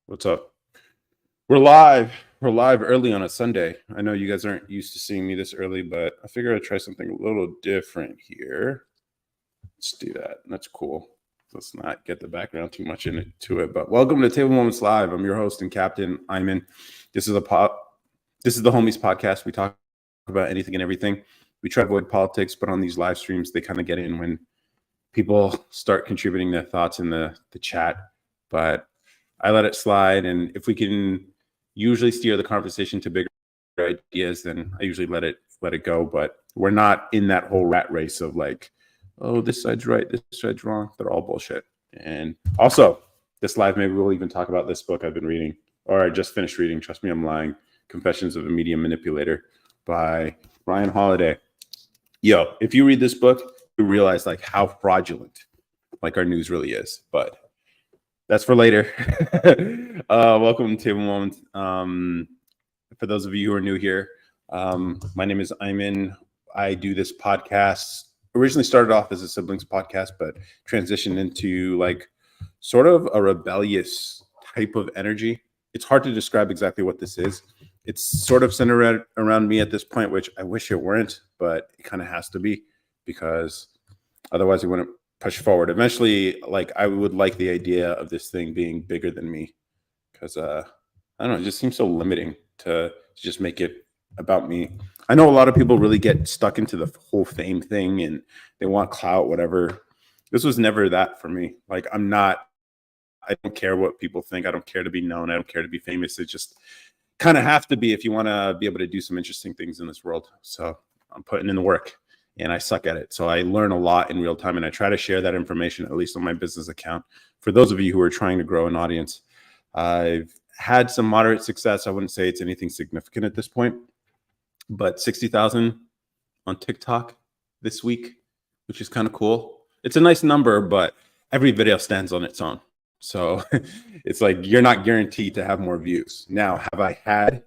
What's up? We're live. We're live early on a Sunday. I know you guys aren't used to seeing me this early, but I figured I'd try something a little different here. Let's do that. That's cool. Let's not get the background too much into it. But welcome to Table Moments Live. I'm your host and captain, Ayman. This is the Homies podcast. We talk about anything and everything. We try to avoid politics, but on these live streams, they kind of get in when people start contributing their thoughts in the chat. But I let it slide, and if we can usually steer the conversation to bigger ideas, then I usually let it go. But we're not in that whole rat race of like, oh, this side's right, this side's wrong. They're all bullshit. And also, this live, maybe we'll even talk about this book I've been reading, or I just finished reading. Trust me, I'm lying. Confessions of a Media Manipulator by Ryan Holiday. Yo, if you read this book, you realize like how fraudulent like our news really is. But that's for later. Welcome to Table Moments. For those of you who are new here, my name is Ayman. I do this podcast. Originally started off as a siblings podcast, but transitioned into like sort of a rebellious type of energy. It's hard to describe exactly what this is. It's sort of centered around me at this point, which I wish it weren't, but it kind of has to be because otherwise it wouldn't push forward. Eventually, like I would like the idea of this thing being bigger than me because I don't know, it just seems so limiting to just make it about me. I know a lot of people really get stuck into the whole fame thing and they want clout, whatever. This was never that for me. Like I don't care what people think. I don't care to be known. I don't care to be famous. It just kind of have to be if you want to be able to do some interesting things in this world. So I'm putting in the work. And I suck at it. So I learn a lot in real time, and I try to share that information, at least on my business account. For those of you who are trying to grow an audience, I've had some moderate success. I wouldn't say it's anything significant at this point, but 60,000 on TikTok this week, which is kind of cool. It's a nice number, but every video stands on its own. So it's like you're not guaranteed to have more views. Now, have I had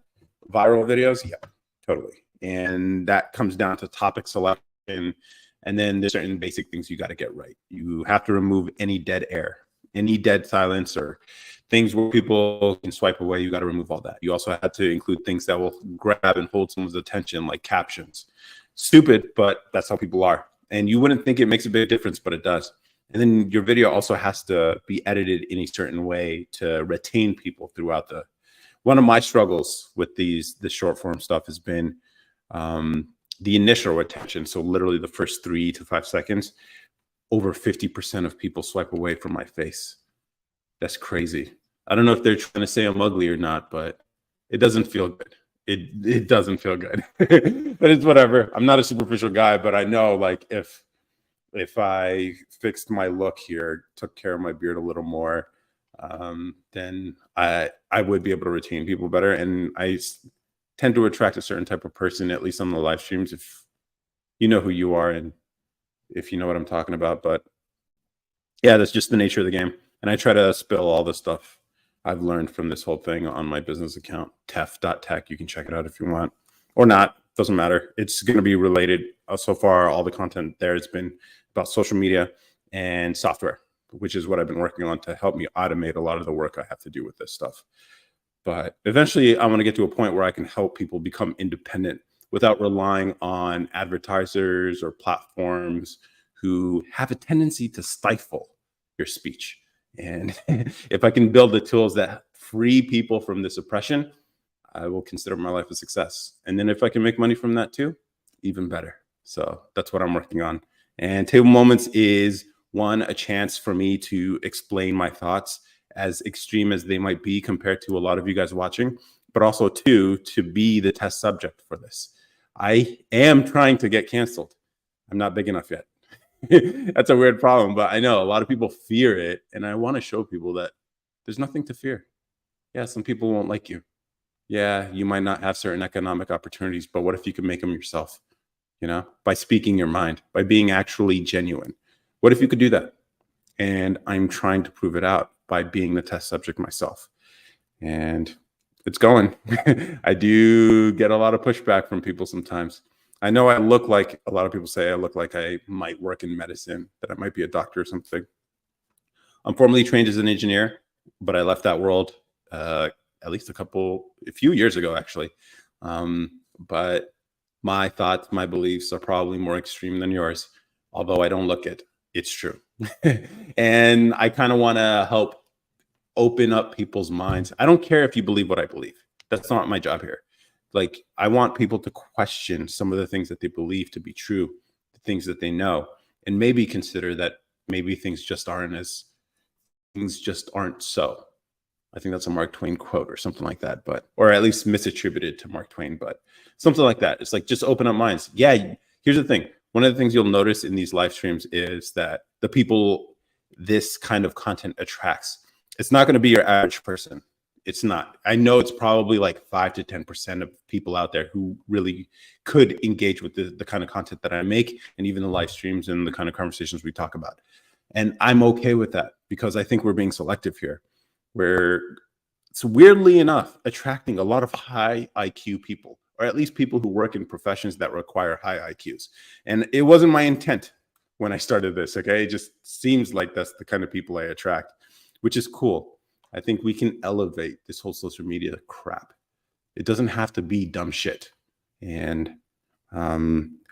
viral videos? Yeah, totally. And that comes down to topic selection. And then there's certain basic things you got to get right. You have to remove any dead air, any dead silence, or things where people can swipe away. You got to remove all that. You also have to include things that will grab and hold someone's attention, like captions. Stupid, but that's how people are. And you wouldn't think it makes a big difference, but it does. And then your video also has to be edited in a certain way to retain people throughout the. One of my struggles with the short form stuff has been the initial retention. So literally the first 3 to 5 seconds, over 50% of people swipe away from my face. That's crazy. I don't know if they're trying to say I'm ugly or not, but it doesn't feel good. It doesn't feel good, but it's whatever. I'm not a superficial guy, but I know like if I fixed my look here, took care of my beard a little more, then I would be able to retain people better. And I tend to attract a certain type of person, at least on the live streams, if you know who you are and if you know what I'm talking about. But yeah, that's just the nature of the game. And I try to spill all the stuff I've learned from this whole thing on my business account, tef.tech. You can check it out if you want or not. Doesn't matter. It's going to be related. So far, all the content there has been about social media and software, which is what I've been working on to help me automate a lot of the work I have to do with this stuff. But eventually, I want to get to a point where I can help people become independent without relying on advertisers or platforms who have a tendency to stifle your speech. And if I can build the tools that free people from this oppression, I will consider my life a success. And then if I can make money from that too, even better. So that's what I'm working on. And Table Moments is a chance for me to explain my thoughts, as extreme as they might be compared to a lot of you guys watching, but also to be the test subject for this. I am trying to get canceled. I'm not big enough yet. That's a weird problem, but I know a lot of people fear it. And I want to show people that there's nothing to fear. Yeah, some people won't like you. Yeah, you might not have certain economic opportunities, but what if you could make them yourself? By speaking your mind, by being actually genuine. What if you could do that? And I'm trying to prove it out by being the test subject myself. And it's going. I do get a lot of pushback from people sometimes. I know I look like, a lot of people say I look like I might work in medicine, that I might be a doctor or something. I'm formally trained as an engineer, but I left that world at least a few years ago, actually. But my thoughts, my beliefs are probably more extreme than yours, although I don't look it. It's true. And I kind of want to help open up people's minds. I don't care if you believe what I believe. That's not my job here. Like, I want people to question some of the things that they believe to be true, the things that they know, and maybe consider that maybe things just aren't so. I think that's a Mark Twain quote or something like that, or at least misattributed to Mark Twain, but something like that. It's like, just open up minds. Yeah, here's the thing. One of the things you'll notice in these live streams is that the people this kind of content attracts, it's not going to be your average person. It's not. I know it's probably like 5 to 10% of people out there who really could engage with the kind of content that I make, and even the live streams and the kind of conversations we talk about. And I'm okay with that, because I think we're being selective here. Where it's, weirdly enough, attracting a lot of high IQ people, or at least people who work in professions that require high IQs. And it wasn't my intent when I started this, okay? It just seems like that's the kind of people I attract, which is cool. I think we can elevate this whole social media crap. It doesn't have to be dumb shit. And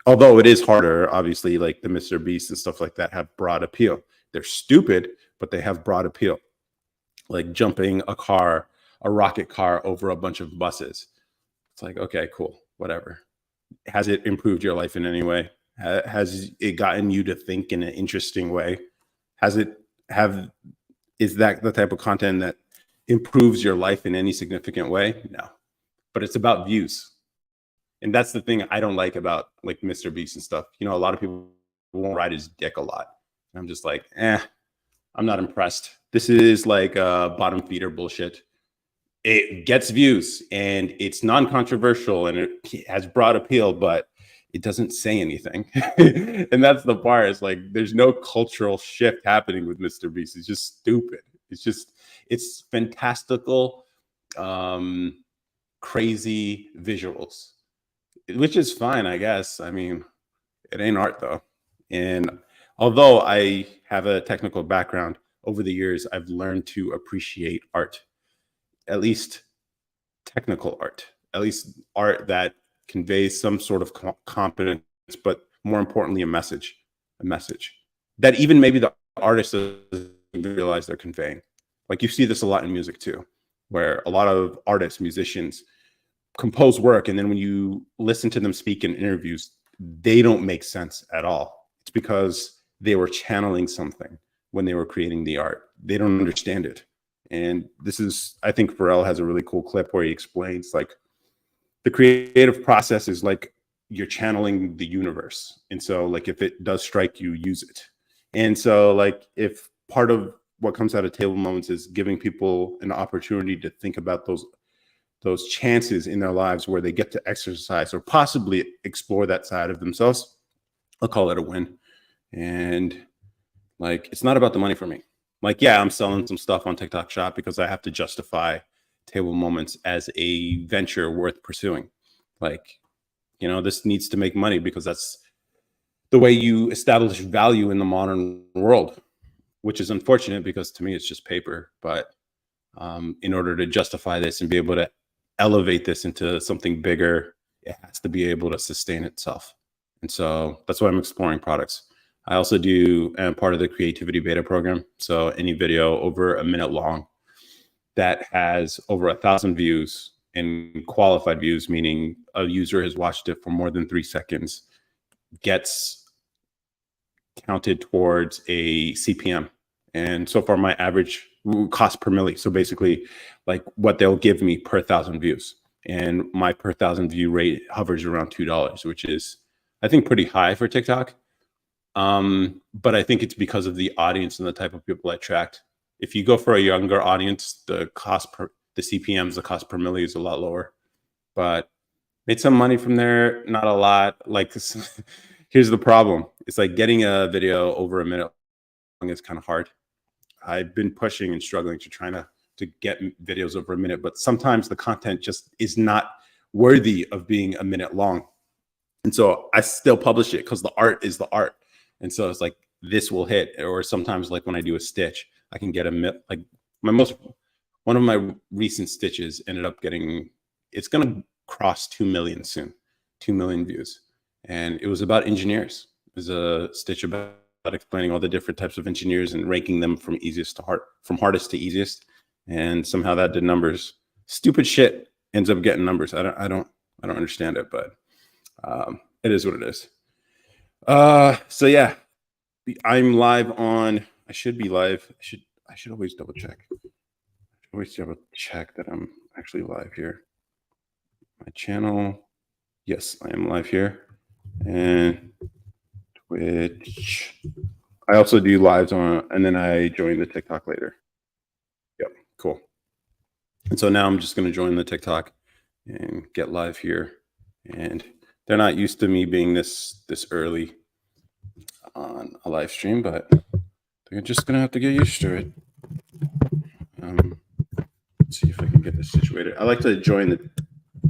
although it is harder, obviously, like the Mr. Beast and stuff like that have broad appeal. They're stupid, but they have broad appeal. Like jumping a rocket car over a bunch of buses. It's like, okay, cool, whatever. Has it improved your life in any way? Has it gotten you to think in an interesting way? Is that the type of content that improves your life in any significant way? No, but it's about views. And that's the thing I don't like about like Mr. Beast and stuff. You know, a lot of people won't ride his dick a lot. And I'm just like, I'm not impressed. This is like bottom feeder bullshit. It gets views and it's non-controversial and it has broad appeal, but it doesn't say anything. And that's the part. It's like, there's no cultural shift happening with Mr. Beast. It's just stupid. It's fantastical, crazy visuals, which is fine, I guess. I mean, it ain't art though. And although I have a technical background, over the years, I've learned to appreciate art, at least technical art, at least art that conveys some sort of competence, but more importantly, a message that even maybe the artist doesn't realize they're conveying. Like, you see this a lot in music too, where a lot of artists, musicians compose work, and then when you listen to them speak in interviews, they don't make sense at all. It's because they were channeling something when they were creating the art. They don't understand it. And this is, I think Pharrell has a really cool clip where he explains, like, the creative process is like you're channeling the universe. And so, like, if it does strike you, use it. And so, like, if part of what comes out of Table Moments is giving people an opportunity to think about those chances in their lives where they get to exercise or possibly explore that side of themselves, I'll call it a win. And like, it's not about the money for me. Like, yeah, I'm selling some stuff on TikTok Shop because I have to justify Table Moments as a venture worth pursuing. Like, you know, this needs to make money because that's the way you establish value in the modern world, which is unfortunate because to me it's just paper. But in order to justify this and be able to elevate this into something bigger, it has to be able to sustain itself. And so that's why I'm exploring products. I also do part of the creativity beta program. So any video over a minute long that has over 1,000 views, and qualified views, meaning a user has watched it for more than 3 seconds, gets counted towards a CPM. And so far, my average cost per milli. So basically, like, what they'll give me per 1,000 views. And my per 1,000 view rate hovers around $2, which is, I think, pretty high for TikTok. But I think it's because of the audience and the type of people I attract. If you go for a younger audience, the cost per milli is a lot lower. But made some money from there, not a lot. Like, here's the problem. It's like getting a video over a minute long is kind of hard. I've been pushing and struggling to get videos over a minute, but sometimes the content just is not worthy of being a minute long. And so I still publish it because the art is the art. And so it's like, this will hit. Or sometimes, like, when I do a stitch, I can get like one one of my recent stitches ended up getting, it's going to cross 2 million soon, 2 million views. And it was about engineers. It was a stitch about explaining all the different types of engineers and ranking them from hardest to easiest. And somehow that did numbers. Stupid shit ends up getting numbers. I don't understand it, but it is what it is. So yeah, I'm live on. I should be live. I should always double check. Always double check that I'm actually live here. My channel. Yes, I am live here. And Twitch. I also do lives on, and then I join the TikTok later. Yep, cool. And so now I'm just going to join the TikTok and get live here. And they're not used to me being this early on a live stream, but they're just going to have to get used to it. Let's see if I can get this situated. I like to join the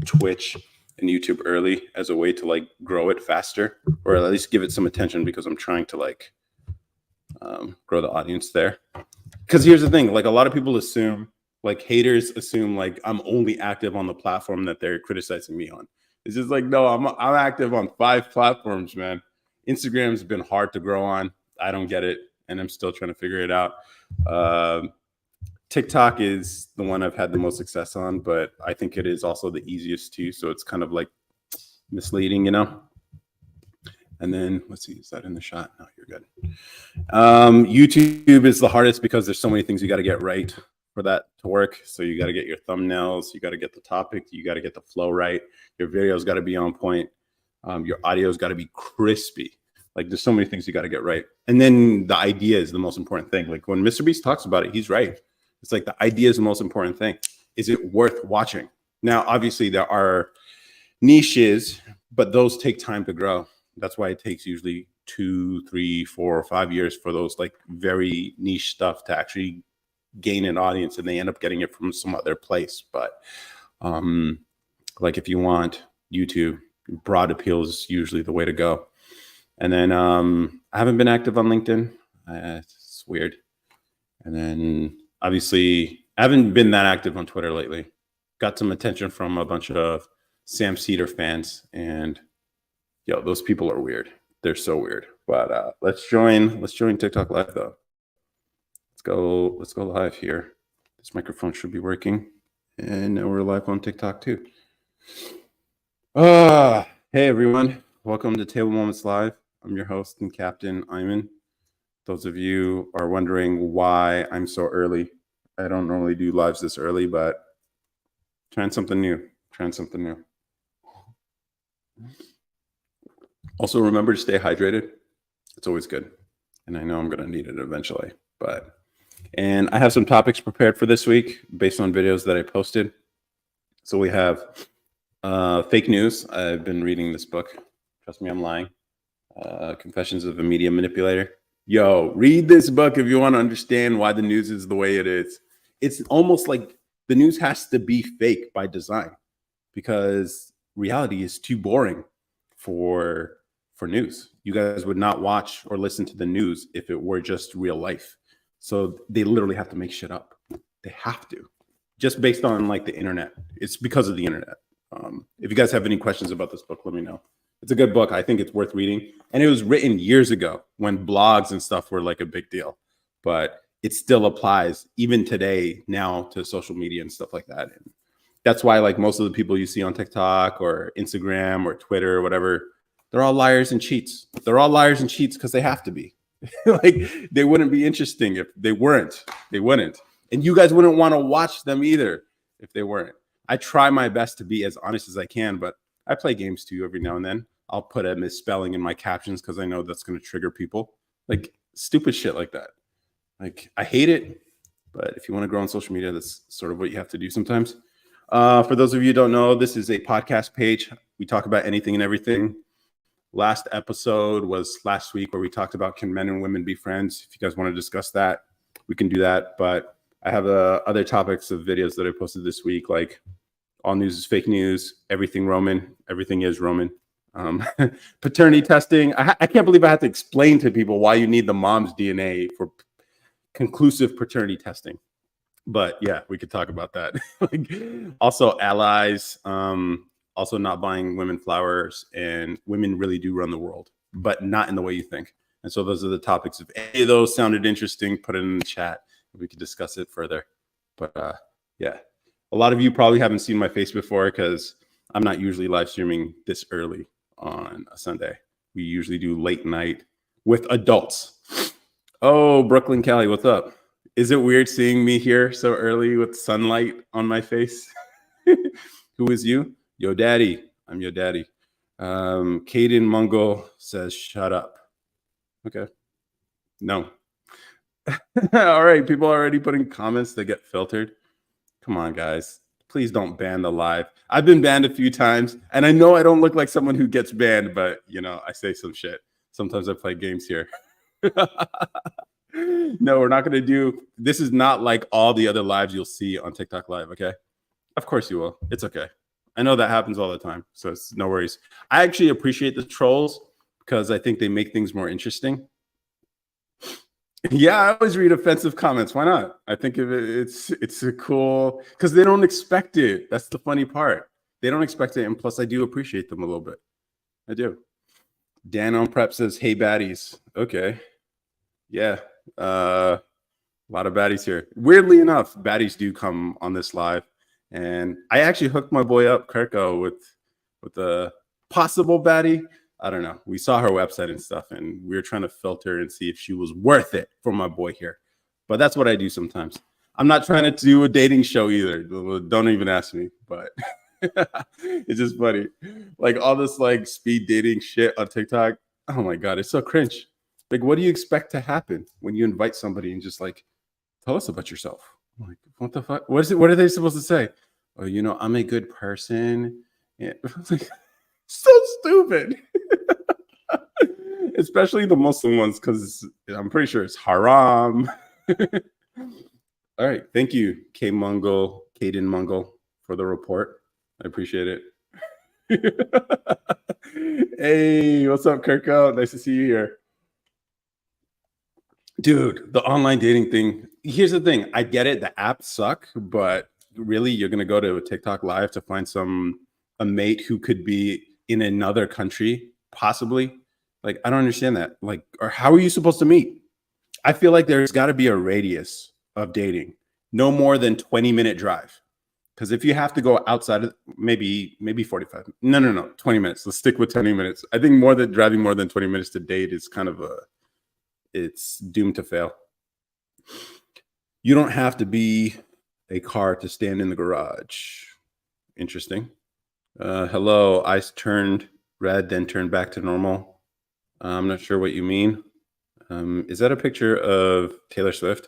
Twitch and YouTube early as a way to like grow it faster, or at least give it some attention, because I'm trying to like grow the audience there. Because here's the thing, like a lot of people assume, like haters assume like I'm only active on the platform that they're criticizing me on. It's just like, no, I'm active on 5 platforms, man. Instagram's been hard to grow on. I don't get it, and I'm still trying to figure it out. TikTok is the one I've had the most success on, but I think it is also the easiest too. So it's kind of like misleading, you know? And then let's see, is that in the shot? No, you're good. YouTube is the hardest because there's so many things you got to get right for that to work. So you got to get your thumbnails, you got to get the topic, you got to get the flow right. Your video's got to be on point. Your audio's got to be crispy. Like there's so many things you got to get right. And then the idea is the most important thing. Like when Mr. Beast talks about it, he's right. It's like the idea is the most important thing. Is it worth watching? Now, obviously there are niches, but those take time to grow. That's why it takes usually 2, 3, 4, or 5 years for those like very niche stuff to actually gain an audience, and they end up getting it from some other place. But like if you want YouTube, broad appeal is usually the way to go. And then I haven't been active on LinkedIn. It's weird. And then obviously I haven't been that active on Twitter lately. Got some attention from a bunch of Sam Cedar fans, and yo, those people are weird. They're so weird. But let's join TikTok live though. Let's go live here. This microphone should be working. And now we're live on TikTok too. Hey everyone. Welcome to Table Moments Live. I'm your host and captain, Ayman. Those of you are wondering why I'm so early. I don't normally do lives this early, but trying something new. Also, remember to stay hydrated. It's always good. And I know I'm going to need it eventually. And I have some topics prepared for this week based on videos that I posted. So we have fake news. I've been reading this book. Trust me, I'm lying. Confessions of a Media Manipulator. Yo, read this book if you want to understand why the news is the way it is. It's almost like the news has to be fake by design, because reality is too boring for news. You guys would not watch or listen to the news if it were just real life. So they literally have to make shit up. They have to, just based on like the internet. It's because of the internet. If you guys have any questions about this book, let me know. It's a good book. I think it's worth reading. And it was written years ago when blogs and stuff were like a big deal, but it still applies even today now to social media and stuff like that. And that's why like most of the people you see on TikTok or Instagram or Twitter or whatever, they're all liars and cheats. They're all liars and cheats because they have to be. Like they wouldn't be interesting if they weren't. They wouldn't. And you guys wouldn't want to watch them either if they weren't. I try my best to be as honest as I can, but I play games too every now and then. I'll put a misspelling in my captions because I know that's going to trigger people. Like stupid shit like that. Like I hate it, but if you want to grow on social media, that's sort of what you have to do sometimes. For those of you who don't know, this is a podcast page. We talk about anything and everything. Last episode was last week where we talked about can men and women be friends. If you guys want to discuss that, we can do that. But I have other topics of videos that I posted this week, like all news is fake news, everything Roman, everything is Roman. Paternity testing. I can't believe I have to explain to people why you need the mom's DNA for conclusive paternity testing. But yeah, we could talk about that. Like, also allies, also not buying women flowers, and women really do run the world, but not in the way you think. And so those are the topics. If any of those sounded interesting, put it in the chat. We could discuss it further. But yeah, a lot of you probably haven't seen my face before because I'm not usually live streaming this early on a Sunday. We usually do late night with adults. Oh, Brooklyn, Cali, what's up? Is it weird seeing me here so early with sunlight on my face? Who is you? Yo, daddy. I'm your daddy. Caden Mungo says, shut up. Okay. No. All right. People are already putting comments that get filtered. Come on, guys. Please don't ban the live. I've been banned a few times, and I know I don't look like someone who gets banned, but I say some shit. Sometimes I play games here. No, we're not going to do this. Is not like all the other lives you'll see on TikTok Live. Okay. Of course you will. It's okay. I know that happens all the time. So it's no worries. I actually appreciate the trolls because I think they make things more interesting. Yeah, I always read offensive comments. Why not? I think it's a cool because they don't expect it. That's the funny part. They don't expect it. And plus, I do appreciate them a little bit. I do. Dan on Prep says, hey, baddies. Okay. Yeah. A lot of baddies here. Weirdly enough, baddies do come on this live. And I actually hooked my boy up, Kirko, with a possible baddie. I don't know. We saw her website and stuff, and we were trying to filter and see if she was worth it for my boy here. But that's what I do sometimes. I'm not trying to do a dating show either. Don't even ask me. But it's just funny. Like all this like speed dating shit on TikTok. Oh my God, it's so cringe. Like, what do you expect to happen when you invite somebody and just like, tell us about yourself? I'm like, what the fuck? What is it? What are they supposed to say? Oh, I'm a good person. Yeah. Like, so stupid. Especially the Muslim ones, because I'm pretty sure it's haram. All right. Thank you, Caden Mungo, for the report. I appreciate it. Hey, what's up, Kirko? Nice to see you here. Dude, the online dating thing. Here's the thing. I get it. The apps suck, but really, you're going to go to a TikTok Live to find a mate who could be in another country, possibly. Like, I don't understand that. Like, or how are you supposed to meet? I feel like there's got to be a radius of dating, no more than 20-minute drive. Because if you have to go outside of maybe 45, no, 20 minutes. Let's stick with 20 minutes. I think driving more than 20 minutes to date is kind of it's doomed to fail. You don't have to be a car to stand in the garage. Interesting. Hello, ice turned red, then turned back to normal. I'm not sure what you mean. Is that a picture of Taylor Swift?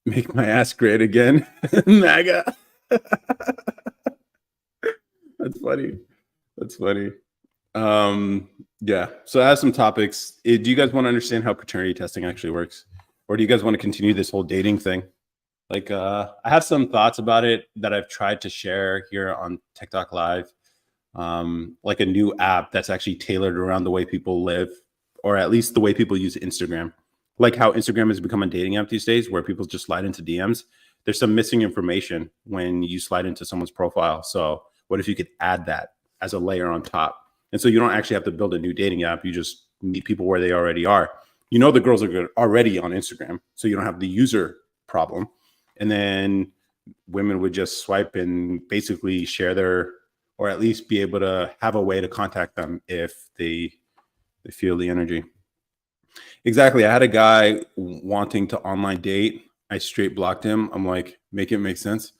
Make my ass great again. MAGA. That's funny. Yeah. So I have some topics. Do you guys want to understand how paternity testing actually works? Or do you guys want to continue this whole dating thing? Like, I have some thoughts about it that I've tried to share here on TikTok Live. Like a new app that's actually tailored around the way people live, or at least the way people use Instagram. Like how Instagram has become a dating app these days where people just slide into DMs. There's some missing information when you slide into someone's profile. So what if you could add that as a layer on top? And so you don't actually have to build a new dating app. You just meet people where they already are. The girls are good already on Instagram, so you don't have the user problem. And then women would just swipe and basically share their, or at least be able to have a way to contact them if they feel the energy. Exactly. I had a guy wanting to online date. I straight blocked him. I'm like, make it make sense.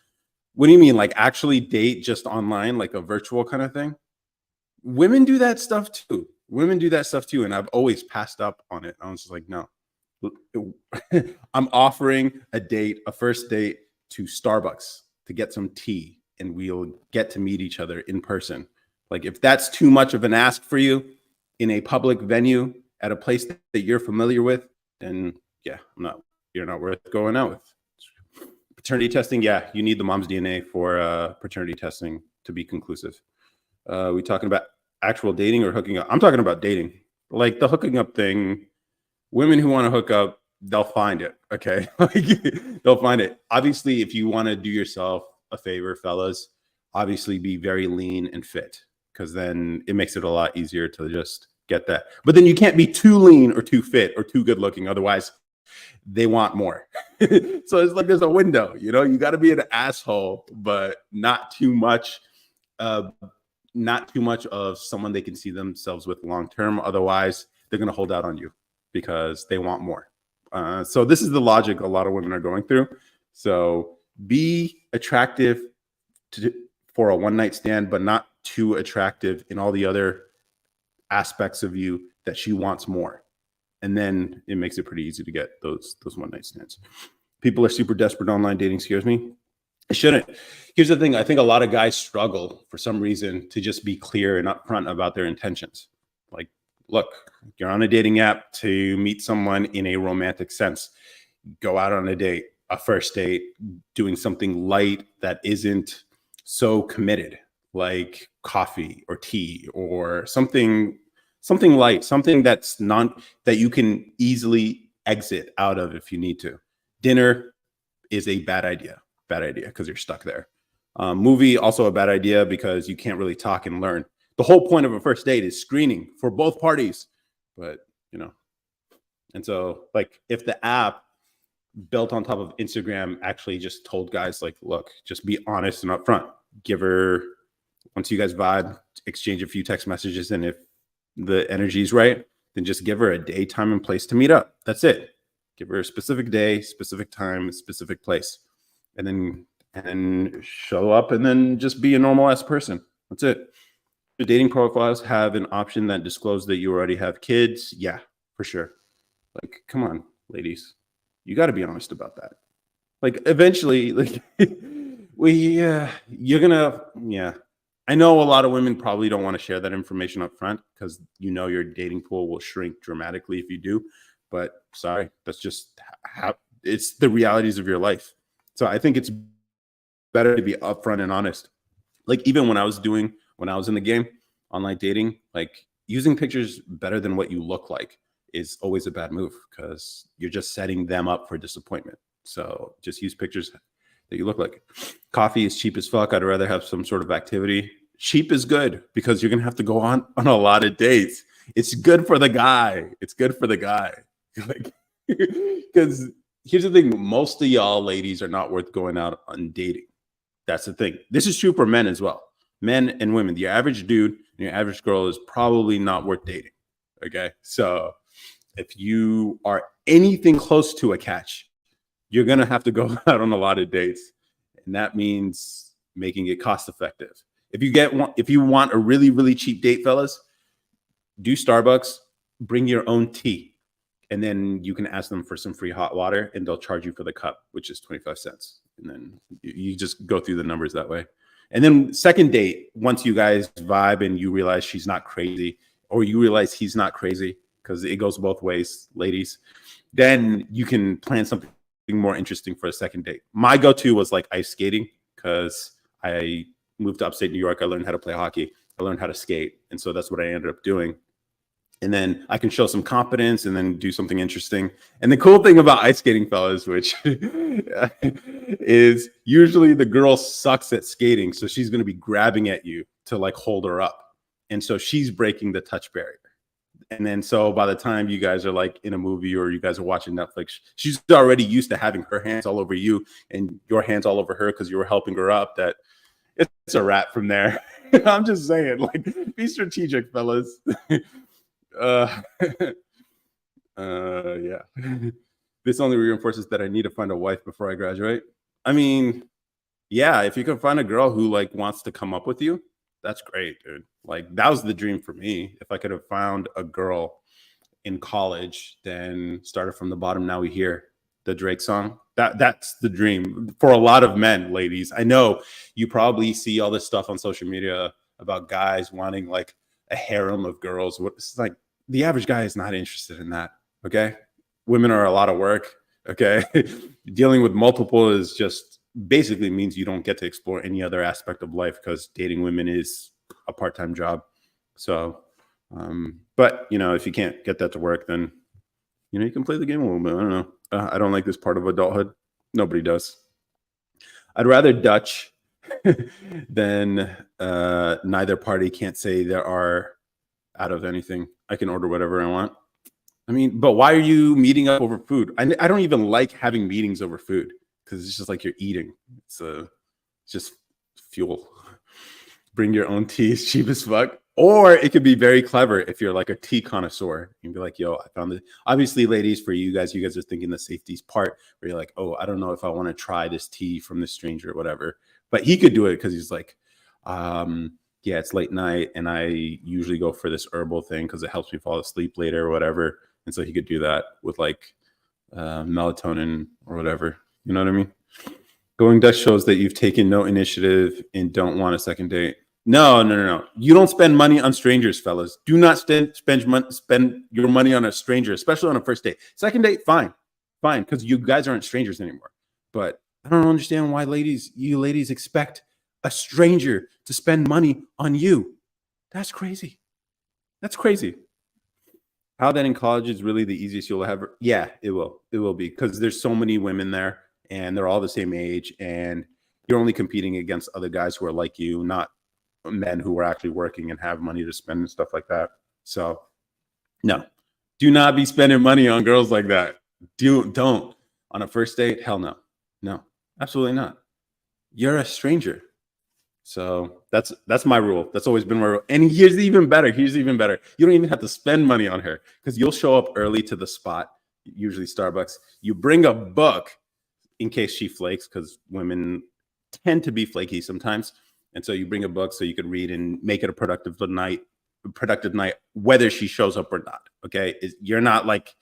What do you mean? Like actually date just online, like a virtual kind of thing? Women do that stuff too. And I've always passed up on it. I was just like, no. I'm offering a first date to Starbucks to get some tea, and we'll get to meet each other in person. Like if that's too much of an ask for you in a public venue at a place that you're familiar with, then yeah, you're not worth going out with. Paternity testing, yeah, you need the mom's DNA for paternity testing to be conclusive. We talking about actual dating or hooking up? I'm talking about dating. Like the hooking up thing, women who want to hook up, they'll find it. Okay. Like, they'll find it. Obviously, if you want to do yourself a favor, fellas, obviously be very lean and fit, because then it makes it a lot easier to just get that. But then you can't be too lean or too fit or too good looking. Otherwise, they want more. So it's like there's a window, you got to be an asshole, but not too much. Uh, Not too much of someone they can see themselves with long term. Otherwise, they're going to hold out on you because they want more. So this is the logic a lot of women are going through. So be attractive for a one night stand, but not too attractive in all the other aspects of you that she wants more. And then it makes it pretty easy to get those one night stands. People are super desperate. Online dating scares me. It shouldn't. Here's the thing. I think a lot of guys struggle for some reason to just be clear and upfront about their intentions. Like, look, you're on a dating app to meet someone in a romantic sense. Go out on a date, a first date, doing something light that isn't so committed, like coffee or tea or something light, something that's not that you can easily exit out of if you need to. Dinner is a bad idea because you're stuck there. Movie, also a bad idea because you can't really talk and learn. The whole point of a first date is screening for both parties. But, and so like if the app built on top of Instagram actually just told guys like, look, just be honest and upfront. Give her, once you guys vibe, exchange a few text messages. And if the energy is right, then just give her a day, time, and place to meet up. That's it. Give her a specific day, specific time, specific place. And show up and then just be a normal ass person. That's it. The dating profiles have an option that disclose that you already have kids. Yeah, for sure. Like, come on, ladies. You got to be honest about that. Like, eventually, like, you're gonna, yeah. I know a lot of women probably don't want to share that information up front because your dating pool will shrink dramatically if you do. But sorry, that's just how it's the realities of your life. So I think it's better to be upfront and honest. Like even when I was in the game, online dating, like using pictures better than what you look like is always a bad move because you're just setting them up for disappointment. So just use pictures that you look like. Coffee is cheap as fuck. I'd rather have some sort of activity. Cheap is good because you're gonna have to go on a lot of dates. It's good for the guy. Like, because here's the thing: most of y'all ladies are not worth going out on dating. That's the thing. This is true for men as well. Men and women. The average dude and your average girl is probably not worth dating. Okay. So if you are anything close to a catch, you're going to have to go out on a lot of dates. And that means making it cost effective. If you want a really, really cheap date, fellas, do Starbucks, bring your own tea. And then you can ask them for some free hot water and they'll charge you for the cup, which is 25 cents. And then you just go through the numbers that way. And then second date, once you guys vibe and you realize she's not crazy or you realize he's not crazy, because it goes both ways, ladies, then you can plan something more interesting for a second date. My go-to was like ice skating because I moved to upstate New York. I learned how to play hockey. I learned how to skate. And so that's what I ended up doing. And then I can show some confidence and then do something interesting. And the cool thing about ice skating, fellas, which is usually the girl sucks at skating. So she's going to be grabbing at you to like hold her up. And so she's breaking the touch barrier. And then so by the time you guys are like in a movie or you guys are watching Netflix, she's already used to having her hands all over you and your hands all over her because you were helping her up. That it's a wrap from there. I'm just saying, like, be strategic, fellas. Yeah. This only reinforces that I need to find a wife before I graduate. I mean, yeah, if you can find a girl who like wants to come up with you, that's great, dude. Like that was the dream for me. If I could have found a girl in college, then started from the bottom. Now we hear the Drake song. That's the dream for a lot of men, ladies. I know you probably see all this stuff on social media about guys wanting like a harem of girls. It's like the average guy is not interested in that. Okay. Women are a lot of work. Okay. Dealing with multiple is just basically means you don't get to explore any other aspect of life because dating women is a part-time job. So, but you know, if you can't get that to work, then You know, you can play the game a little bit. I don't know. I don't like this part of adulthood. Nobody does. I'd rather Dutch than neither party can't say there are out of anything. I can order whatever I want. I mean, but why are you meeting up over food? I don't even like having meetings over food because it's just like you're eating. It's just fuel. Bring your own tea is cheap as fuck. Or it could be very clever if you're like a tea connoisseur. You'd be like, yo, I found this. Obviously, ladies, for you guys are thinking the safeties part where you're like, oh, I don't know if I want to try this tea from this stranger or whatever. But he could do it because he's like, yeah, it's late night and I usually go for this herbal thing because it helps me fall asleep later or whatever. And so he could do that with like melatonin or whatever. You know what I mean? Going Dutch shows that you've taken no initiative and don't want a second date. No. You don't spend money on strangers, fellas. Do not spend your money on a stranger, especially on a first date. Second date, fine, because you guys aren't strangers anymore. But I don't understand why you ladies expect a stranger to spend money on you. That's crazy. That's crazy. How that in college is really the easiest you'll ever. Yeah, it will. It will be because there's so many women there, and they're all the same age, and you're only competing against other guys who are like you, not men who are actually working and have money to spend and stuff like that. So no, do not be spending money on girls like that. Don't on a first date. Hell no, absolutely not. You're a stranger. So that's my rule. That's always been my rule. And here's even better. You don't even have to spend money on her because you'll show up early to the spot, usually Starbucks. You bring a book in case she flakes because women tend to be flaky sometimes. And so you bring a book so you can read and make it a productive night, whether she shows up or not. Okay. You're not like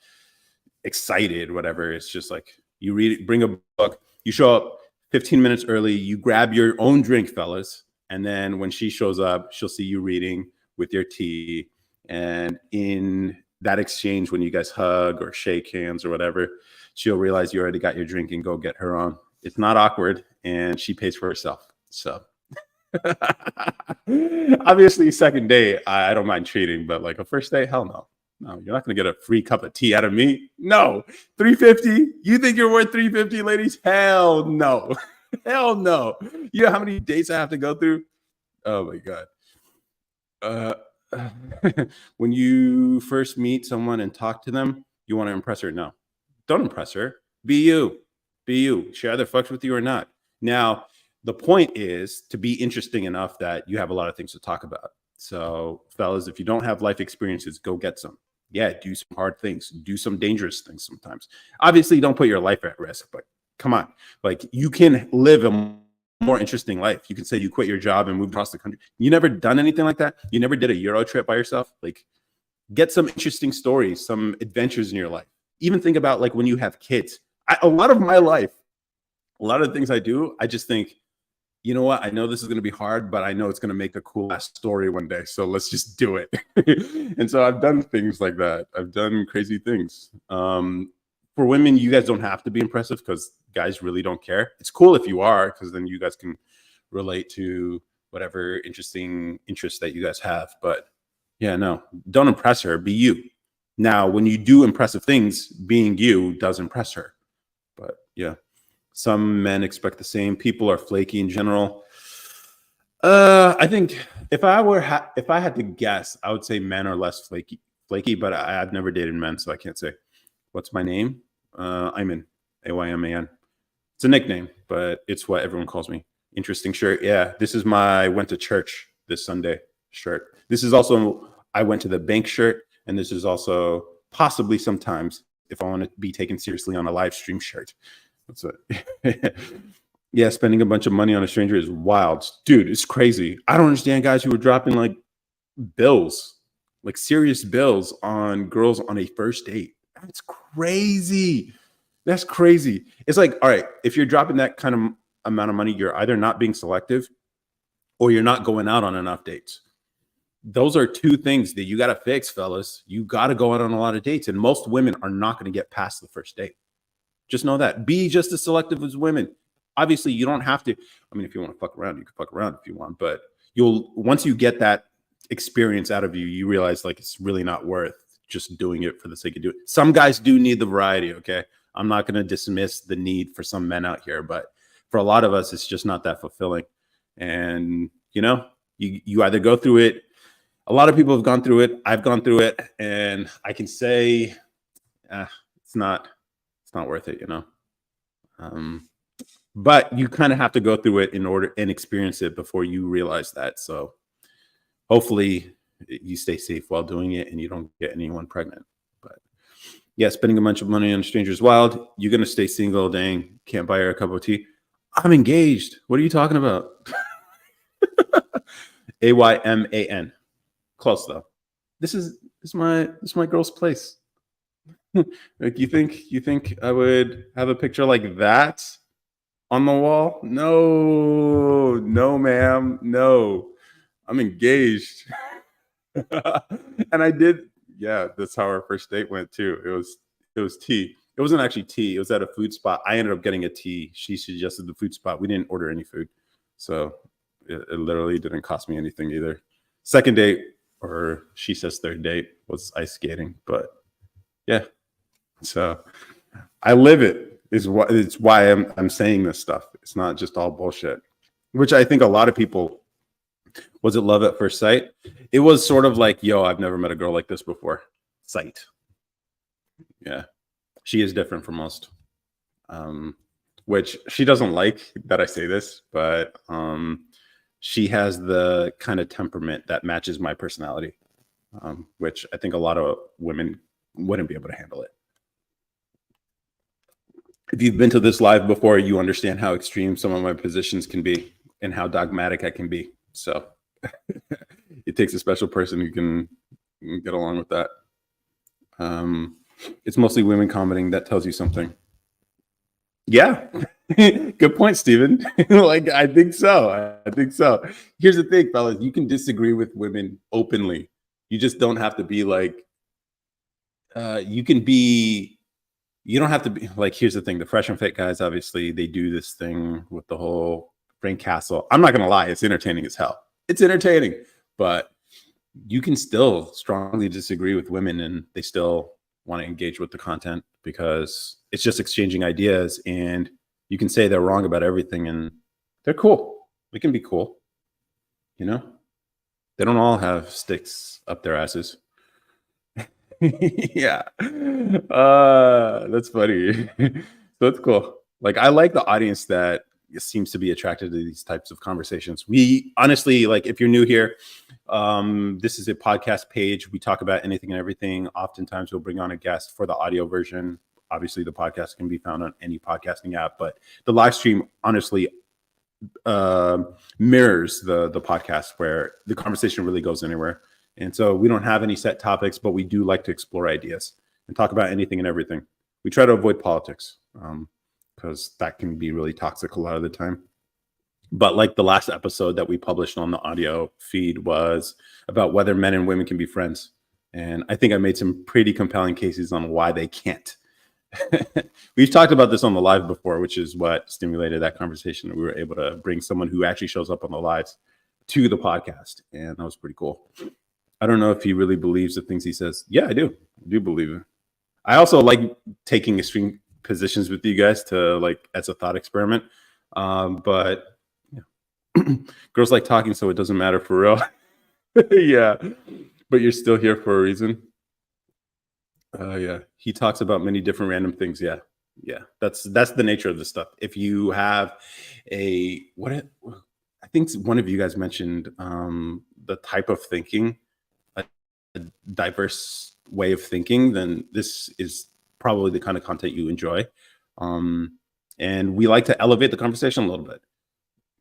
excited, whatever. It's just like you read it, bring a book, you show up 15 minutes early, you grab your own drink, fellas. And then when she shows up, she'll see you reading with your tea. And in that exchange, when you guys hug or shake hands or whatever, she'll realize you already got your drink and go get her on. It's not awkward and she pays for herself. So obviously, second date, I don't mind treating, but like a first date, hell no. No, you're not gonna get a free cup of tea out of me. No, 350. You think you're worth 350, ladies? Hell no, hell no. You know how many dates I have to go through? Oh my god. Uh, when you first meet someone and talk to them, you want to impress her? No, don't impress her. Be you. Be you. She either fucks with you or not. Now, the point is to be interesting enough that you have a lot of things to talk about. So, fellas, if you don't have life experiences, go get some. Yeah, do some hard things, do some dangerous things sometimes. Obviously, don't put your life at risk, but come on. Like, you can live a more interesting life. You can say you quit your job and moved across the country. You never done anything like that? You never did a Euro trip by yourself? Like, get some interesting stories, some adventures in your life. Even think about like when you have kids. A lot of my life, a lot of the things I do, I just think, you know what? I know this is going to be hard, but I know it's going to make a cool ass story one day. So let's just do it. And so I've done things like that. I've done crazy things. For women, you guys don't have to be impressive because guys really don't care. It's cool if you are, because then you guys can relate to whatever interesting interests that you guys have. But yeah, no, don't impress her. Be you. Now, when you do impressive things, being you does impress her. But yeah. Some men expect the same. People are flaky in general. I think if I had to guess, I would say men are less flaky. But I've never dated men, so I can't say. What's my name? Ayman, Ayman. It's a nickname, but it's what everyone calls me. Interesting shirt. Yeah, this is my went to church this Sunday shirt. This is also I went to the bank shirt, and this is also possibly sometimes if I want to be taken seriously on a live stream shirt. That's it. Yeah, spending a bunch of money on a stranger is wild. Dude, it's crazy. I don't understand guys who are dropping like bills, like serious bills on girls on a first date. That's crazy. That's crazy. It's like, all right, if you're dropping that kind of amount of money, you're either not being selective or you're not going out on enough dates. Those are two things that you got to fix, fellas. You got to go out on a lot of dates. And most women are not going to get past the first date. Just know that. Be just as selective as women. Obviously, you don't have to. I mean, if you want to fuck around, you can fuck around if you want. But once you get that experience out of you, you realize like it's really not worth just doing it for the sake of doing it. Some guys do need the variety. Okay. I'm not going to dismiss the need for some men out here, but for a lot of us, it's just not that fulfilling. And, you either go through it. A lot of people have gone through it. I've gone through it, and I can say it's not worth it, but you kind of have to go through it in order and experience it before you realize that. So hopefully you stay safe while doing it and you don't get anyone pregnant. But yeah, spending a bunch of money on a stranger's wild. You're going to stay single. Dang, can't buy her a cup of tea. I'm engaged. What are you talking about? Ayman. Close though. This is my girl's place. Like you think I would have a picture like that on the wall? No, ma'am. No. I'm engaged. And I did, yeah, that's how our first date went too. It was tea. It wasn't actually tea. It was at a food spot. I ended up getting a tea. She suggested the food spot. We didn't order any food. So it literally didn't cost me anything either. Second date, or she says third date, was ice skating. But yeah. So I live it. It's why I'm saying this stuff. It's not just all bullshit. Which I think a lot of people, was it love at first sight? It was sort of like, yo, I've never met a girl like this before. Sight. Yeah. She is different from most. Which she doesn't like that I say this, but she has the kind of temperament that matches my personality, which I think a lot of women wouldn't be able to handle it. If you've been to this live before, you understand how extreme some of my positions can be and how dogmatic I can be. So it takes a special person who can get along with that. It's mostly women commenting. That tells you something. Yeah. Good point, Steven. Like, I think so. Here's the thing, fellas. You can disagree with women openly. You just don't have to be like, you don't have to be like, here's the thing. The Fresh and Fit guys, obviously, they do this thing with the whole Frank Castle. I'm not going to lie. It's entertaining as hell. It's entertaining, but you can still strongly disagree with women and they still want to engage with the content because it's just exchanging ideas, and you can say they're wrong about everything and they're cool. We can be cool. They don't all have sticks up their asses. Yeah. That's funny. That's cool. Like, I like the audience that seems to be attracted to these types of conversations. We honestly, like, if you're new here, this is a podcast page. We talk about anything and everything. Oftentimes we'll bring on a guest for the audio version. Obviously the podcast can be found on any podcasting app, but the live stream honestly mirrors the podcast, where the conversation really goes anywhere. And so we don't have any set topics, but we do like to explore ideas and talk about anything and everything. We try to avoid politics because that can be really toxic a lot of the time. But like the last episode that we published on the audio feed was about whether men and women can be friends. And I think I made some pretty compelling cases on why they can't. We've talked about this on the live before, which is what stimulated that conversation. We were able to bring someone who actually shows up on the lives to the podcast. And that was pretty cool. I don't know if he really believes the things he says. Yeah, I do. I do believe it. I also like taking extreme positions with you guys to, like, as a thought experiment. But yeah. Girls like talking, so it doesn't matter for real. Yeah. But you're still here for a reason. Yeah. He talks about many different random things. Yeah. Yeah. That's the nature of this stuff. If you have I think one of you guys mentioned the type of thinking, a diverse way of thinking, then this is probably the kind of content you enjoy. And we like to elevate the conversation a little bit.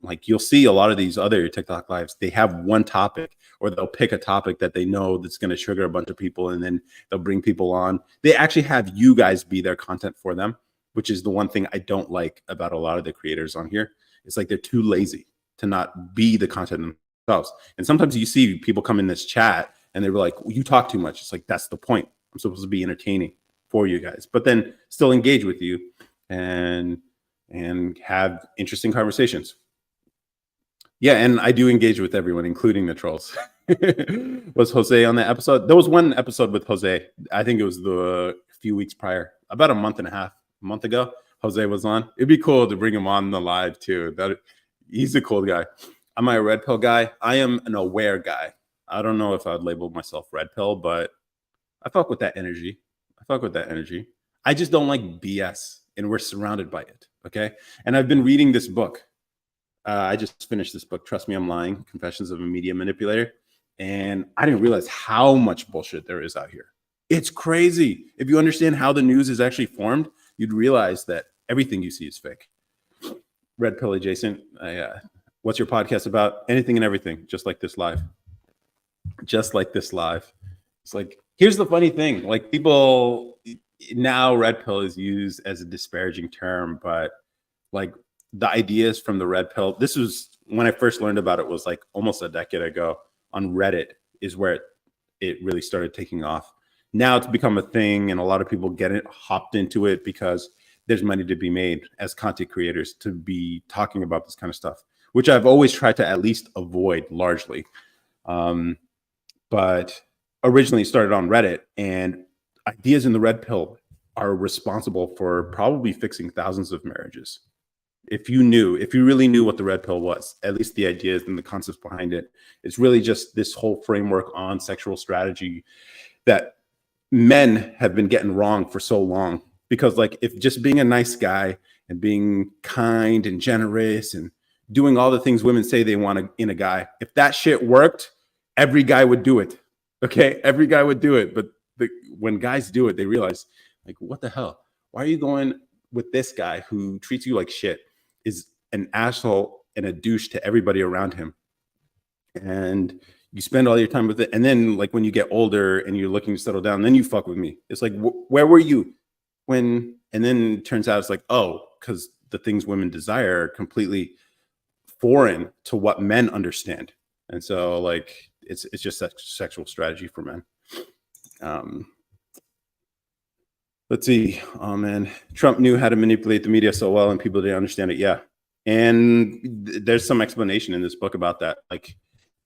Like, you'll see a lot of these other TikTok lives, they have one topic, or they'll pick a topic that they know that's going to trigger a bunch of people, and then they'll bring people on. They actually have you guys be their content for them, which is the one thing I don't like about a lot of the creators on here. It's like they're too lazy to not be the content themselves. And sometimes you see people come in this chat and they're like, well, you talk too much. It's like, that's the point. I'm supposed to be entertaining for you guys, but then still engage with you and have interesting conversations. Yeah, and I do engage with everyone, including the trolls. Was Jose on that episode? There was one episode with Jose. I think it was the few weeks prior, about a month and a half, a month ago. Jose was on. It'd be cool to bring him on the live too. That he's a cool guy. Am I a red pill guy? I am an aware guy. I don't know if I'd label myself red pill, but I fuck with that energy. I fuck with that energy. I just don't like BS, and we're surrounded by it. Okay, and I've been reading this book. I just finished this book. Trust me, I'm lying. Confessions of a Media Manipulator. And I didn't realize how much bullshit there is out here. It's crazy. If you understand how the news is actually formed, you'd realize that everything you see is fake. Red pill adjacent. What's your podcast about? Anything and everything, just like this live. Just like this live. It's like, here's the funny thing. Like, people now, red pill is used as a disparaging term, but like the ideas from the red pill, this was when I first learned about it, was like almost a decade ago on Reddit, is where it really started taking off. Now it's become a thing, and a lot of people get it, hopped into it because there's money to be made as content creators to be talking about this kind of stuff, which I've always tried to at least avoid largely. But originally started on Reddit, and ideas in the red pill are responsible for probably fixing thousands of marriages. If you really knew what the red pill was, at least the ideas and the concepts behind it, it's really just this whole framework on sexual strategy that men have been getting wrong for so long. Because like, if just being a nice guy and being kind and generous and doing all the things women say they want in a guy, if that shit worked, every guy would do it. Okay, every guy would do it. But when guys do it, they realize, like, what the hell? Why are you going with this guy who treats you like shit, is an asshole and a douche to everybody around him, and you spend all your time with it, and then like when you get older and you're looking to settle down, then you fuck with me. It's like, where were you when? And then it turns out it's like, oh, because the things women desire are completely foreign to what men understand, and so like it's just sexual strategy for men. Let's see. Oh man, Trump knew how to manipulate the media so well, and people didn't understand it. Yeah, and there's some explanation in this book about that. Like,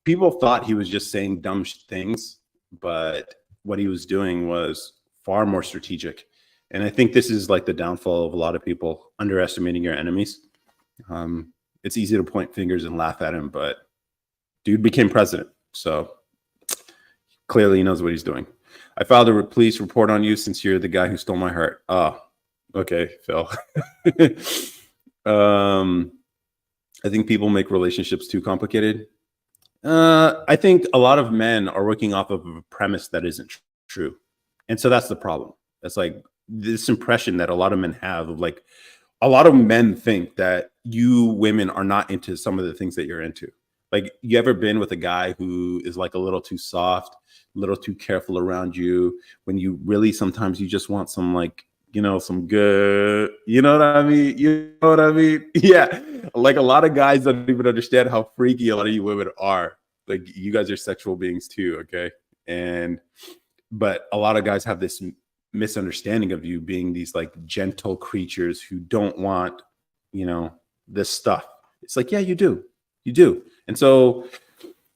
people thought he was just saying dumb things, but what he was doing was far more strategic. And I think this is like the downfall of a lot of people, underestimating your enemies. It's easy to point fingers and laugh at him, but dude became president, so clearly he knows what he's doing. I filed a police report on you since you're the guy who stole my heart. Oh, okay, Phil. I think people make relationships too complicated. I think a lot of men are working off of a premise that isn't true. And so that's the problem. It's like this impression that a lot of men have of like, a lot of men think that you women are not into some of the things that you're into. Like, you ever been with a guy who is like a little too soft, a little too careful around you, when you really, sometimes you just want some, like, you know, some good, you know what I mean? You know what I mean? Yeah. Like, a lot of guys don't even understand how freaky a lot of you women are. Like, you guys are sexual beings too. Okay. But a lot of guys have this misunderstanding of you being these like gentle creatures who don't want, you know, this stuff. It's like, yeah, you do. And so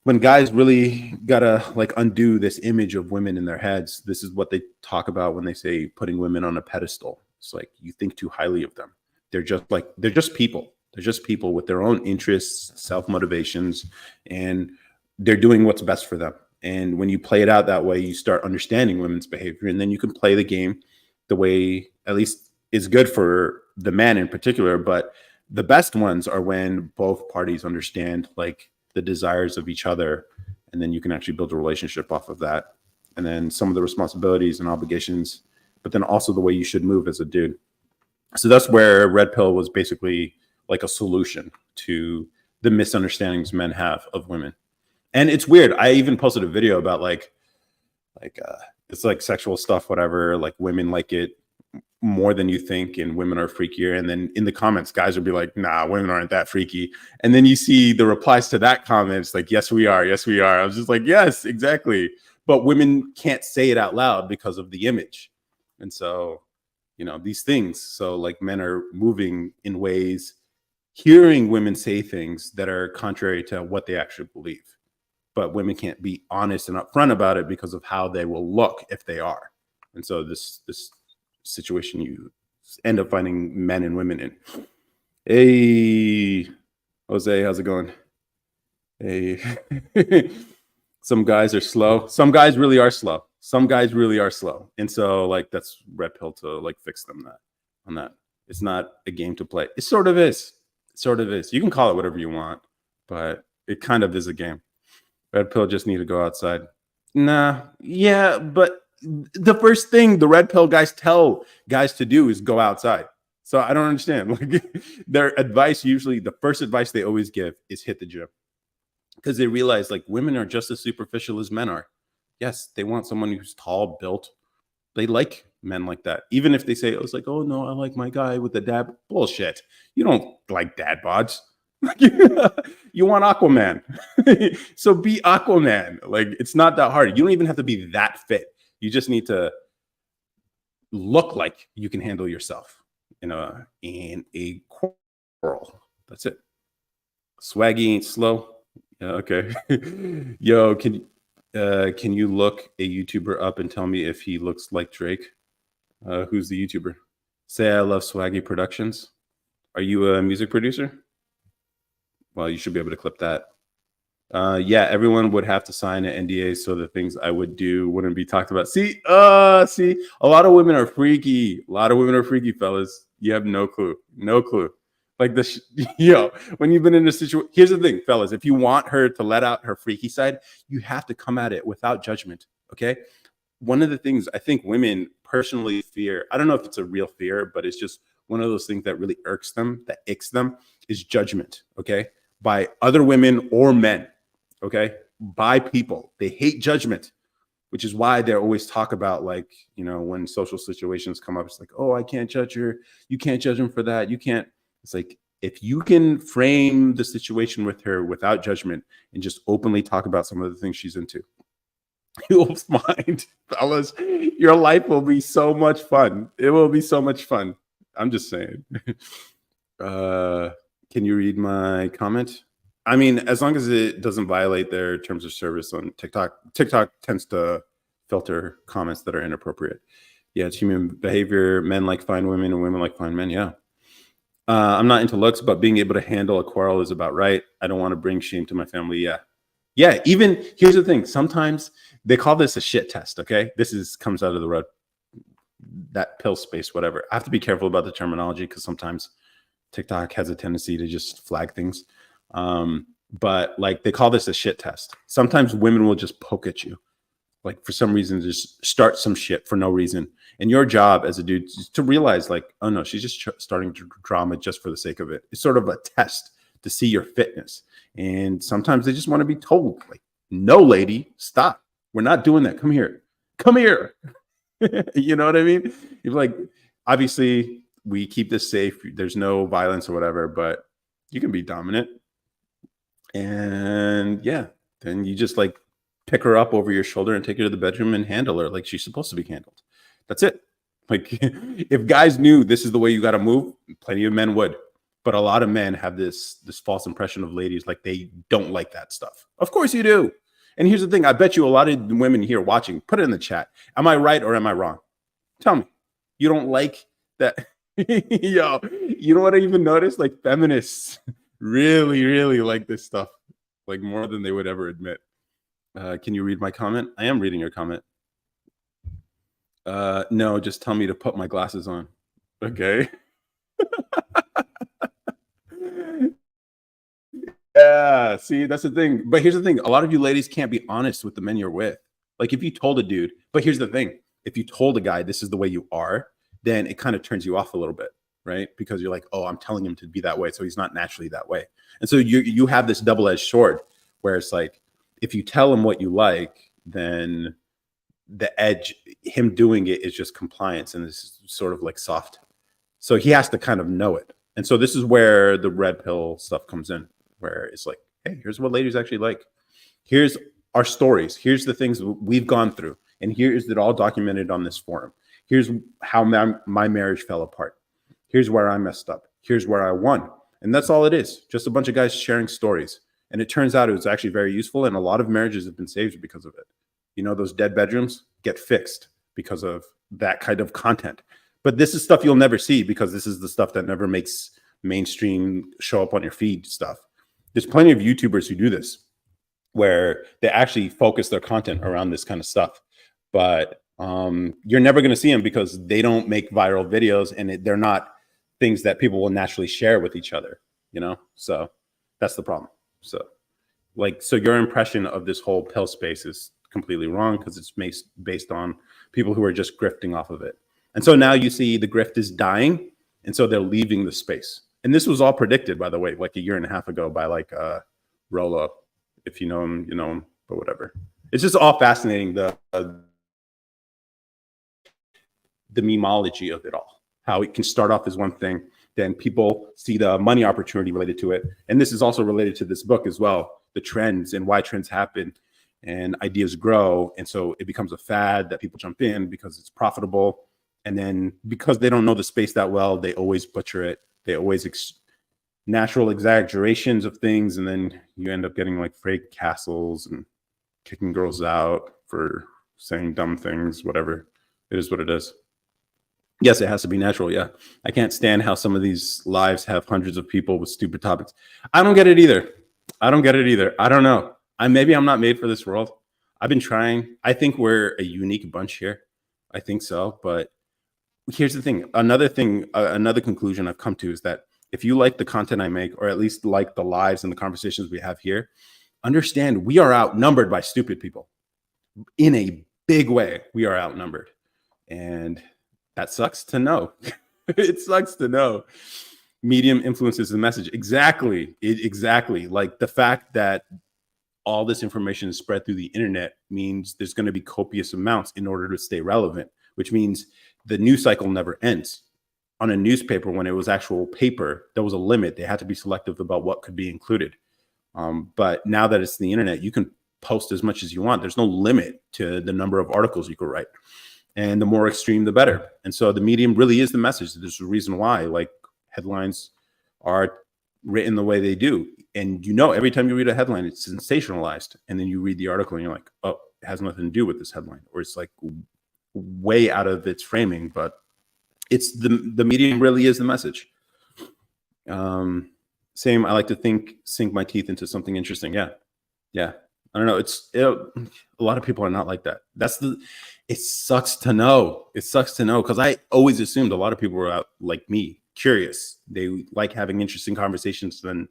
when guys really gotta like undo this image of women in their heads, this is what they talk about when they say putting women on a pedestal. It's like, you think too highly of them. They're just people. They're just people with their own interests, self-motivations, and they're doing what's best for them. And when you play it out that way, you start understanding women's behavior, and then you can play the game the way at least is good for the man in particular. But the best ones are when both parties understand like the desires of each other, and then you can actually build a relationship off of that. And then some of the responsibilities and obligations, but then also the way you should move as a dude. So that's where red pill was basically like a solution to the misunderstandings men have of women. And it's weird. I even posted a video about like it's like sexual stuff, whatever, like women like it more than you think, and women are freakier. And then in the comments, guys would be like, nah, women aren't that freaky. And then you see the replies to that comment. It's like, yes, we are. Yes, we are. I was just like, yes, exactly. But women can't say it out loud because of the image. And so, you know, these things. So like, men are moving in ways, hearing women say things that are contrary to what they actually believe. but women can't be honest and upfront about it because of how they will look if they are. And so this situation you end up finding men and women in. Hey, Jose, how's it going? Hey, some guys are slow. Some guys really are slow. Some guys really are slow. And so like that's red pill to like fix them that on that. It's not a game to play. It sort of is. It sort of is. You can call it whatever you want, but it kind of is a game. Red pill just need to go outside. Nah, yeah, but the first thing the red pill guys tell guys to do is go outside. So I don't understand. Like their advice, usually the first advice they always give is hit the gym. Because they realize like women are just as superficial as men are. Yes, they want someone who's tall, built. They like men like that. Even if they say, it's like, oh no, I like my guy with the dad. Bullshit. You don't like dad bods. You want Aquaman. So be Aquaman. Like it's not that hard. You don't even have to be that fit. You just need to look like you can handle yourself in a quarrel. That's it. Swaggy ain't slow. Yeah, okay. Yo, can you look a YouTuber up and tell me if he looks like Drake? Who's the YouTuber? Say I love Swaggy Productions. Are you a music producer? Well, you should be able to clip that. Yeah, everyone would have to sign an NDA so the things I would do wouldn't be talked about. See, a lot of women are freaky. A lot of women are freaky, fellas. You have no clue. No clue. Like this, when you've been in a situation, here's the thing, fellas, if you want her to let out her freaky side, you have to come at it without judgment. Okay. One of the things I think women personally fear, I don't know if it's a real fear, but it's just one of those things that really irks them, that icks them, is judgment. Okay. By other women or men. Okay. By people. They hate judgment, which is why they always talk about like, when social situations come up, it's like, oh, I can't judge her. You can't judge him for that. You can't. It's like, if you can frame the situation with her without judgment and just openly talk about some of the things she's into, you'll find, fellas, your life will be so much fun. It will be so much fun. I'm just saying. Can you read my comment? I mean, as long as it doesn't violate their terms of service on TikTok. TikTok tends to filter comments that are inappropriate. Yeah, it's human behavior. Men like fine women and women like fine men. Yeah. I'm not into looks, but being able to handle a quarrel is about right. I don't want to bring shame to my family. Yeah. Yeah. Even here's the thing. Sometimes they call this a shit test. Okay. Comes out of the road, that pill space, whatever. I have to be careful about the terminology because sometimes TikTok has a tendency to just flag things. But like they call this a shit test. Sometimes women will just poke at you. Like for some reason, just start some shit for no reason. And your job as a dude is to realize like, oh no, she's just starting drama just for the sake of it. It's sort of a test to see your fitness. And sometimes they just want to be told like, no, lady, stop. We're not doing that. Come here. Come here. You know what I mean? You're like, obviously we keep this safe. There's no violence or whatever, but you can be dominant. And yeah, then you just like pick her up over your shoulder and take her to the bedroom and handle her like she's supposed to be handled. That's it. Like if guys knew this is the way you got to move, plenty of men would. But a lot of men have this false impression of ladies like they don't like that stuff. Of course you do. And here's the thing. I bet you a lot of women here watching, put it in the chat. Am I right or am I wrong? Tell me. You don't like that? Yo, you know what I even noticed? Like feminists really, really like this stuff. Like more than they would ever admit. Can you read my comment? I am reading your comment. No, just tell me to put my glasses on. Okay. Yeah, see, that's the thing. But here's the thing. A lot of you ladies can't be honest with the men you're with. Like if you told a dude, but here's the thing. If you told a guy this is the way you are, then it kind of turns you off a little bit, right? Because you're like, oh, I'm telling him to be that way. So he's not naturally that way. And so you have this double-edged sword where it's like, if you tell him what you like, then the edge, him doing it is just compliance. And this is sort of like soft. So he has to kind of know it. And so this is where the red pill stuff comes in, where it's like, hey, here's what ladies actually like. Here's our stories. Here's the things we've gone through. And here's it all documented on this forum. Here's how my marriage fell apart. Here's where I messed up. Here's where I won. And that's all it is. Just a bunch of guys sharing stories. And it turns out it was actually very useful. And a lot of marriages have been saved because of it. You know, those dead bedrooms get fixed because of that kind of content. But this is stuff you'll never see because this is the stuff that never makes mainstream show up on your feed stuff. There's plenty of YouTubers who do this where they actually focus their content around this kind of stuff. But you're never going to see them because they don't make viral videos and they're not things that people will naturally share with each other, you know? So that's the problem. So your impression of this whole pill space is completely wrong because it's based on people who are just grifting off of it. And so now you see the grift is dying. And so they're leaving the space. And this was all predicted, by the way, like a year and a half ago by like Rolo. If you know him, you know him, but whatever. It's just all fascinating, the memology of it all, how it can start off as one thing, then people see the money opportunity related to it. And this is also related to this book as well, the trends and why trends happen and ideas grow. And so it becomes a fad that people jump in because it's profitable. And then because they don't know the space that well, they always butcher it. They always natural exaggerations of things. And then you end up getting like fake castles and kicking girls out for saying dumb things, whatever. It is what it is. Yes, it has to be natural. Yeah. I can't stand how some of these lives have hundreds of people with stupid topics. I don't get it either. I don't know. Maybe I'm not made for this world. I've been trying. I think we're a unique bunch here. I think so. But here's the thing. Another conclusion I've come to is that if you like the content I make, or at least like the lives and the conversations we have here, understand we are outnumbered by stupid people. In a big way, we are outnumbered. And that sucks to know. It sucks to know. Medium influences the message. Exactly. Exactly. Like the fact that all this information is spread through the internet means there's going to be copious amounts in order to stay relevant, which means the news cycle never ends. On a newspaper, when it was actual paper, there was a limit. They had to be selective about what could be included. But now that it's the internet, you can post as much as you want. There's no limit to the number of articles you could write. And the more extreme, the better. And so the medium really is the message. There's a reason why, like, headlines are written the way they do. And you know, every time you read a headline, it's sensationalized. And then you read the article and you're like, oh, it has nothing to do with this headline. Or it's like way out of its framing, but it's the medium really is the message. Same, I like to sink my teeth into something interesting. Yeah. I don't know. A lot of people are not like that. It sucks to know. It sucks to know because I always assumed a lot of people were out like me, curious. They like having interesting conversations and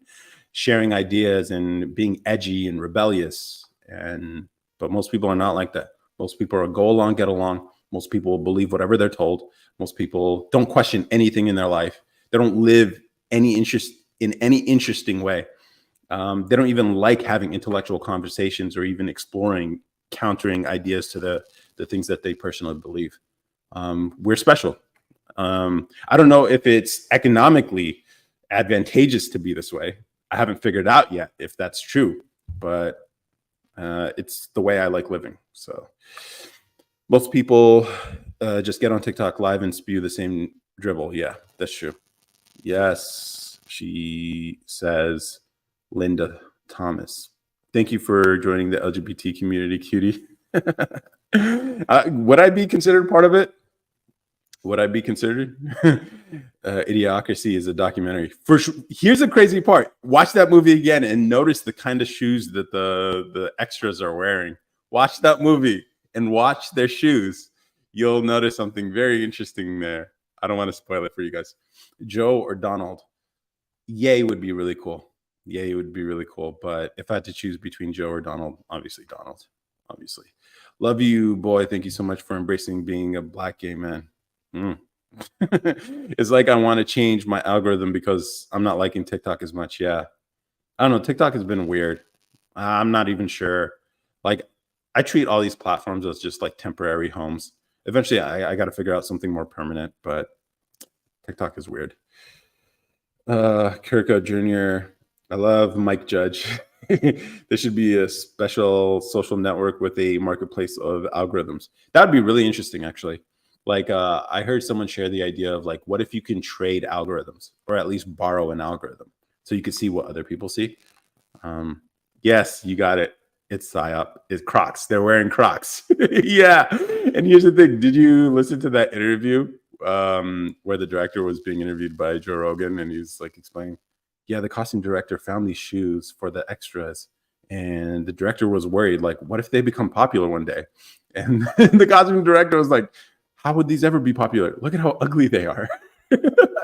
sharing ideas and being edgy and rebellious. But most people are not like that. Most people are go along, get along. Most people will believe whatever they're told. Most people don't question anything in their life. They don't live any interest in any interesting way. They don't even like having intellectual conversations or even exploring, countering ideas to the things that they personally believe. We're special. I don't know if it's economically advantageous to be this way. I haven't figured out yet if that's true, but it's the way I like living. So most people just get on TikTok live and spew the same dribble. Yeah, that's true. Yes, she says, Linda Thomas. Thank you for joining the LGBT community, cutie. Would I be considered part of it? Would I be considered? Idiocracy is a documentary. Here's the crazy part. Watch that movie again and notice the kind of shoes that the extras are wearing. Watch that movie and watch their shoes. You'll notice something very interesting there. I don't want to spoil it for you guys. Joe or Donald? Ye would be really cool. Ye would be really cool. But if I had to choose between Joe or Donald, obviously Donald. Obviously. Love you, boy. Thank you so much for embracing being a Black gay man. It's like I want to change my algorithm because I'm not liking TikTok as much. Yeah. I don't know. TikTok has been weird. I'm not even sure. Like, I treat all these platforms as just like temporary homes. Eventually, I got to figure out something more permanent, but TikTok is weird. Kirko Jr. I love Mike Judge. There should be a special social network with a marketplace of algorithms. That would be really interesting, actually. Like, I heard someone share the idea of like, what if you can trade algorithms or at least borrow an algorithm so you could see what other people see? Yes, you got it. It's psyop. It's Crocs. They're wearing Crocs. Yeah. And here's the thing. Did you listen to that interview where the director was being interviewed by Joe Rogan and he's like explaining, yeah, the costume director found these shoes for the extras. And the director was worried, like, what if they become popular one day? And the costume director was like, how would these ever be popular? Look at how ugly they are.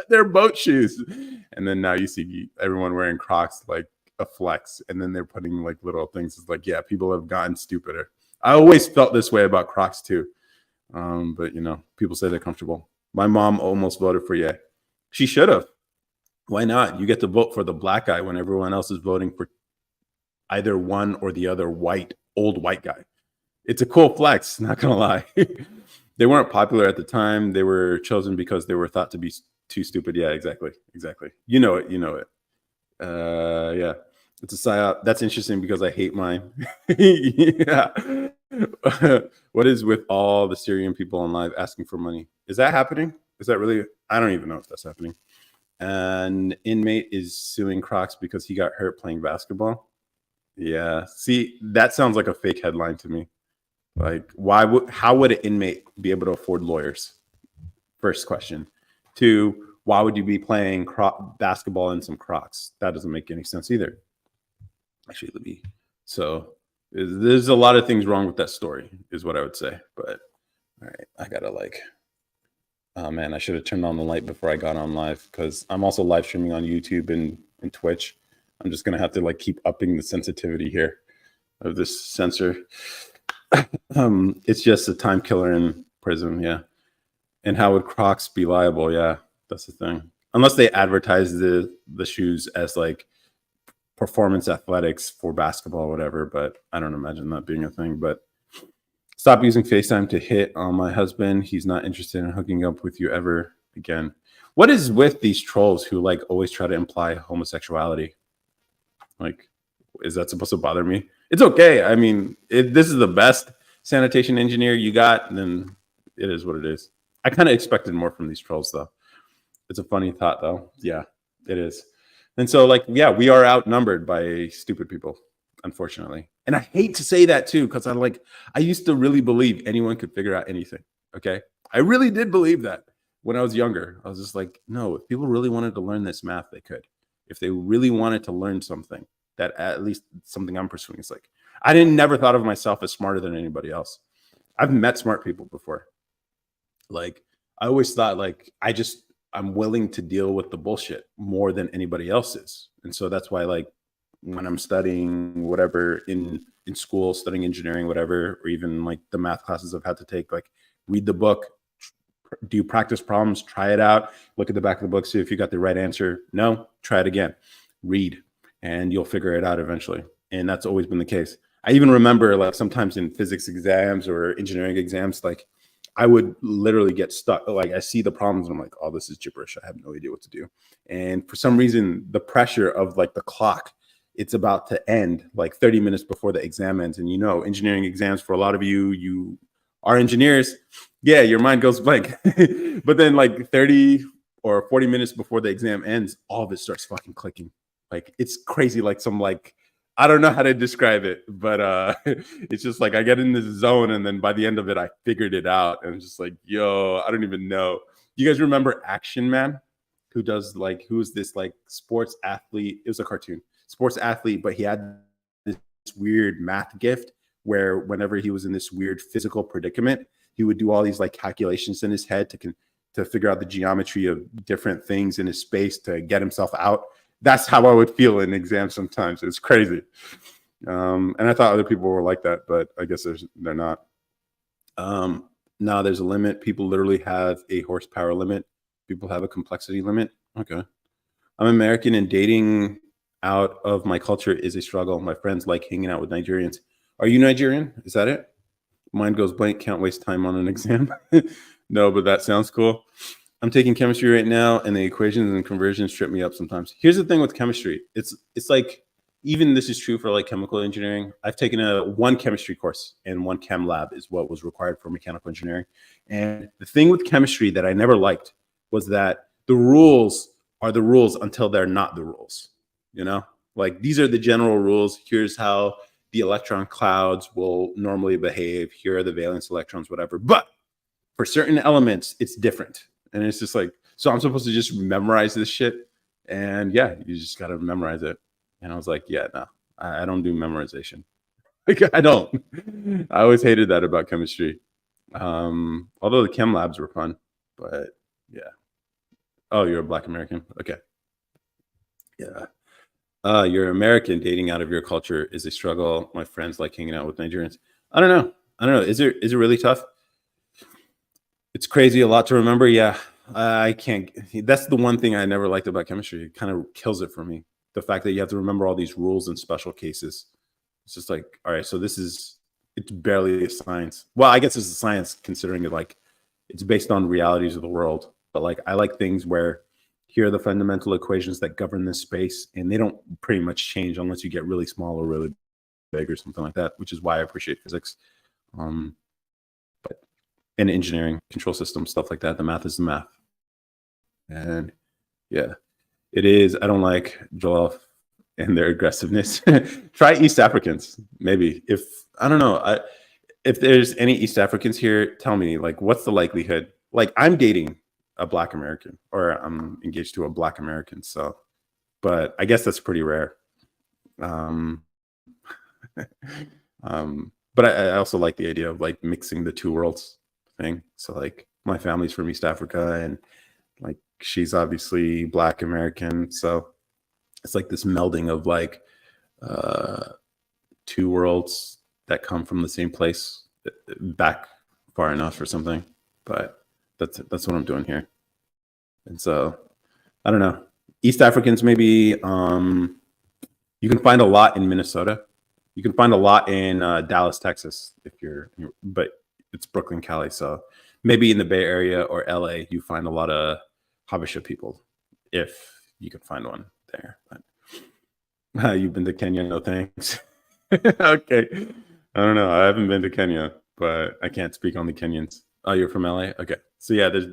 They're boat shoes. And then now you see everyone wearing Crocs like a flex. And then they're putting like little things. It's like, yeah, people have gotten stupider. I always felt this way about Crocs too. But you know, people say they're comfortable. My mom almost voted for yeah. She should have. Why not? You get to vote for the black guy when everyone else is voting for either one or the other old white guy. It's a cool flex, not gonna lie. They weren't popular at the time. They were chosen because they were thought to be too stupid. Yeah, exactly. Exactly. You know it. You know it. Yeah. It's a psyop. That's interesting because I hate mine. Yeah. What is with all the Syrian people on live asking for money? Is that happening? Is that really? I don't even know if that's happening. An inmate is suing Crocs because he got hurt playing basketball. Yeah. See, that sounds like a fake headline to me. Like, how would an inmate be able to afford lawyers? First question. Two, why would you be playing basketball in some Crocs? That doesn't make any sense either. Actually, let me. So there's a lot of things wrong with that story, is what I would say. But all right, I gotta like. Oh man, I should have turned on the light before I got on live because I'm also live streaming on YouTube and Twitch. I'm just gonna have to like keep upping the sensitivity here of this sensor. It's just a time killer in prison, yeah. And how would Crocs be liable? Yeah, that's the thing. Unless they advertise the shoes as like performance athletics for basketball or whatever, but I don't imagine that being a thing. But stop using FaceTime to hit on my husband. He's not interested in hooking up with you ever again. What is with these trolls who like always try to imply homosexuality? Like, is that supposed to bother me? It's okay. I mean, if this is the best sanitation engineer you got, then it is what it is. I kind of expected more from these trolls, though. It's a funny thought, though. Yeah, it is. And so, like, yeah, we are outnumbered by stupid people, unfortunately. And I hate to say that too, because I used to really believe anyone could figure out anything. Okay, I really did believe that when I was younger. I was just like, no, if people really wanted to learn this math, they could. If they really wanted to learn something, that at least something I'm pursuing is like, I didn't never thought of myself as smarter than anybody else. I've met smart people before. Like, I always thought like I'm willing to deal with the bullshit more than anybody else is. And so that's why like when I'm studying whatever in school, studying engineering, whatever, or even like the math classes I've had to take, like read the book, do practice problems, try it out, look at the back of the book, see if you got the right answer. No, try it again, read, and you'll figure it out eventually. And that's always been the case. I even remember like sometimes in physics exams or engineering exams, like I would literally get stuck. Like I see the problems and I'm like, oh, this is gibberish. I have no idea what to do. And for some reason, the pressure of like the clock, it's about to end like 30 minutes before the exam ends. And you know, engineering exams for a lot of you are engineers. Yeah, your mind goes blank. But then like 30 or 40 minutes before the exam ends, all of it starts fucking clicking. Like it's crazy. Like some like, I don't know how to describe it, but it's just like I get in this zone and then by the end of it, I figured it out. And it's just like, yo, I don't even know. You guys remember Action Man? Who's this like sports athlete? It was a cartoon, sports athlete, but he had this weird math gift where whenever he was in this weird physical predicament, he would do all these like calculations in his head to figure out the geometry of different things in his space to get himself out. That's how I would feel in exams sometimes. It's crazy. And I thought other people were like that, but I guess they're not. No, there's a limit. People literally have a horsepower limit. People have a complexity limit. Okay. I'm American and dating out of my culture is a struggle. My friends like hanging out with Nigerians. Are you Nigerian? Is that it? Mine goes blank. Can't waste time on an exam. No, but that sounds cool. I'm taking chemistry right now, and the equations and conversions trip me up sometimes. Here's the thing with chemistry. It's like, even this is true for like chemical engineering. I've taken one chemistry course and one chem lab is what was required for mechanical engineering. And the thing with chemistry that I never liked was that the rules are the rules until they're not the rules, you know? Like these are the general rules. Here's how the electron clouds will normally behave. Here are the valence electrons, whatever. But for certain elements, it's different. And it's just like, so I'm supposed to just memorize this shit. And yeah, you just got to memorize it. And I was like, yeah, no, I don't do memorization. Like, I don't. I always hated that about chemistry. Although the chem labs were fun, but yeah. Oh, you're a Black American. Okay. Yeah. You're American. Dating out of your culture is a struggle. My friends like hanging out with Nigerians. I don't know. I don't know. Is it really tough? It's crazy. A lot to remember. Yeah. I can't. That's the one thing I never liked about chemistry. It kind of kills it for me. The fact that you have to remember all these rules and special cases. It's just like, all right, so it's barely a science. Well, I guess it's a science considering it like it's based on realities of the world. But like, I like things where here are the fundamental equations that govern this space, and they don't pretty much change unless you get really small or really big or something like that, which is why I appreciate physics. But in engineering, control systems, stuff like that, the math is the math. And yeah, it is. I don't like Jollof and their aggressiveness. Try East Africans, maybe. If I don't know, if there's any East Africans here, tell me, like, what's the likelihood? Like, I'm dating a Black American, or I'm engaged to a Black American. So, but I guess that's pretty rare. But I also like the idea of like mixing the two worlds thing. So like my family's from East Africa, and like she's obviously Black American. So it's like this melding of like two worlds that come from the same place back far enough or something. But that's what I'm doing here. And so I don't know. East Africans maybe you can find a lot in Minnesota. You can find a lot in Dallas, Texas, but it's Brooklyn, Cali. So maybe in the Bay Area or LA, you find a lot of Habesha people, if you can find one there. But you've been to Kenya? No thanks. Okay. I don't know. I haven't been to Kenya, but I can't speak on the Kenyans. Oh, you're from LA? Okay. So yeah, there's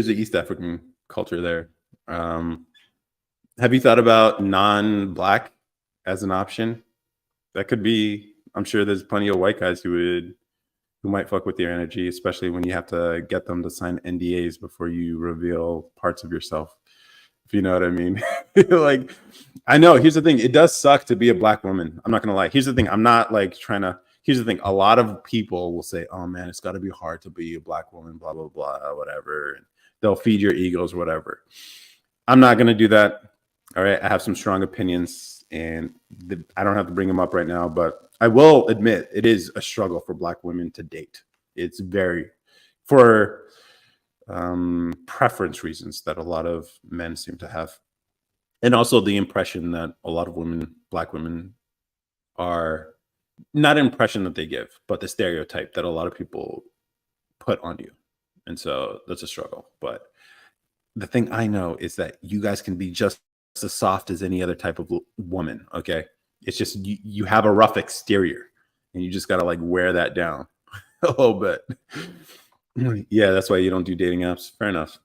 an East African culture there. Have you thought about non-Black as an option? That could be. I'm sure there's plenty of white guys who might fuck with your energy, especially when you have to get them to sign NDAs before you reveal parts of yourself. If you know what I mean. Like, I know. Here's the thing. It does suck to be a Black woman. I'm not gonna lie. Here's the thing. I'm not like trying to. Here's the thing. A lot of people will say, "Oh man, it's got to be hard to be a Black woman." Blah blah blah. Whatever. And they'll feed your egos, whatever. I'm not gonna do that. All right. I have some strong opinions, and I don't have to bring them up right now, but I will admit it is a struggle for Black women to date. It's very for preference reasons that a lot of men seem to have, and also the impression that a lot of Black women are not an impression that they give, but the stereotype that a lot of people put on you, and so that's a struggle. But the thing I know is that you guys can be just as soft as any other type of woman. Okay, it's just you have a rough exterior, and you just got to like wear that down a little bit. Yeah, that's why you don't do dating apps. Fair enough.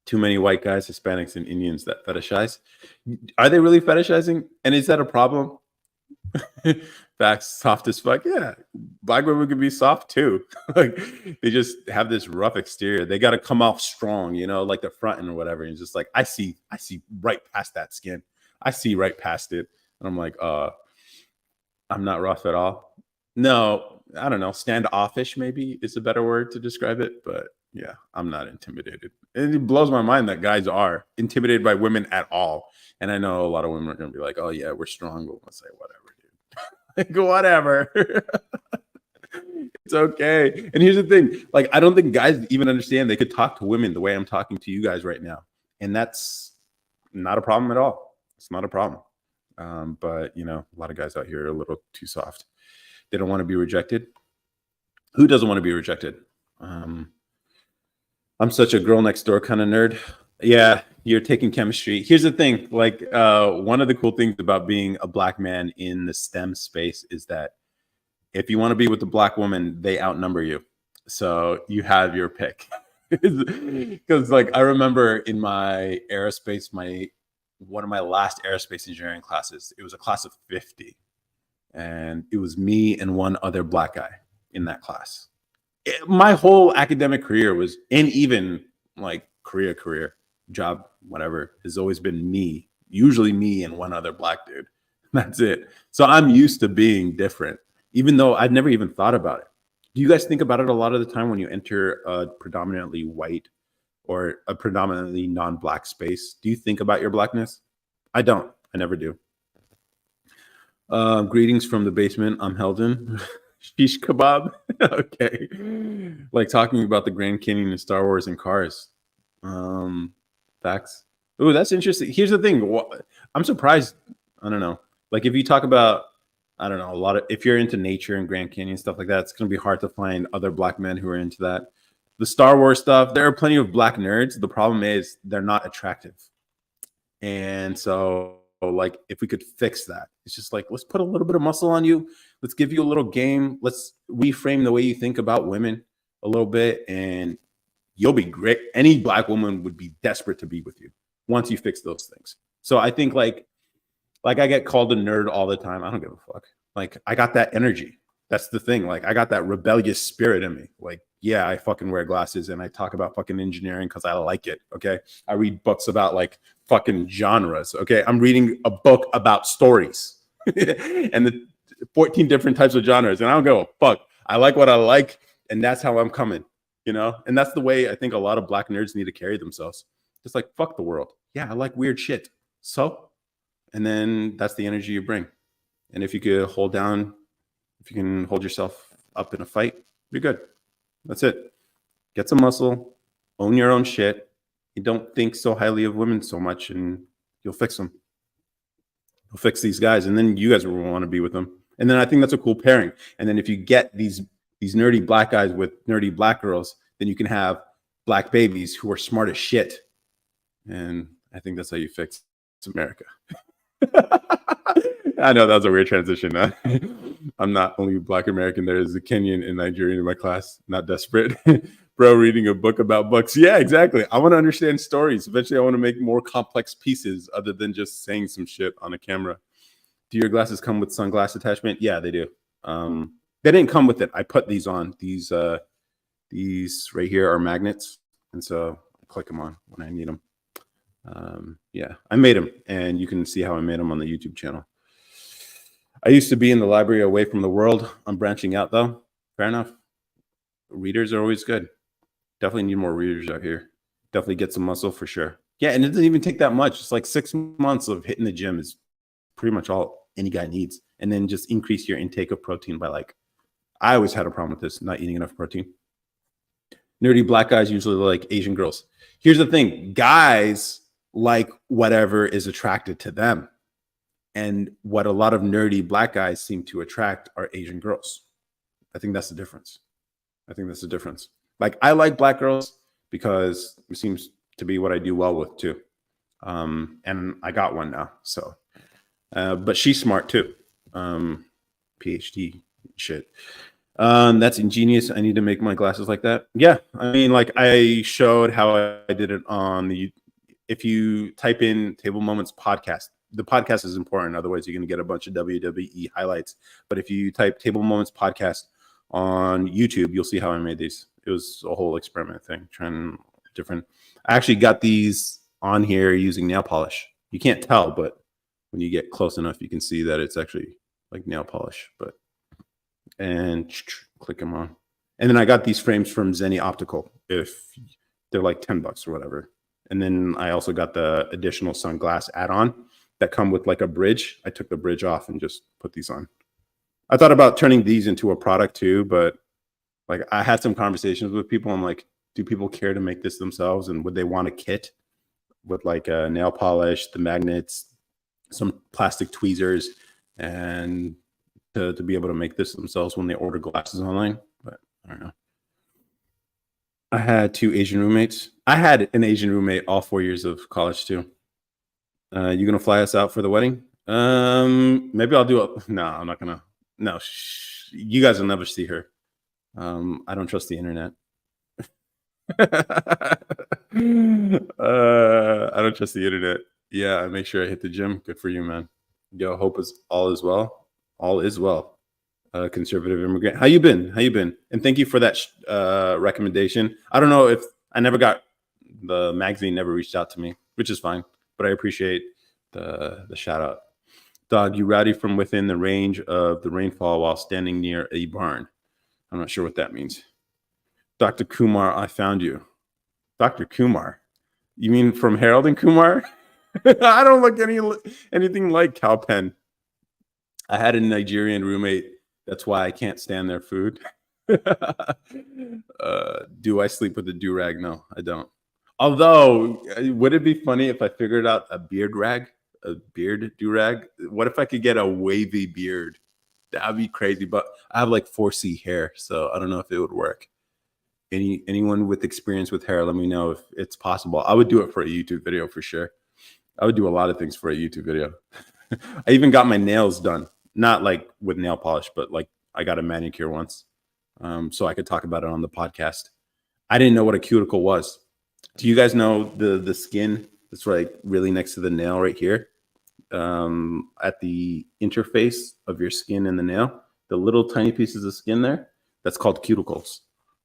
Too many white guys, Hispanics, and Indians that fetishize. Are they really fetishizing? And is that a problem? Facts, soft as fuck. Yeah, Black women can be soft too. Like they just have this rough exterior. They got to come off strong, like the front and or whatever. And it's just like I see right past that skin. I see right past it, and I'm like, I'm not rough at all. No, I don't know. Standoffish maybe is a better word to describe it, but yeah, I'm not intimidated. And it blows my mind that guys are intimidated by women at all. And I know a lot of women are going to be like, "Oh yeah, we're strong." But we'll say whatever, dude. Like whatever. It's okay. And here's the thing: like, I don't think guys even understand they could talk to women the way I'm talking to you guys right now, and that's not a problem at all. It's not a problem. But a lot of guys out here are a little too soft. They don't want to be rejected. Who doesn't want to be rejected? I'm such a girl next door kind of nerd. Yeah, you're taking chemistry. Here's the thing, like one of the cool things about being a Black man in the STEM space is that if you want to be with a Black woman, they outnumber you. So you have your pick. Because like I remember in my aerospace, one of my last aerospace engineering classes. It was a class of 50, and it was me and one other black guy in that class. My whole academic career was, and even like career, job, whatever, has always been me, usually me and one other black dude. That's it. So I'm used to being different, even though I'd never even thought about it. Do you guys think about it a lot of the time when you enter a predominantly white or a predominantly non-black space? Do you think about your blackness? I don't. I never do. Greetings from the basement. I'm Heldon. Shish kebab. Okay. Like talking about the Grand Canyon and Star Wars and cars. Facts. Oh, that's interesting. Here's the thing. I'm surprised. I don't know. Like if you talk about, I don't know, a lot of, if you're into nature and Grand Canyon stuff like that, it's going to be hard to find other black men who are into that. The Star Wars stuff, there are plenty of black nerds. The problem is they're not attractive. And so, like, if we could fix that, it's just like, let's put a little bit of muscle on you. Let's give you a little game. Let's reframe the way you think about women a little bit, and you'll be great. Any black woman would be desperate to be with you once you fix those things. So I think like I get called a nerd all the time. I don't give a fuck. Like I got that energy. That's the thing. Like I got that rebellious spirit in me. Like, yeah, I fucking wear glasses and I talk about fucking engineering because I like it. Okay. I read books about like fucking genres. Okay. I'm reading a book about stories and the 14 different types of genres. And I don't go, fuck. I like what I like. And that's how I'm coming, you know? And that's the way I think a lot of black nerds need to carry themselves. Just like, fuck the world. Yeah, I like weird shit. So, and then that's the energy you bring. And if you could hold down, if you can hold yourself up in a fight, you're good. That's it. Get some muscle, own your own shit. You don't think so highly of women so much, and you'll fix them. You'll fix these guys, and then you guys will want to be with them. And then I think that's a cool pairing. And then if you get these nerdy black guys with nerdy black girls, then you can have black babies who are smart as shit. And I think that's how you fix America. I know that was a weird transition. I'm not only Black American. There is a Kenyan and Nigerian in my class. Not desperate. Bro, reading a book about books. Yeah, exactly. I want to understand stories. Eventually, I want to make more complex pieces other than just saying some shit on a camera. Do your glasses come with sunglass attachment? Yeah, they do. They didn't come with it. I put these on. These right here are magnets. And so I click them on when I need them. Yeah, I made them, and you can see how I made them on the YouTube channel. I used to be in the library away from the world. I'm branching out though. Fair enough. Readers are always good. Definitely need more readers out here. Definitely get some muscle for sure. Yeah, and it doesn't even take that much. It's like 6 months of hitting the gym is pretty much all any guy needs. And then just increase your intake of protein by like, I always had a problem with this, not eating enough protein. Nerdy black guys usually like Asian girls. Here's the thing. Guys like whatever is attracted to them. And what a lot of nerdy black guys seem to attract are Asian girls. I think that's the difference. Like I like black girls because it seems to be what I do well with too. And I got one now. So, but she's smart too. PhD shit. That's ingenious. I need to make my glasses like that. Yeah. I mean, like I showed how I did it on the, if you type in Table Moments podcast, the podcast is important. Otherwise, you're going to get a bunch of WWE highlights. But if you type Table Moments podcast on YouTube, you'll see how I made these. It was a whole experiment thing, trying different. I actually got these on here using nail polish. You can't tell, but when you get close enough, you can see that it's actually like nail polish. But and click them on. And then I got these frames from Zenny Optical. If they're like $10 or whatever. And then I also got the additional sunglass add-on that come with like a bridge. I took the bridge off and just put these on. I thought about turning these into a product too, but like I had some conversations with people. I'm like, do people care to make this themselves? And would they want a kit with like a nail polish, the magnets, some plastic tweezers, and to be able to make this themselves when they order glasses online? But I don't know. I had 2 Asian roommates. I had an Asian roommate all 4 years of college too. You gonna fly us out for the wedding? Maybe I'll do it. No, I'm not gonna. No, you guys will never see her. I don't trust the internet. I don't trust the internet. Yeah, I make sure I hit the gym. Good for you, man. Yo, hope is all is well. All is well. Conservative immigrant. How you been? How you been? And thank you for that recommendation. I don't know if I never got the magazine. Never reached out to me, which is fine. But I appreciate the shout out. Dog, you rowdy from within the range of the rainfall while standing near a barn. I'm not sure what that means. Dr. Kumar, I found you. Dr. Kumar. You mean from Harold and Kumar? I don't look anything like Cowpen. I had a Nigerian roommate. That's why I can't stand their food. Do I sleep with a do-rag? No, I don't. Although, would it be funny if I figured out a beard rag, a beard do-rag? What if I could get a wavy beard? That'd be crazy. But I have like 4C hair, so I don't know if it would work. Anyone with experience with hair, let me know if it's possible. I would do it for a YouTube video for sure. I would do a lot of things for a YouTube video. I even got my nails done, not like with nail polish, but like I got a manicure once, so I could talk about it on the podcast. I didn't know what a cuticle was. Do you guys know the skin that's like really next to the nail right here, at the interface of your skin and the nail, the little tiny pieces of skin there? That's called cuticles,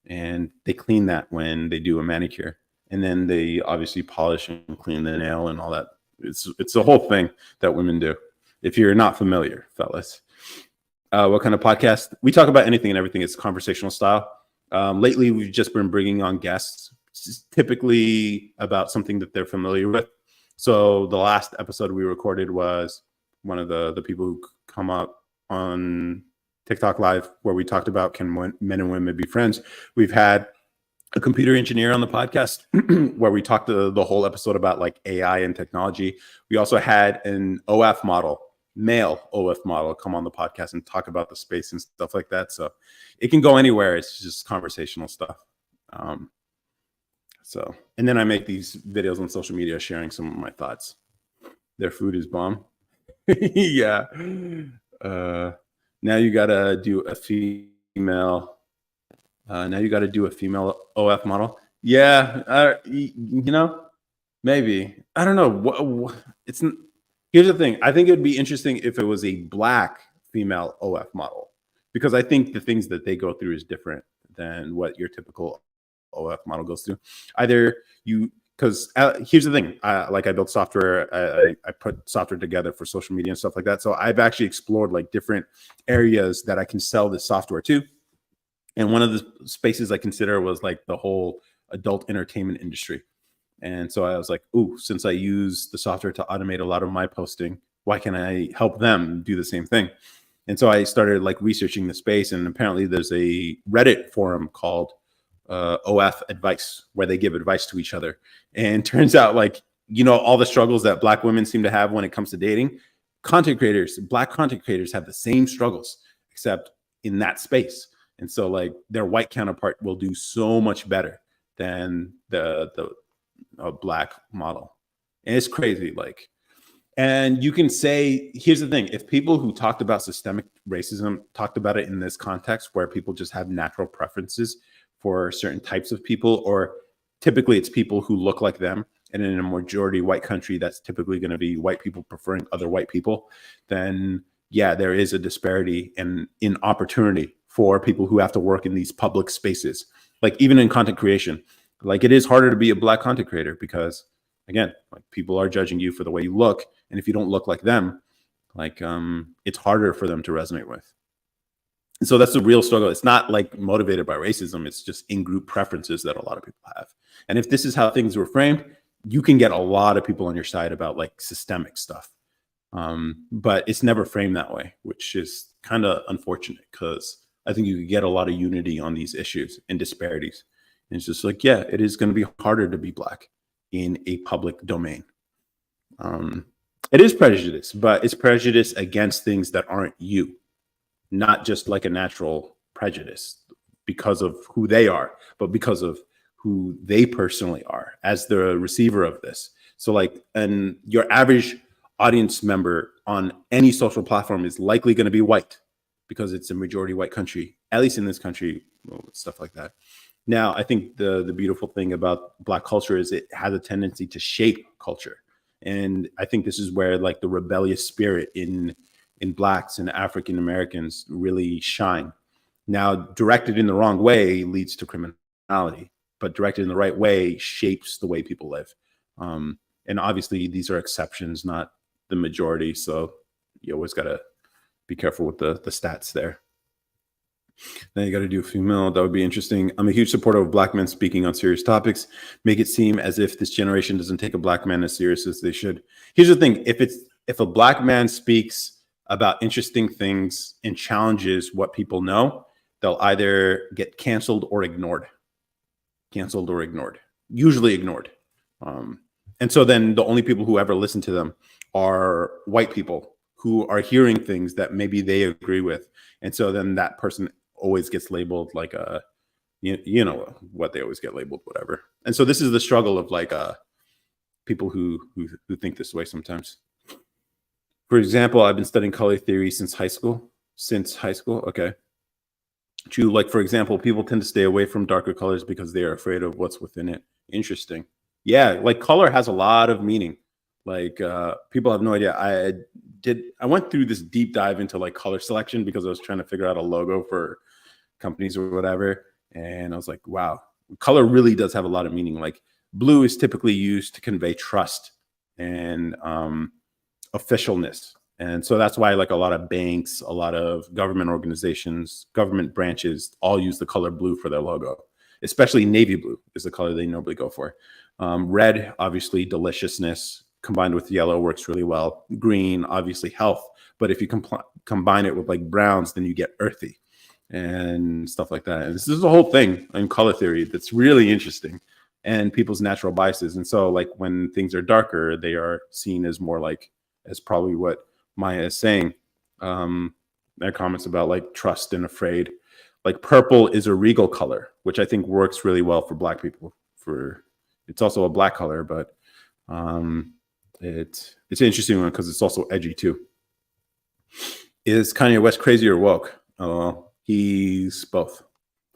and they clean that when they do a manicure, and then they obviously polish and clean the nail and all that. It's a whole thing that women do. If you're not familiar, fellas. What kind of podcast? We talk about anything and everything. It's conversational style. Lately, we've just been bringing on guests, typically about something that they're familiar with. So the last episode we recorded was one of the people who come up on TikTok Live, where we talked about can men and women be friends. We've had a computer engineer on the podcast where we talked the whole episode about like AI and technology. We also had an OF model, male OF model, come on the podcast and talk about the space and stuff like that. So it can go anywhere. It's just conversational stuff. And then I make these videos on social media sharing some of my thoughts. Their food is bomb. Yeah. Now you gotta do a female. Now you got to do a female OF model. Yeah, maybe. I don't know. Here's the thing. I think it would be interesting if it was a black female OF model, because I think the things that they go through is different than what your typical OF model goes through. Because here's the thing. I built software. I put software together for social media and stuff like that. So I've actually explored like different areas that I can sell this software to. And one of the spaces I consider was like the whole adult entertainment industry. And so I was like, ooh, since I use the software to automate a lot of my posting, why can't I help them do the same thing? And so I started like researching the space. And apparently there's a Reddit forum called OF Advice, where they give advice to each other. And turns out, like, all the struggles that Black women seem to have when it comes to dating, Black content creators have the same struggles, except in that space. And so like their white counterpart will do so much better than the Black model. And it's crazy. Like, and you can say, here's the thing. If people who talked about systemic racism talked about it in this context where people just have natural preferences for certain types of people, or typically it's people who look like them, and in a majority white country, that's typically going to be white people preferring other white people, then yeah, there is a disparity in opportunity for people who have to work in these public spaces. Like even in content creation, like it is harder to be a Black content creator because, again, like people are judging you for the way you look. And if you don't look like them, like it's harder for them to resonate with. And so that's the real struggle. It's not like motivated by racism. It's just in-group preferences that a lot of people have. And if this is how things were framed, you can get a lot of people on your side about like systemic stuff. But it's never framed that way, which is kind of unfortunate because I think you could get a lot of unity on these issues and disparities. And it's just like, yeah, it is going to be harder to be Black in a public domain. It is prejudice, but it's prejudice against things that aren't you, not just like a natural prejudice because of who they are, but because of who they personally are as the receiver of this. So like, and your average audience member on any social platform is likely going to be white because it's a majority white country, at least in this country, stuff like that. Now, I think the beautiful thing about Black culture is it has a tendency to shape culture. And I think this is where like the rebellious spirit in blacks and African Americans really shine. Now, directed in the wrong way leads to criminality, but directed in the right way shapes the way people live. And obviously, these are exceptions, not the majority. So you always got to be careful with the stats there. Then you got to do a female. That would be interesting. I'm a huge supporter of black men speaking on serious topics. Make it seem as if this generation doesn't take a black man as serious as they should. Here's the thing: if a black man speaks about interesting things and challenges what people know, they'll either get canceled or ignored. Canceled or ignored. Usually ignored. And so then the only people who ever listen to them are white people who are hearing things that maybe they agree with. And so then that person always gets labeled like a, you know what they always get labeled, whatever. And so this is the struggle of like people who think this way sometimes. For example, I've been studying color theory since high school. Okay. True. Like, for example, people tend to stay away from darker colors because they are afraid of what's within it. Interesting. Yeah, like color has a lot of meaning. Like people have no idea. I went through this deep dive into like color selection because I was trying to figure out a logo for companies or whatever. And I was like, wow, color really does have a lot of meaning. Like blue is typically used to convey trust and officialness. And so that's why like a lot of banks, a lot of government organizations, government branches all use the color blue for their logo, especially navy blue is the color they normally go for. Red, obviously deliciousness, combined with yellow works really well. Green, obviously health. But if you combine it with like browns, then you get earthy and stuff like that. And this is a whole thing in color theory that's really interesting and people's natural biases. And so like when things are darker, they are seen as more like, as probably what Maya is saying. Their comments about like trust and afraid. Like purple is a regal color, which I think works really well for black people. It's also a black color, but it's an interesting one because it's also edgy too. Is Kanye West crazy or woke? He's both.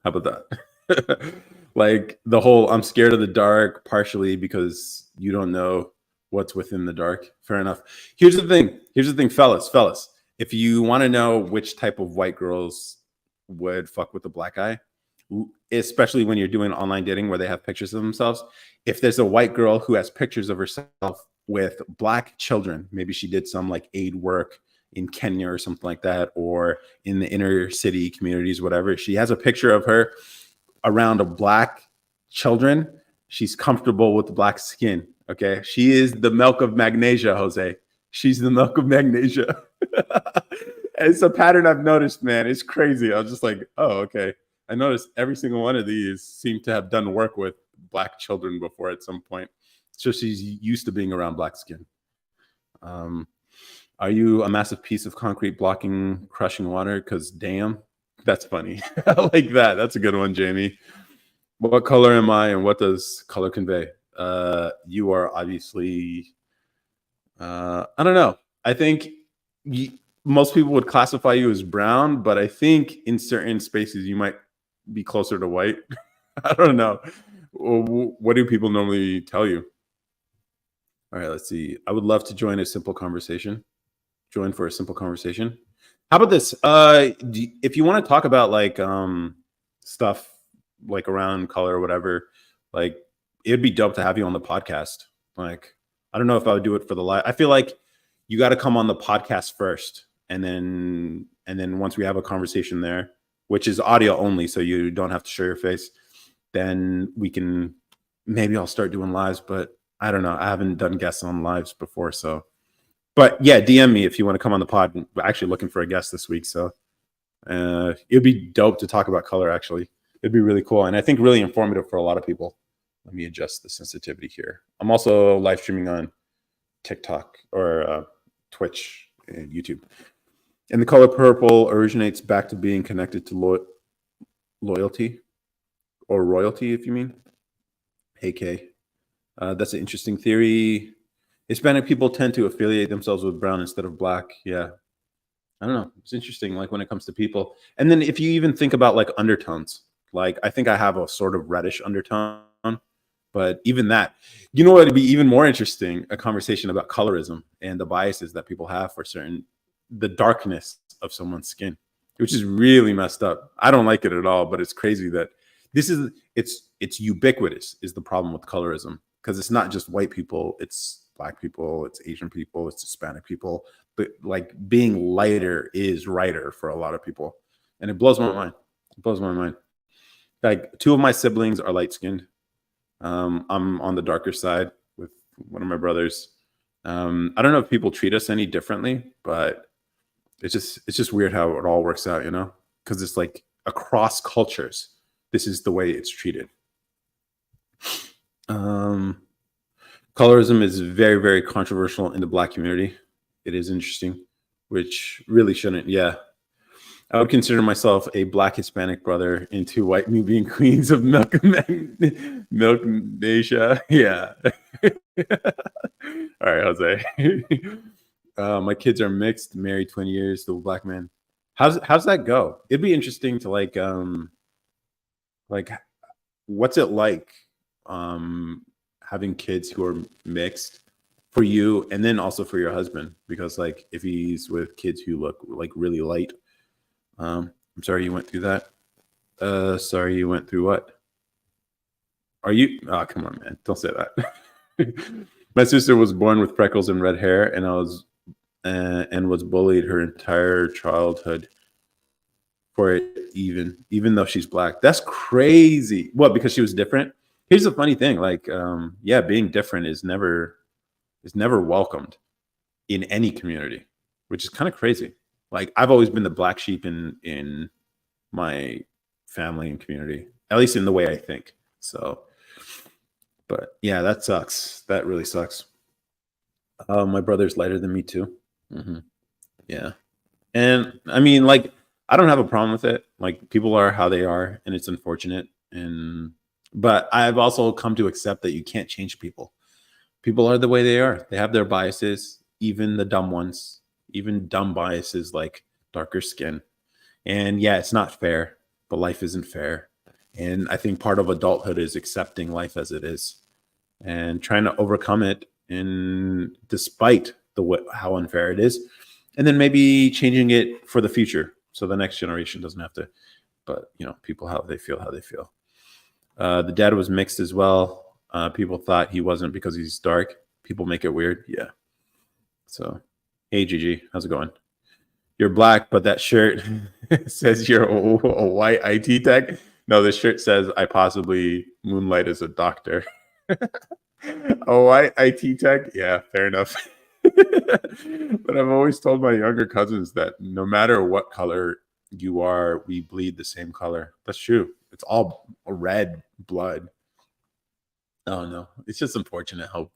How about that? Like the whole I'm scared of the dark, partially because you don't know what's within the dark. Fair enough. Here's the thing, fellas. If you want to know which type of white girls would fuck with the black guy, especially when you're doing online dating where they have pictures of themselves, if there's a white girl who has pictures of herself with black children, maybe she did some like aid work in Kenya or something like that, or in the inner city communities, whatever, she has a picture of her around a black children, she's comfortable with the black skin. Okay. She is the milk of magnesia, Jose. She's the milk of magnesia. It's a pattern I've noticed, man. It's crazy. I was just like, oh, okay. I noticed every single one of these seem to have done work with black children before at some point. So she's used to being around black skin. Are you a massive piece of concrete blocking crushing water? Because damn, that's funny. I like that. That's a good one, Jamie. What color am I and what does color convey? You are obviously, I don't know. I think most people would classify you as brown, but I think in certain spaces you might be closer to white. I don't know. What do people normally tell you? All right, let's see. I would love to join a simple conversation. Join for a simple conversation. How about this? If you want to talk about like stuff like around color or whatever, like it'd be dope to have you on the podcast. Like, I don't know if I would do it for the live. I feel like you got to come on the podcast first, and then once we have a conversation there, which is audio only, so you don't have to show your face, then we can, maybe I'll start doing lives, but I don't know. I haven't done guests on lives before, so. But yeah, DM me if you want to come on the pod. We're actually looking for a guest this week, so it'd be dope to talk about color. Actually, it'd be really cool, and I think really informative for a lot of people. Let me adjust the sensitivity here. I'm also live streaming on TikTok or Twitch and YouTube. And the color purple originates back to being connected to loyalty or royalty, if you mean. Hey, Kay. That's an interesting theory. Hispanic people tend to affiliate themselves with brown instead of black. Yeah. I don't know. It's interesting, like when it comes to people. And then if you even think about like undertones, like I think I have a sort of reddish undertone. But even that, you know what would be even more interesting? A conversation about colorism and the biases that people have for the darkness of someone's skin, which is really messed up. I don't like it at all, but it's crazy that it's ubiquitous is the problem with colorism, because it's not just white people, it's black people, it's Asian people, it's Hispanic people, but like being lighter is righter for a lot of people. And it blows my mind. It blows my mind. Like two of my siblings are light skinned. I'm on the darker side with one of my brothers. I don't know if people treat us any differently, but it's just weird how it all works out, because it's like across cultures, this is the way it's treated. Colorism is very, very controversial in the Black community. It is interesting, which really shouldn't. Yeah, I would consider myself a Black Hispanic brother in two white Nubian queens of Milk Asia. Yeah. All right, Jose. My kids are mixed, married 20 years, the Black man. How's that go? It'd be interesting to like what's it like having kids who are mixed for you, and then also for your husband, because like if he's with kids who look like really light. I'm sorry you went through that. Sorry you went through what? Are you? Oh, come on, man! Don't say that. My sister was born with freckles and red hair, and was bullied her entire childhood for it, even though she's Black. That's crazy. What? Because she was different? Here's the funny thing. Like, yeah, being different is never welcomed in any community, which is kind of crazy. Like, I've always been the black sheep in my family and community, at least in the way I think. So, but yeah, that sucks. That really sucks. My brother's lighter than me too. Hmm. Yeah, and I mean, like, I don't have a problem with it. Like, people are how they are, and it's unfortunate. But I've also come to accept that you can't change people. People are the way they are. They have their biases, even the dumb ones, even dumb biases like darker skin. And yeah, it's not fair, but life isn't fair. And I think part of adulthood is accepting life as it is and trying to overcome it, in despite how unfair it is, and then maybe changing it for the future so the next generation doesn't have to. But people, how they feel. The dad was mixed as well. People thought he wasn't because he's dark. People make it weird. Yeah. So, hey, Gigi, how's it going? You're Black, but that shirt says you're a white IT tech. No, this shirt says I possibly moonlight as a doctor. A white IT tech? Yeah, fair enough. But I've always told my younger cousins that no matter what color you are, we bleed the same color. That's true. It's all red blood. Oh no, it's just unfortunate how.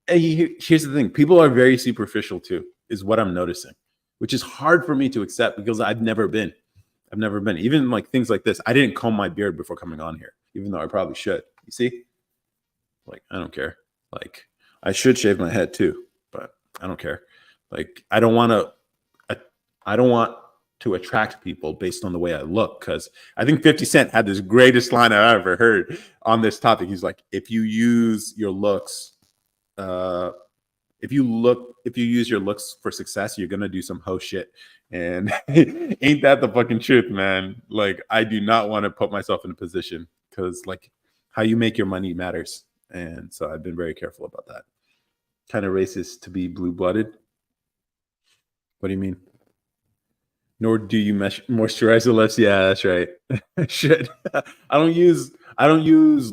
Here's the thing: people are very superficial too, is what I'm noticing, which is hard for me to accept because I've never been. Even like things like this. I didn't comb my beard before coming on here, even though I probably should. You see, like I don't care. Like I should shave my head too, but I don't care. Like I don't want to attract people based on the way I look, because I think 50 Cent had this greatest line I ever heard on this topic. He's like, if you use your looks, if you use your looks for success, you're gonna do some hoe shit. And ain't that the fucking truth, man? Like, I do not want to put myself in a position, because like how you make your money matters. And so I've been very careful about that. Kind of racist to be blue-blooded. What do you mean? Nor do you moisturize the lips. Yeah, that's right. Shit. I don't use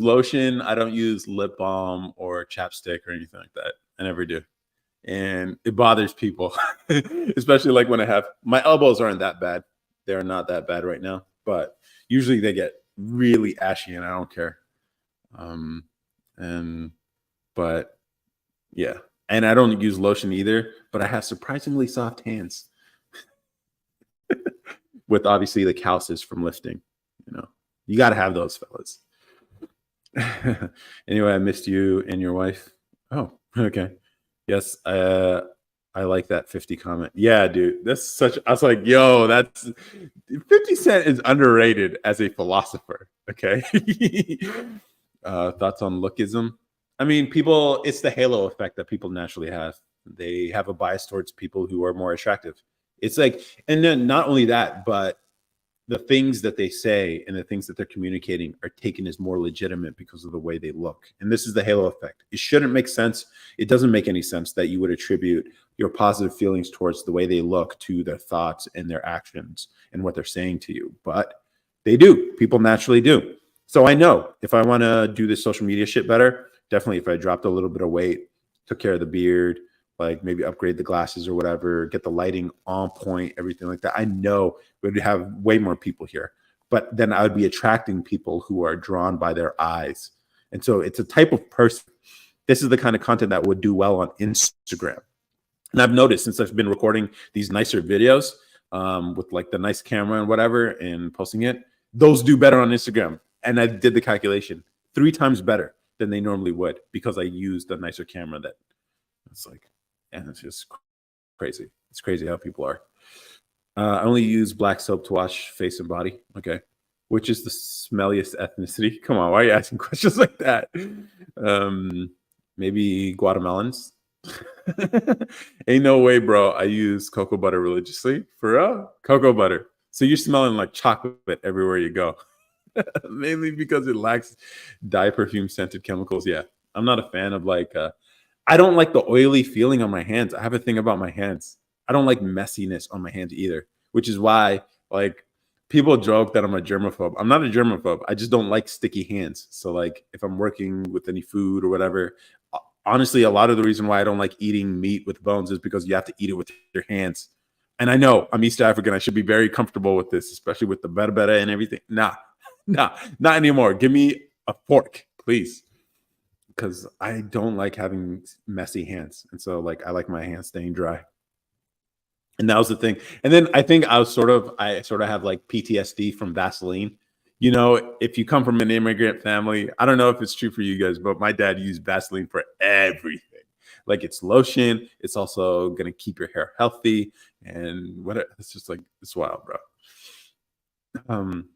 lotion. I don't use lip balm or chapstick or anything like that. I never do. And it bothers people, especially like when I have my elbows aren't that bad. They're not that bad right now, but usually they get really ashy and I don't care. And but yeah, and I don't use lotion either, but I have surprisingly soft hands with obviously the calluses from lifting. You got to have those, fellas. Anyway, I missed you and your wife. Oh, okay. Yes, I like that 50 comment. Yeah, dude, that's such. I was like, yo, that's 50 Cent is underrated as a philosopher. Okay. Thoughts on lookism? I mean, people, it's the halo effect that people naturally have. They have a bias towards people who are more attractive. It's like, and then not only that, but the things that they say and the things that they're communicating are taken as more legitimate because of the way they look. And this is the halo effect. It shouldn't make sense. It doesn't make any sense that you would attribute your positive feelings towards the way they look to their thoughts and their actions and what they're saying to you. But they do. People naturally do. So I know if I want to do this social media shit better, definitely if I dropped a little bit of weight, took care of the beard, like maybe upgrade the glasses or whatever, get the lighting on point, everything like that. I know we'd have way more people here, but then I would be attracting people who are drawn by their eyes. And so it's a type of person. This is the kind of content that would do well on Instagram. And I've noticed since I've been recording these nicer videos with like the nice camera and whatever and posting it, those do better on Instagram. And I did the calculation 3 times better than they normally would because I used a nicer camera that it's like, and it's just crazy. It's crazy how people are. I only use black soap to wash face and body. Okay. Which is the smelliest ethnicity? Come on, why are you asking questions like that? Maybe Guatemalans. Ain't no way, bro. I use cocoa butter religiously. For real? Cocoa butter. So you're smelling like chocolate everywhere you go. Mainly because it lacks dye perfume scented chemicals. Yeah. I'm not a fan of like I don't like the oily feeling on my hands. I have a thing about my hands. I don't like messiness on my hands either, which is why like people joke that I'm a germaphobe. I'm not a germaphobe. I just don't like sticky hands. So like if I'm working with any food or whatever, honestly, a lot of the reason why I don't like eating meat with bones is because you have to eat it with your hands. And I know I'm East African. I should be very comfortable with this, especially with the berbera and everything. Nah, nah, not anymore. Give me a fork, please. Because I don't like having messy hands. And so like I like my hands staying dry. And that was the thing. And then I sort of have like PTSD from Vaseline. You know, if you come from an immigrant family, I don't know if it's true for you guys, but my dad used Vaseline for everything. Like it's lotion, it's also gonna keep your hair healthy, and what it's just like it's wild, bro. Um,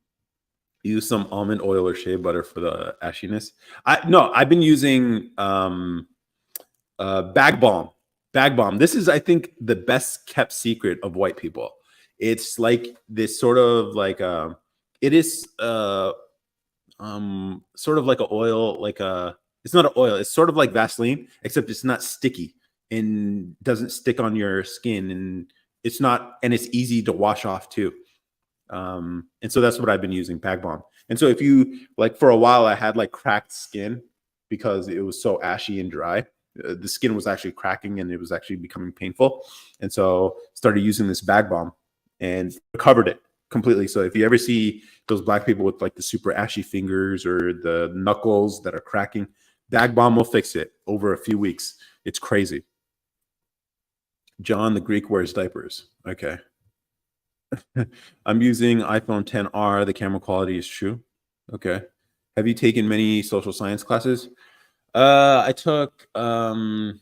use some almond oil or shea butter for the ashiness. I've been using bag balm. Bag balm. This is, I think, the best kept secret of white people. It's like this sort of like it is sort of like a oil, like a it's not an oil, it's sort of like Vaseline, except it's not sticky and doesn't stick on your skin, and it's easy to wash off too. And so that's what I've been using, bag balm. And so if you like for a while I had like cracked skin because it was so ashy and dry. The skin was actually cracking and it was actually becoming painful. And so started using this bag balm and recovered it completely. So if you ever see those black people with like the super ashy fingers or the knuckles that are cracking, bag balm will fix it over a few weeks. It's crazy. John the Greek wears diapers. Okay. I'm using iPhone 10R. The camera quality is true. Okay. Have you taken many social science classes? I took a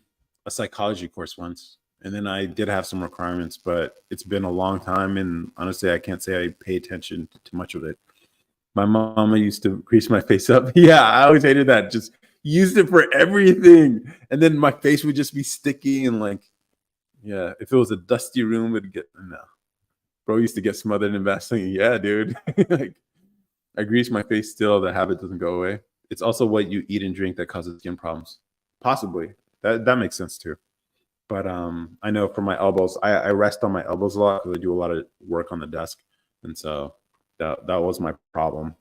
psychology course once, and then I did have some requirements, but it's been a long time, and honestly, I can't say I pay attention to much of it. My mama used to grease my face up. Yeah, I always hated that. Just used it for everything, and then my face would just be sticky and like, yeah. If it was a dusty room, it'd get no. Bro used to get smothered in Vaseline. Yeah, dude. Like I grease my face still. The habit doesn't go away. It's also what you eat and drink that causes skin problems. Possibly. That makes sense too. But I know for my elbows, I rest on my elbows a lot because I do a lot of work on the desk. And so that was my problem.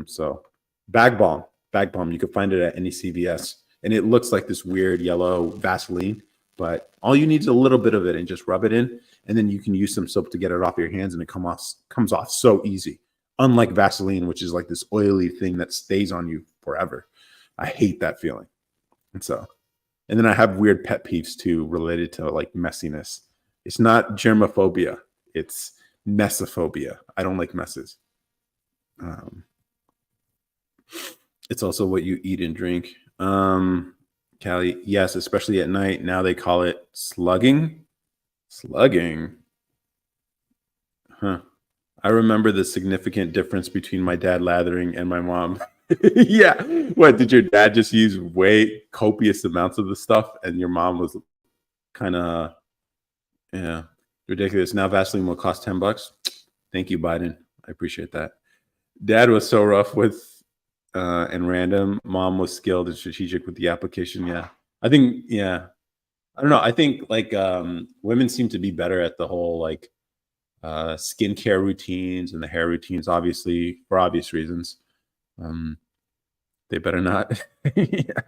So bag balm, bag balm, you can find it at any CVS. And it looks like this weird yellow Vaseline, but all you need is a little bit of it and just rub it in. And then you can use some soap to get it off your hands and it comes off so easy. Unlike Vaseline, which is like this oily thing that stays on you forever. I hate that feeling. And so, and then I have weird pet peeves too related to like messiness. It's not germophobia, it's messophobia. I don't like messes. Um, it's also what you eat and drink. Callie, yes, especially at night. Now they call it slugging. Slugging. Huh. I remember the significant difference between my dad lathering and my mom. Yeah. What did your dad just use way copious amounts of the stuff, and your mom was kind of yeah ridiculous? Now Vaseline will cost $10. Thank you, Biden. I appreciate that. Dad was so rough with and random. Mom was skilled and strategic with the application. Yeah, I think. Yeah, I don't know. I think like women seem to be better at the whole like skincare routines and the hair routines, obviously for obvious reasons. Um, they better not. Yeah.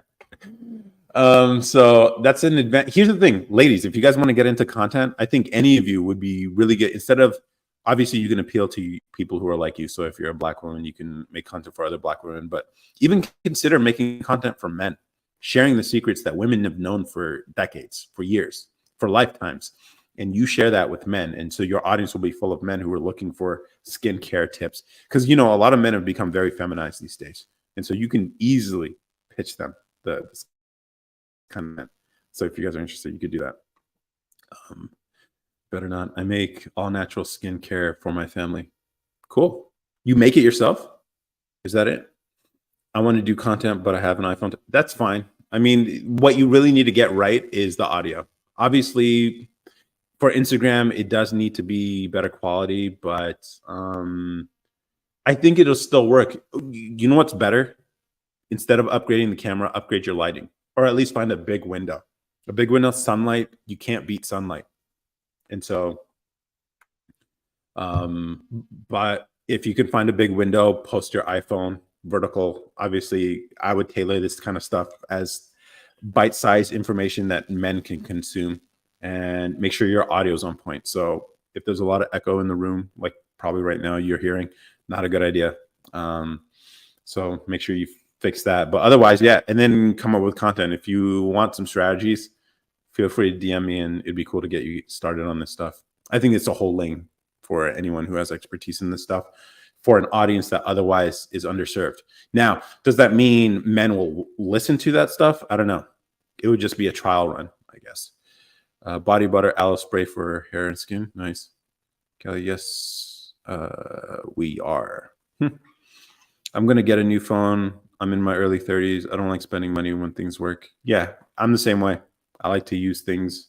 So that's an advantage. Here's the thing, ladies, if you guys want to get into content, I think any of you would be really good. Instead of obviously you can appeal to people who are like you. So if you're a black woman, you can make content for other black women, but even consider making content for men, sharing the secrets that women have known for decades, for years, for lifetimes. And you share that with men. And so your audience will be full of men who are looking for skincare tips. Because you know, a lot of men have become very feminized these days. And so you can easily pitch them the content. So if you guys are interested, you could do that. Better not. I make all natural skincare for my family. Cool. You make it yourself? Is that it? I want to do content, but I have an iPhone. That's fine. I mean, what you really need to get right is the audio. Obviously, for Instagram, it does need to be better quality, but I think it'll still work. You know what's better? Instead of upgrading the camera, upgrade your lighting, or at least find a big window. A big window, sunlight, you can't beat sunlight. And so, but if you can find a big window, post your iPhone vertical. Obviously, I would tailor this kind of stuff as bite-sized information that men can consume, and make sure your audio is on point. So if there's a lot of echo in the room, like probably right now you're hearing, not a good idea. So make sure you fix that. But otherwise, yeah, and then come up with content. If you want some strategies, feel free to DM me, and it'd be cool to get you started on this stuff. I think it's a whole lane for anyone who has expertise in this stuff for an audience that otherwise is underserved. Now, does that mean men will listen to that stuff? I don't know. It would just be a trial run, I guess. Body butter, aloe spray for hair and skin. Nice. Kelly, yes, we are. I'm going to get a new phone. I'm in my early 30s. I don't like spending money when things work. Yeah, I'm the same way. I like to use things.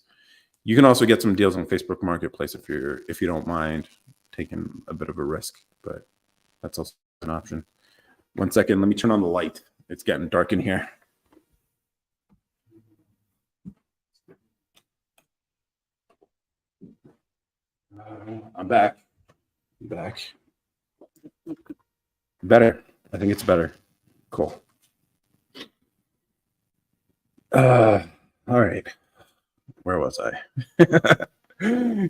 You can also get some deals on Facebook Marketplace if you don't mind taking a bit of a risk, but that's also an option. 1 second, let me turn on the light. It's getting dark in here. I'm back. Better. I think it's better. Cool. All right. Where was I?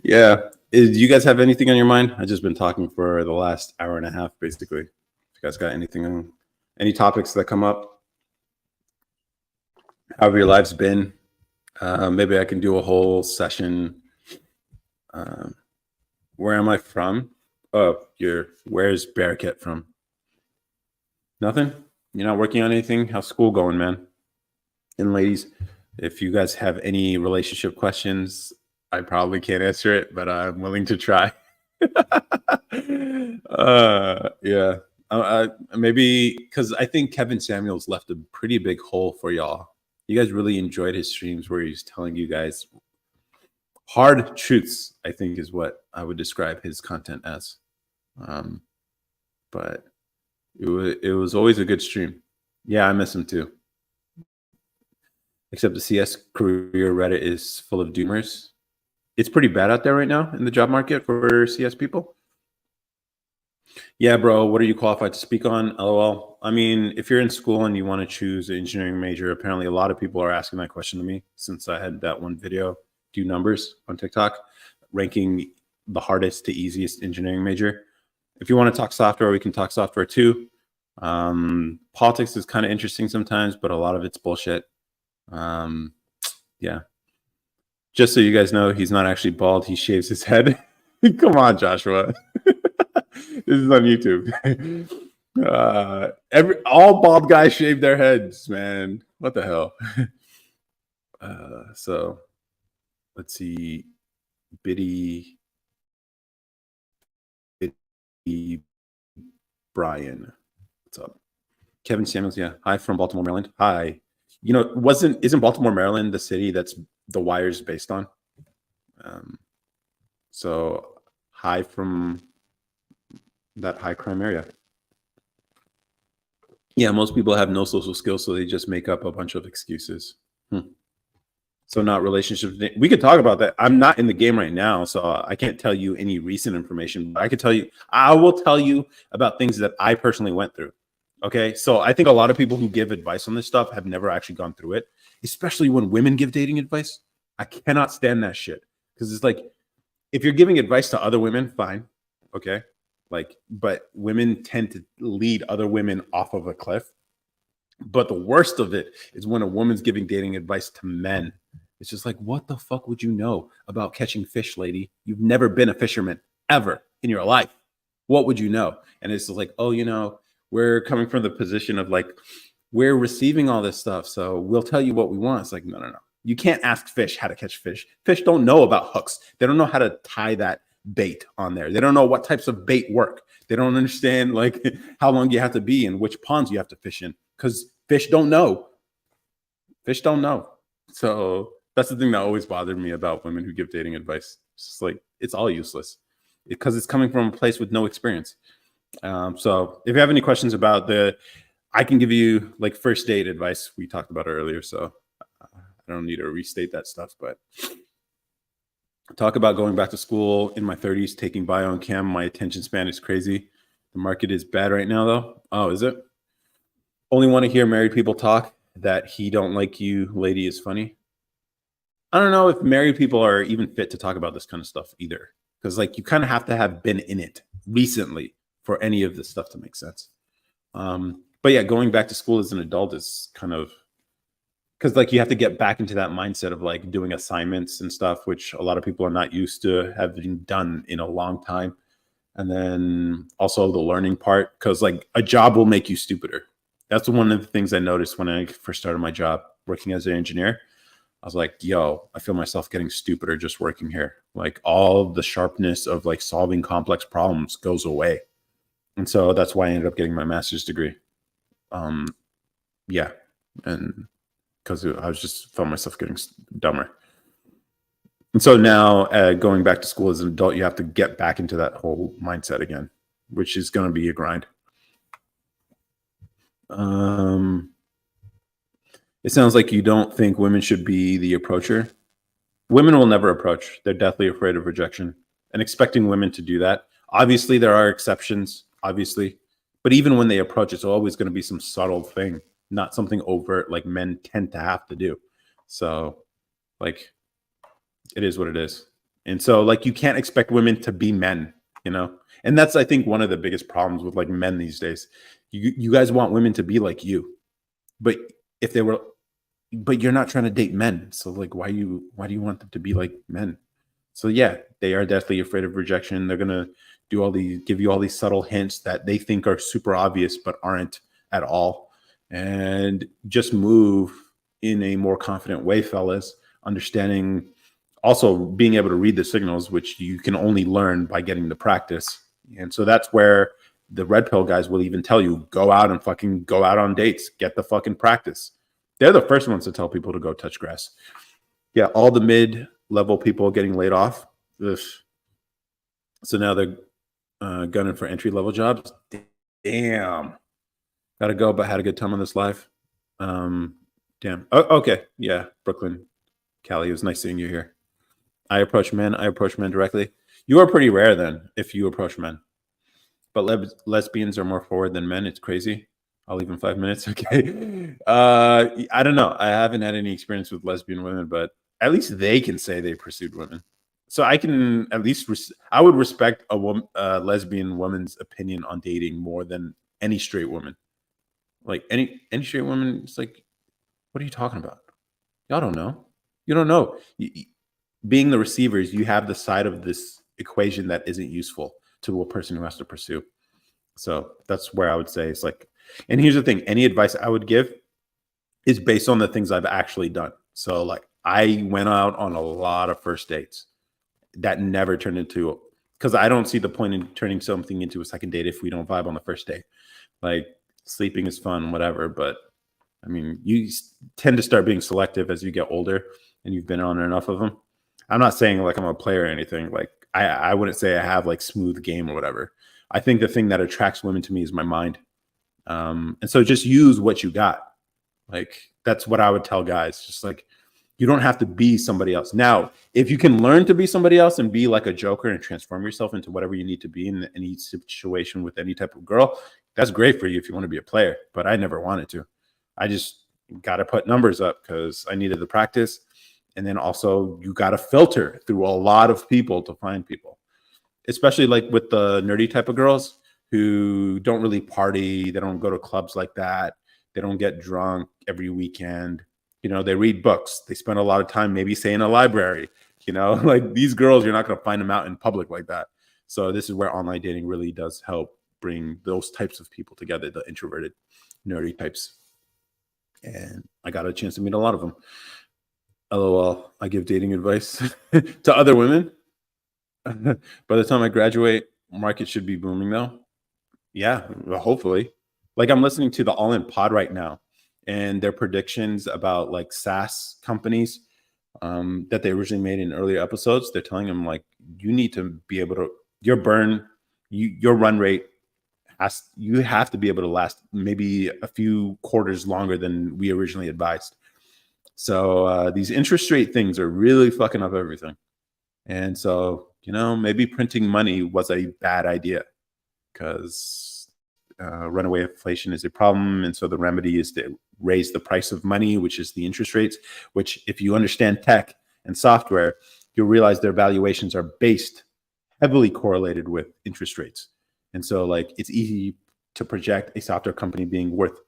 Yeah. Do you guys have anything on your mind? I've just been talking for the last hour and a half, basically. If you guys got anything, any topics that come up? How have your lives been? Maybe I can do a whole session. Where am I from? Oh, where's Bearcat from? Nothing? You're not working on anything? How's school going, man? And ladies, if you guys have any relationship questions, I probably can't answer it, but I'm willing to try. Yeah. Maybe because I think Kevin Samuels left a pretty big hole for y'all. You guys really enjoyed his streams where he's telling you guys hard truths, I think is what I would describe his content as. But it was always a good stream. Yeah, I miss him too. Except the CS career Reddit is full of doomers. It's pretty bad out there right now in the job market for CS people. Yeah, bro, what are you qualified to speak on? LOL. I mean, if you're in school and you want to choose an engineering major, apparently a lot of people are asking that question to me since I had that one video, do numbers on TikTok, ranking the hardest to easiest engineering major. If you want to talk software, we can talk software too. Politics is kind of interesting sometimes, but a lot of it's bullshit. Yeah. Just so you guys know, he's not actually bald. He shaves his head. Come on, Joshua. This is on YouTube. All bald guys shave their heads, man. What the hell? So let's see. Biddy Brian. What's up? Kevin Samuels, yeah. Hi from Baltimore, Maryland. Hi. Isn't Baltimore, Maryland the city that's The Wire's based on? Um, so hi from that high crime area. Yeah, most people have no social skills, so they just make up a bunch of excuses. So not relationships. We could talk about that. I'm not in the game right now, so I can't tell you any recent information. But I will tell you about things that I personally went through. Okay. So I think a lot of people who give advice on this stuff have never actually gone through it, especially when women give dating advice. I cannot stand that shit because it's like, if you're giving advice to other women, fine. Okay. But women tend to lead other women off of a cliff. But the worst of it is when a woman's giving dating advice to men. It's just like, what the fuck would you know about catching fish, lady? You've never been a fisherman ever in your life. What would you know? And it's like, oh, we're coming from the position of like, we're receiving all this stuff. So we'll tell you what we want. It's like, no, no, no. You can't ask fish how to catch fish. Fish don't know about hooks. They don't know how to tie that bait on there. They don't know what types of bait work. They don't understand like how long you have to be and which ponds you have to fish in because fish don't know. Fish don't know. So that's the thing that always bothered me about women who give dating advice. It's just like, it's all useless because it's coming from a place with no experience. So if you have any questions about I can give you like first date advice. We talked about it earlier, so I don't need to restate that stuff, but talk about going back to school in my 30s, taking bio and chem. My attention span is crazy. The market is bad right now, though. Oh, is it? Only want to hear married people talk. That he don't like you, lady, is funny. I don't know if married people are even fit to talk about this kind of stuff either, because like you kind of have to have been in it recently for any of this stuff to make sense. But yeah, going back to school as an adult is kind of because like you have to get back into that mindset of like doing assignments and stuff, which a lot of people are not used to having done in a long time. And then also the learning part, because like a job will make you stupider. That's one of the things I noticed when I first started my job working as an engineer. I was like, yo, I feel myself getting stupider just working here. Like all the sharpness of like solving complex problems goes away. And so that's why I ended up getting my master's degree. Yeah. And because I was just felt myself getting dumber. And so now going back to school as an adult, you have to get back into that whole mindset again, which is going to be a grind. It sounds like you don't think women should be the approacher. Women will never approach. They're deathly afraid of rejection and expecting women to do that. Obviously, there are exceptions, obviously. But even when they approach, it's always going to be some subtle thing, not something overt like men tend to have to do. So, like, it is what it is. And so, like, you can't expect women to be men, you know? And that's, I think, one of the biggest problems with like men these days. You guys want women to be like you. But if they were, but you're not trying to date men. So like, why do you want them to be like men? So yeah, they are deathly afraid of rejection. They're gonna give you all these subtle hints that they think are super obvious, but aren't at all. And just move in a more confident way, fellas, understanding also being able to read the signals, which you can only learn by getting the practice. And so that's where the red pill guys will even tell you, go out and fucking go out on dates, get the fucking practice. They're the first ones to tell people to go touch grass. Yeah, all the mid-level people getting laid off. Ugh. So now they're gunning for entry-level jobs. Damn. Gotta go, but had a good time on this live. Damn. Oh, okay. Yeah, Brooklyn, Cali. It was nice seeing you here. I approach men directly. You are pretty rare then if you approach men. But lesbians are more forward than men. It's crazy. I'll leave in 5 minutes. Okay. I don't know. I haven't had any experience with lesbian women, but at least they can say they pursued women. So I can at least I would respect a lesbian woman's opinion on dating more than any straight woman. Like any straight woman, it's like, what are you talking about? Y'all don't know. You don't know. Being the receivers, you have the side of this equation that isn't useful to a person who has to pursue. So that's where I would say it's like, and here's the thing, any advice I would give is based on the things I've actually done. So like I went out on a lot of first dates that never turned into, because I don't see the point in turning something into a second date if we don't vibe on the first date. Like sleeping is fun, whatever. But I mean, you tend to start being selective as you get older and you've been on enough of them. I'm not saying like I'm a player or anything. Like I wouldn't say I have like smooth game or whatever. I think the thing that attracts women to me is my mind. And so just use what you got. Like that's what I would tell guys. Just like you don't have to be somebody else. Now, if you can learn to be somebody else and be like a joker and transform yourself into whatever you need to be in any situation with any type of girl, that's great for you if you want to be a player. But I never wanted to. I just got to put numbers up because I needed the practice. And then also you got to filter through a lot of people to find people, especially like with the nerdy type of girls who don't really party. They don't go to clubs like that. They don't get drunk every weekend. You know, they read books. They spend a lot of time maybe say in a library, you know, like these girls, you're not going to find them out in public like that. So this is where online dating really does help bring those types of people together, the introverted, nerdy types. And I got a chance to meet a lot of them. LOL, I give dating advice to other women. By the time I graduate, market should be booming though. Yeah, well, hopefully. Like I'm listening to the All In Pod right now, and their predictions about like SaaS companies that they originally made in earlier episodes. They're telling them like you need to be able to your burn, your run rate you have to be able to last maybe a few quarters longer than we originally advised. So these interest rate things are really fucking up everything. And so, you know, maybe printing money was a bad idea because runaway inflation is a problem. And so the remedy is to raise the price of money, which is the interest rates, which if you understand tech and software, you'll realize their valuations are based heavily correlated with interest rates. And so like it's easy to project a software company being worth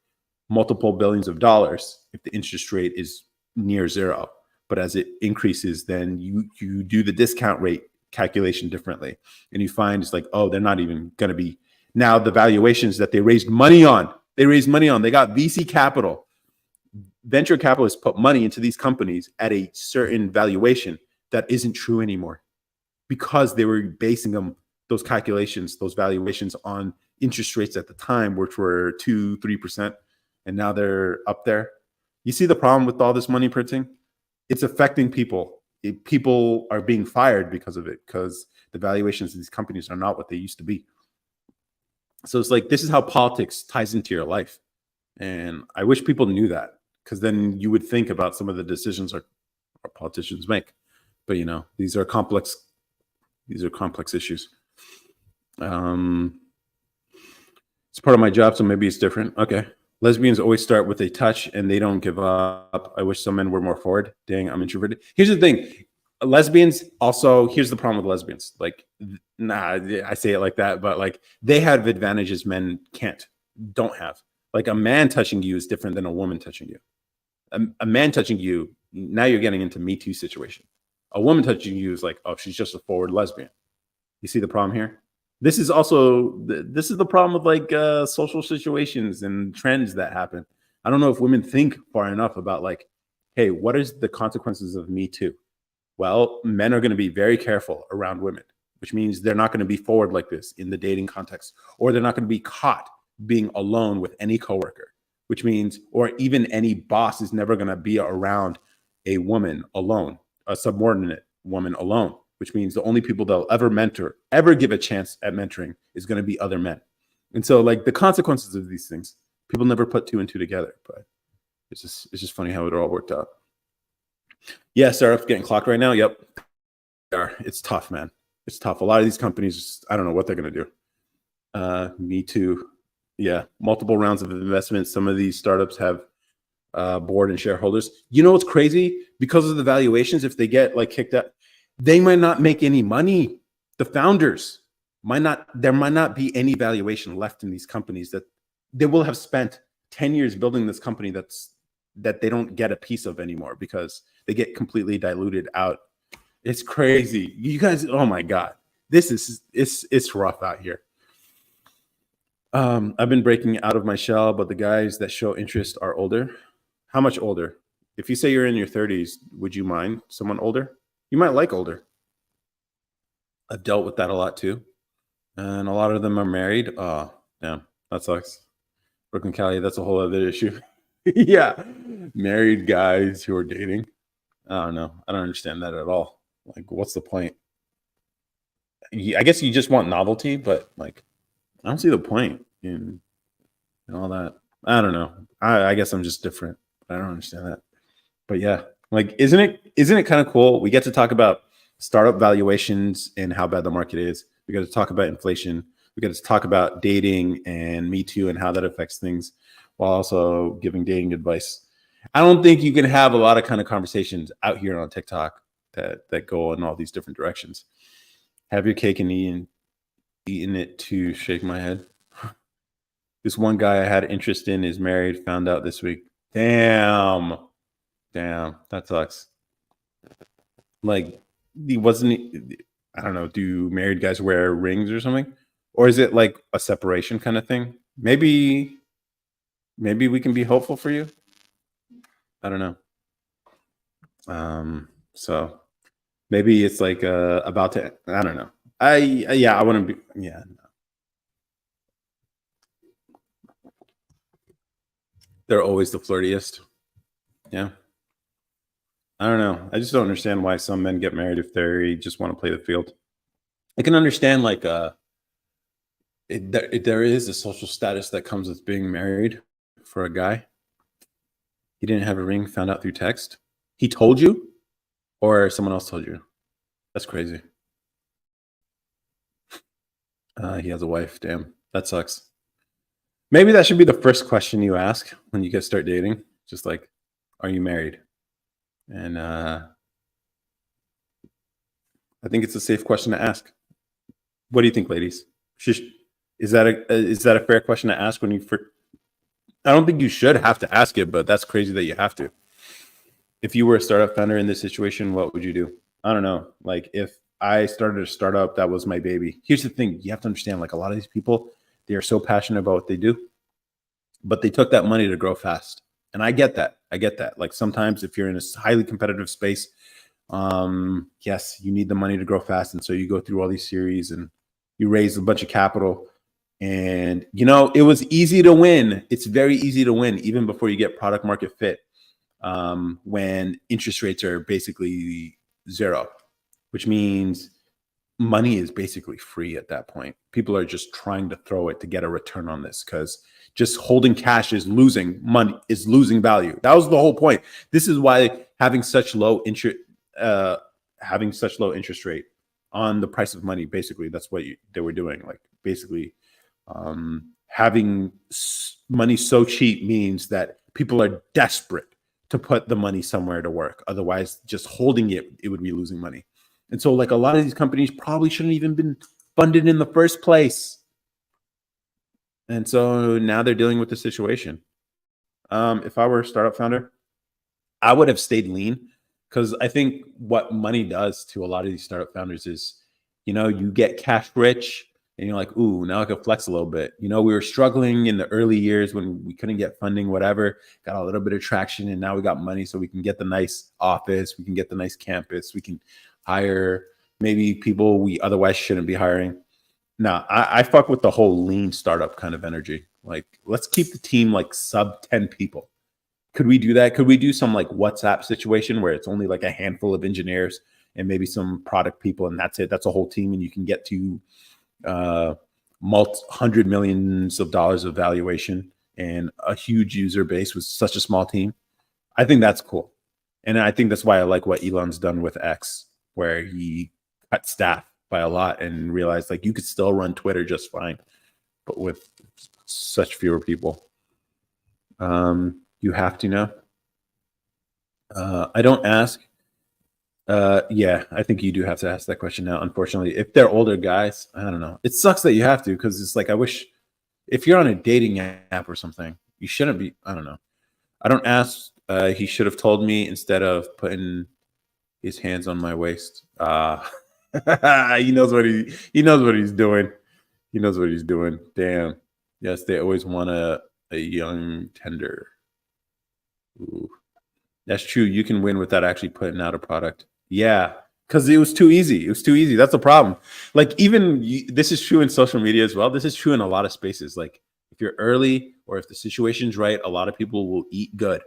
multiple billions of dollars if the interest rate is near zero. But as it increases, then you do the discount rate calculation differently. And you find it's like, oh, they're not even going to be now the valuations that they raised money on. They got VC capital. Venture capitalists put money into these companies at a certain valuation that isn't true anymore because they were basing those calculations, those valuations on interest rates at the time, which were 2-3%. And now they're up there. You see the problem with all this money printing? It's affecting people. People are being fired because of it, because the valuations of these companies are not what they used to be. So it's like, this is how politics ties into your life. And I wish people knew that, because then you would think about some of the decisions our politicians make. But, you know, these are complex issues. It's part of my job, so maybe it's different. Okay. Lesbians always start with a touch and they don't give up. I wish some men were more forward. Dang, I'm introverted. Here's the thing. Lesbians also, here's the problem with lesbians. Like, nah, I say it like that, but like they have advantages men don't have. Like a man touching you is different than a woman touching you. A man touching you, now you're getting into Me Too situation. A woman touching you is like, oh, she's just a forward lesbian. You see the problem here? This is the problem with like social situations and trends that happen. I don't know if women think far enough about like, hey, what is the consequences of Me Too? Well, men are going to be very careful around women, which means they're not going to be forward like this in the dating context, or they're not going to be caught being alone with any coworker, which means, or even any boss is never going to be around a woman alone, a subordinate woman alone, which means the only people they'll ever give a chance at mentoring is going to be other men. And so like the consequences of these things, people never put two and two together, but it's just funny how it all worked out. Yeah, startups getting clocked right now. Yep. It's tough, man. It's tough. A lot of these companies, I don't know what they're going to do. Me too. Yeah. Multiple rounds of investment. Some of these startups have board and shareholders. You know what's crazy? Because of the valuations, if they get like kicked out, they might not make any money. The founders there might not be any valuation left in these companies that they will have spent 10 years building this company that they don't get a piece of anymore because they get completely diluted out. It's crazy. You guys, oh my God. It's rough out here. I've been breaking out of my shell, but the guys that show interest are older. How much older? If you say you're in your 30s, would you mind someone older? You might like older. I've dealt with that a lot too. And a lot of them are married. Oh, yeah, that sucks. Brooklyn, Cali, that's a whole other issue. Yeah. Married guys who are dating. I don't know. I don't understand that at all. Like, what's the point? I guess you just want novelty, but like, I don't see the point in all that. I don't know. I guess I'm just different. I don't understand that. But yeah, like, isn't it kind of cool? We get to talk about startup valuations and how bad the market is. We got to talk about inflation. We got to talk about dating and Me Too and how that affects things, while also giving dating advice. I don't think you can have a lot of kind of conversations out here on TikTok that go in all these different directions. Have your cake and eating it to shake my head. This one guy I had interest in is married. Found out this week. Damn, that sucks. Like, he wasn't. I don't know. Do married guys wear rings or something, or is it like a separation kind of thing? Maybe we can be hopeful for you. I don't know. So maybe it's like about to. I don't know. Yeah, I wouldn't be. Yeah, they're always the flirtiest. Yeah. I don't know. I just don't understand why some men get married if they just want to play the field. I can understand like there is a social status that comes with being married for a guy. He didn't have a ring, found out through text. He told you, or someone else told you. That's crazy. He has a wife. Damn, that sucks. Maybe that should be the first question you ask when you guys start dating. Just like, are you married? And I think it's a safe question to ask. What do you think, ladies? Is that a fair question to ask when you? I don't think you should have to ask it, but that's crazy that you have to. If you were a startup founder in this situation, what would you do? I don't know. Like, if I started a startup that was my baby. Here's the thing: you have to understand. Like, a lot of these people, they are so passionate about what they do, but they took that money to grow fast. And I get that. I get that. Like, sometimes if you're in a highly competitive space, yes, you need the money to grow fast, and so you go through all these series and you raise a bunch of capital. And it was easy to win. It's very easy to win even before you get product market fit, when interest rates are basically zero, which means money is basically free at that point. People are just trying to throw it to get a return on this, because just holding cash is losing money, is losing value. That was the whole point. This is why having such low interest rate on the price of money, basically that's what they were doing. Like, basically, having money so cheap means that people are desperate to put the money somewhere to work. Otherwise, just holding it would be losing money. And so, like, a lot of these companies probably shouldn't even been funded in the first place. And so now they're dealing with the situation. If I were a startup founder, I would have stayed lean, because I think what money does to a lot of these startup founders is, you get cash rich and you're like, ooh, now I can flex a little bit. We were struggling in the early years when we couldn't get funding, whatever, got a little bit of traction, and now we got money, so we can get the nice office, we can get the nice campus, we can hire maybe people we otherwise shouldn't be hiring. No, I fuck with the whole lean startup kind of energy. Like, let's keep the team like sub 10 people. Could we do that? Could we do some like WhatsApp situation where it's only like a handful of engineers and maybe some product people, and that's it? That's a whole team, and you can get to hundred millions of dollars of valuation and a huge user base with such a small team. I think that's cool. And I think that's why I like what Elon's done with X, where he cut staff by a lot and realized, like, you could still run Twitter just fine, but with such fewer people. You have to know. I don't ask. Yeah, I think you do have to ask that question now. Unfortunately, if they're older guys, I don't know. It sucks that you have to, because it's like, I wish, if you're on a dating app or something, you shouldn't be. I don't know. I don't ask. He should have told me instead of putting his hands on my waist. He knows what he's doing. He knows what he's doing. Damn. Yes, they always want a young tender. Ooh. That's true. You can win without actually putting out a product. Yeah, because it was too easy. It was too easy. That's the problem. Like, even this is true in social media as well. This is true in a lot of spaces. Like, If you're early or if the situation's right, a lot of people will eat good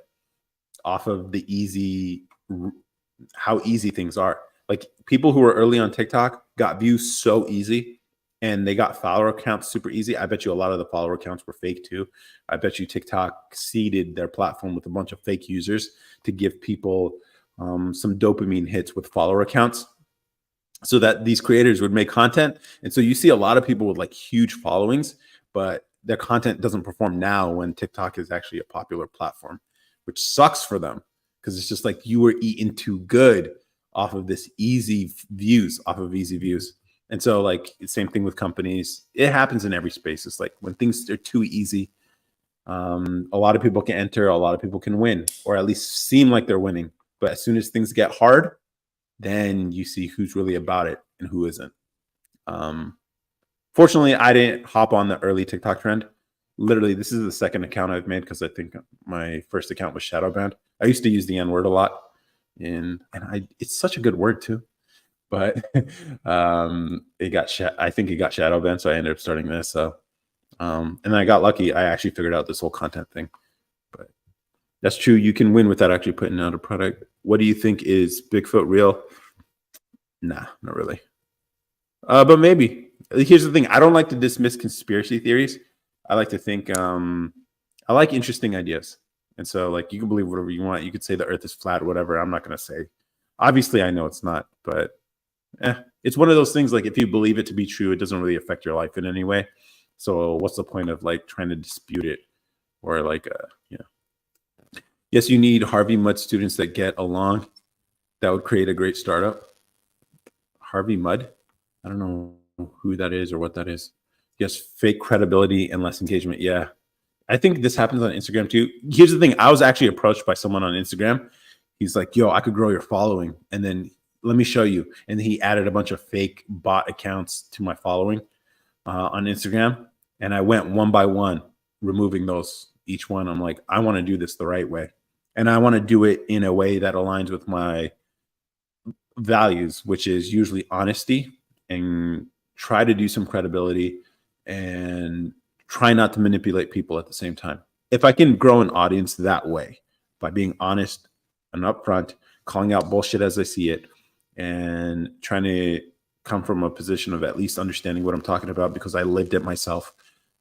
off of the easy, how easy things are. Like people who were early on TikTok got views so easy and they got follower accounts super easy. I bet you a lot of the follower accounts were fake too. I bet you TikTok seeded their platform with a bunch of fake users to give people some dopamine hits with follower accounts so that these creators would make content. And so you see a lot of people with like huge followings, but their content doesn't perform now when TikTok is actually a popular platform, which sucks for them because it's just like you were eating too good off of this easy views, And so like same thing with companies. It happens in every space. It's like when things are too easy, a lot of people can enter, a lot of people can win, or at least seem like they're winning. But as soon as things get hard, then you see who's really about it and who isn't. Fortunately, I didn't hop on the early TikTok trend. Literally, this is the second account I've made because I think my first account was shadow banned. I used to use the N word a lot, and it's such a good word too. But it got I think it got shadow banned, so I ended up starting this. So, and then I got lucky. I actually figured out this whole content thing. But that's true. You can win without actually putting out a product. What do you think is Bigfoot real? Nah, not really. But maybe. Here's the thing. I don't like to dismiss conspiracy theories. I like to think. I like interesting ideas, and so like you can believe whatever you want. You could say the Earth is flat, whatever. I'm not going to say. Obviously, I know it's not, but it's one of those things. Like if you believe it to be true, it doesn't really affect your life in any way. So what's the point of like trying to dispute it, or like Yes, you need Harvey Mudd students that get along. That would create a great startup. Harvey Mudd. I don't know who that is or what that is. Yes, fake credibility and less engagement. Yeah. I think this happens on Instagram too. Here's the thing. I was actually approached by someone on Instagram. He's like, yo, I could grow your following. And then let me show you. And he added a bunch of fake bot accounts to my following on Instagram. And I went one by one, removing those, each one. I'm like, I want to do this the right way. And I want to do it in a way that aligns with my values, which is usually honesty and try to do some credibility and try not to manipulate people at the same time. If I can grow an audience that way by being honest and upfront, calling out bullshit as I see it, and trying to come from a position of at least understanding what I'm talking about because I lived it myself,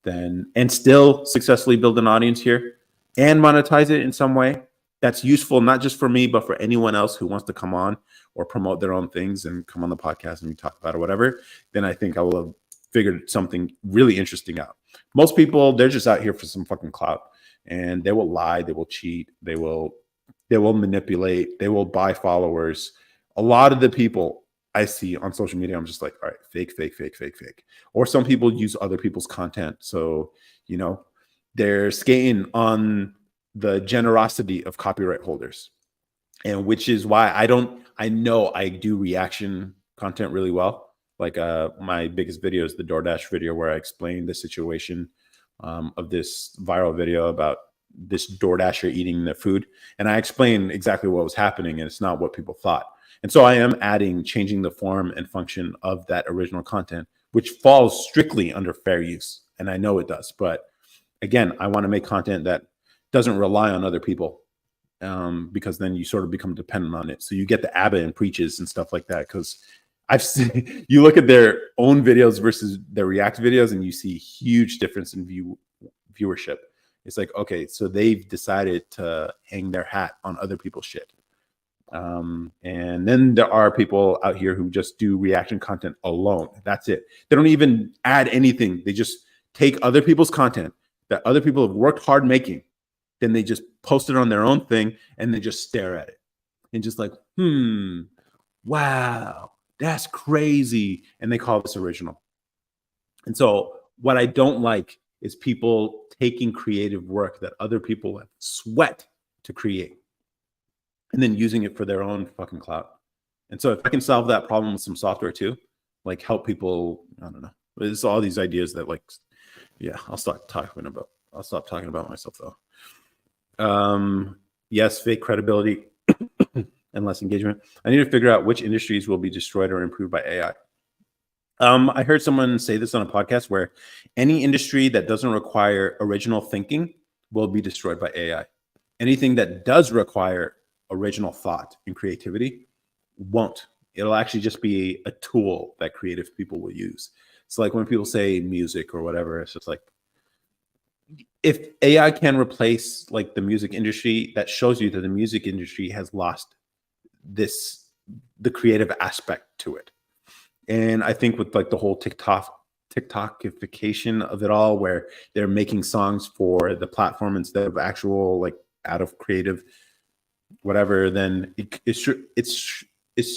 then and still successfully build an audience here and monetize it in some way that's useful, not just for me, but for anyone else who wants to come on or promote their own things and come on the podcast and we talk about it or whatever, then I think I will have figured something really interesting out. Most people, they're just out here for some fucking clout, and they will lie, they will cheat, they will manipulate, they will buy followers. A lot of the people I see on social media, I'm just like, all right, fake, fake, fake, fake, fake. Or some people use other people's content. So, you know, they're skating on the generosity of copyright holders. And which is why I know I do reaction content really well. Like my biggest video is the DoorDash video where I explain the situation of this viral video about this DoorDasher eating the food. And I explain exactly what was happening, and it's not what people thought. And so I am changing the form and function of that original content, which falls strictly under fair use. And I know it does. But again, I want to make content that doesn't rely on other people. Because then you sort of become dependent on it. So you get the Abba and preaches and stuff like that. Because I've seen, you look at their own videos versus their React videos, and you see huge difference in viewership. It's like, okay, so they've decided to hang their hat on other people's shit. And then there are people out here who just do reaction content alone. That's it. They don't even add anything. They just take other people's content that other people have worked hard making. Then they just post it on their own thing and they just stare at it and just like, wow, that's crazy. And they call this original. And so what I don't like is people taking creative work that other people have sweat to create and then using it for their own fucking clout. And so if I can solve that problem with some software too, like help people, I don't know. There's all these ideas that like, yeah, I'll stop talking about myself though. Yes, fake credibility and less engagement. I need to figure out which industries will be destroyed or improved by AI. I heard someone say this on a podcast where any industry that doesn't require original thinking will be destroyed by AI. Anything that does require original thought and creativity won't. It'll actually just be a tool that creative people will use. So like when people say music or whatever, it's just like, if AI can replace like the music industry, that shows you that the music industry has lost this the creative aspect to it. And I think with like the whole TikTokification of it all, where they're making songs for the platform instead of actual like out of creative whatever, then it's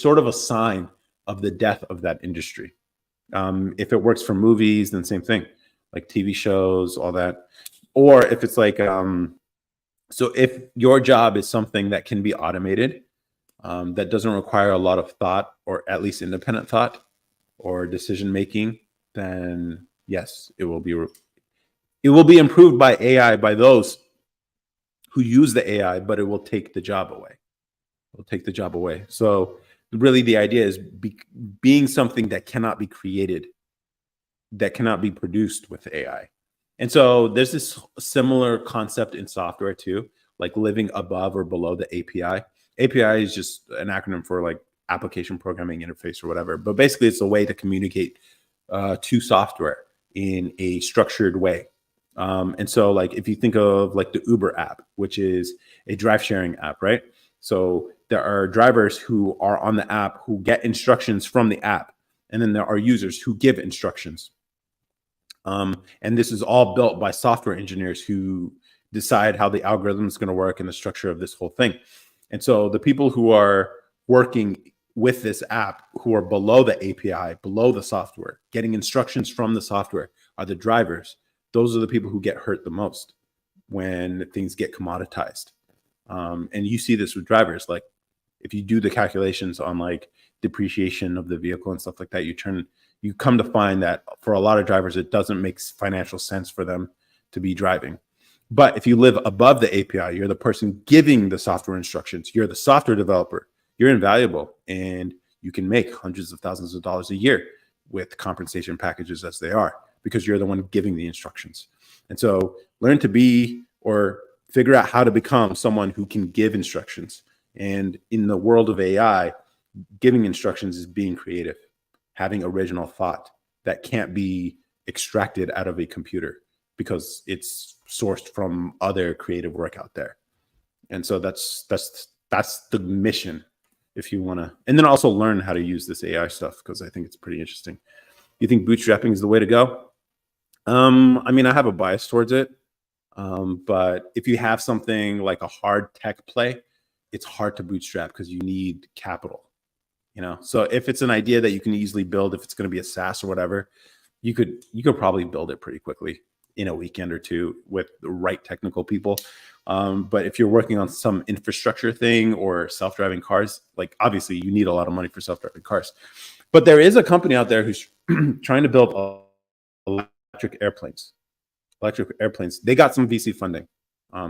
sort of a sign of the death of that industry. If it works for movies, then same thing, like TV shows, all that. Or if it's like, so if your job is something that can be automated, that doesn't require a lot of thought, or at least independent thought or decision making, then yes, it will be improved by AI by those who use the AI, but it will take the job away. It'll take the job away. So really, the idea is being something that cannot be created, that cannot be produced with AI. And so there's this similar concept in software too, like living above or below the API. API is just an acronym for like application programming interface or whatever. But basically, it's a way to communicate to software in a structured way. And so like if you think of like the Uber app, which is a drive sharing app, right? So there are drivers who are on the app who get instructions from the app. And then there are users who give instructions. And this is all built by software engineers who decide how the algorithm is going to work and the structure of this whole thing. And so the people who are working with this app, who are below the API, below the software, getting instructions from the software, are the drivers. Those are the people who get hurt the most when things get commoditized. And you see this with drivers. Like if you do the calculations on like depreciation of the vehicle and stuff like that, you come to find that for a lot of drivers, it doesn't make financial sense for them to be driving. But if you live above the API, you're the person giving the software instructions, you're the software developer, you're invaluable, and you can make hundreds of thousands of dollars a year with compensation packages as they are, because you're the one giving the instructions. And so learn to be, or figure out how to become someone who can give instructions. And in the world of AI, giving instructions is being creative, having original thought that can't be extracted out of a computer because it's sourced from other creative work out there. And so that's the mission, if you want to. And then also learn how to use this AI stuff, because I think it's pretty interesting. You think bootstrapping is the way to go? I mean, I have a bias towards it. But if you have something like a hard tech play, it's hard to bootstrap because you need capital. So if it's an idea that you can easily build, if it's going to be a SaaS or whatever, you could probably build it pretty quickly in a weekend or two with the right technical people. But if you're working on some infrastructure thing or self-driving cars, like obviously you need a lot of money for self-driving cars. But there is a company out there who's trying to build electric airplanes. They got some VC funding.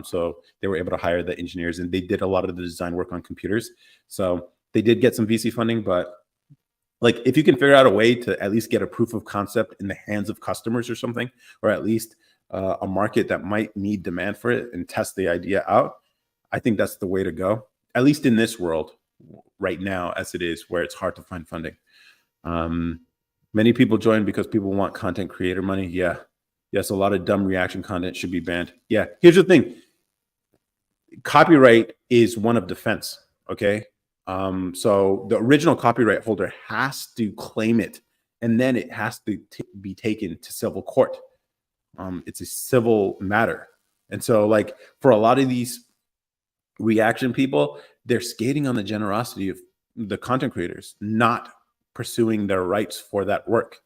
So they were able to hire the engineers, and they did a lot of the design work on computers. So they did get some VC funding, but like if you can figure out a way to at least get a proof of concept in the hands of customers or something, or at least a market that might need demand for it, and test the idea out, I think that's the way to go, at least in this world right now as it is, where it's hard to find funding. Many people join because people want content creator money. Yeah. Yes, a lot of dumb reaction content should be banned. Yeah. Here's the thing. Copyright is one of defense. Okay. So the original copyright holder has to claim it, and then it has to be taken to civil court. It's a civil matter. And so like for a lot of these reaction people, they're skating on the generosity of the content creators, not pursuing their rights for that work.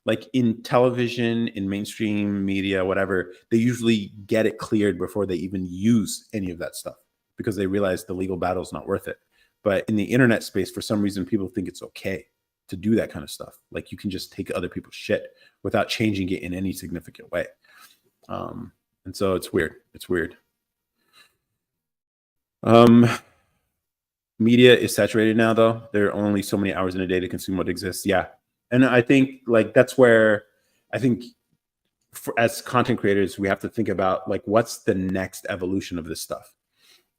Like in television, in mainstream media, whatever, they usually get it cleared before they even use any of that stuff, because they realize the legal battle is not worth it. But in the internet space, for some reason, people think it's okay to do that kind of stuff. Like you can just take other people's shit without changing it in any significant way. And so it's weird. It's weird. Media is saturated now, though. There are only so many hours in a day to consume what exists. Yeah. And I think like that's where I think as content creators, we have to think about like what's the next evolution of this stuff.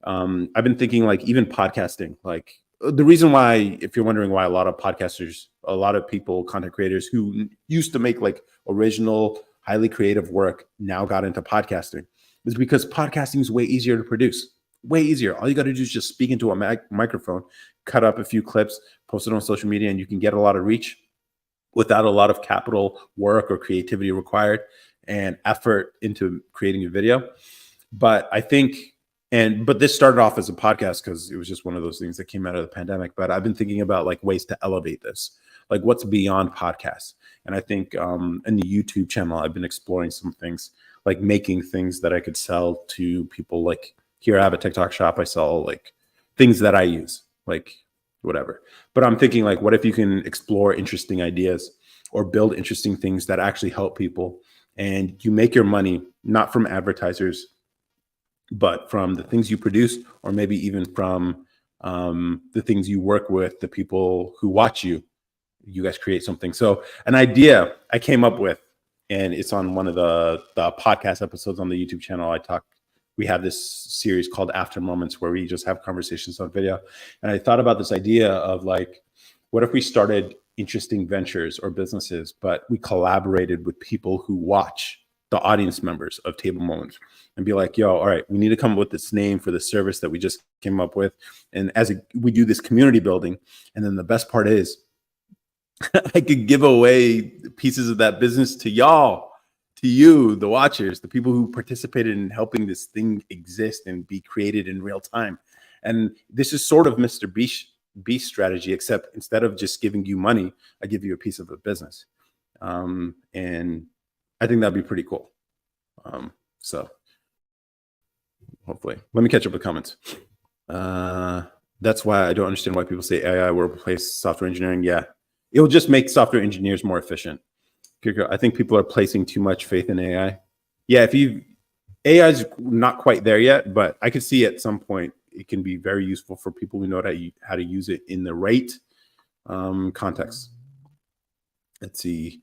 I've been thinking like even podcasting, like the reason why, if you're wondering why a lot of podcasters, a lot of people, content creators who used to make like original, highly creative work now got into podcasting is because podcasting is way easier to produce, way easier. All you got to do is just speak into a microphone, cut up a few clips, post it on social media, and you can get a lot of reach without a lot of capital work or creativity required and effort into creating a video. But I think, but this started off as a podcast because it was just one of those things that came out of the pandemic. But I've been thinking about like ways to elevate this, like what's beyond podcasts. And I think in the YouTube channel, I've been exploring some things like making things that I could sell to people. Like here, I have a TikTok shop. I sell like things that I use, like whatever. But I'm thinking like, what if you can explore interesting ideas or build interesting things that actually help people, and you make your money not from advertisers, but from the things you produce, or maybe even from the things you work with, the people who watch you. You guys create something. So an idea I came up with, and it's on one of the podcast episodes on the YouTube channel. We have this series called After Moments where we just have conversations on video. And I thought about this idea of like, what if we started interesting ventures or businesses, but we collaborated with people who watch, the audience members of Table Moments, and be like, yo, all right, we need to come up with this name for the service that we just came up with. And we do this community building. And then the best part is I could give away pieces of that business to y'all, to you, the watchers, the people who participated in helping this thing exist and be created in real time. And this is sort of Mr. Beast strategy, except instead of just giving you money, I give you a piece of a business. And I think that'd be pretty cool. So hopefully, let me catch up with comments. That's why I don't understand why people say AI will replace software engineering. Yeah, it will just make software engineers more efficient. I think people are placing too much faith in AI. Yeah, AI is not quite there yet, but I could see at some point it can be very useful for people who know how to use it in the right context. Let's see.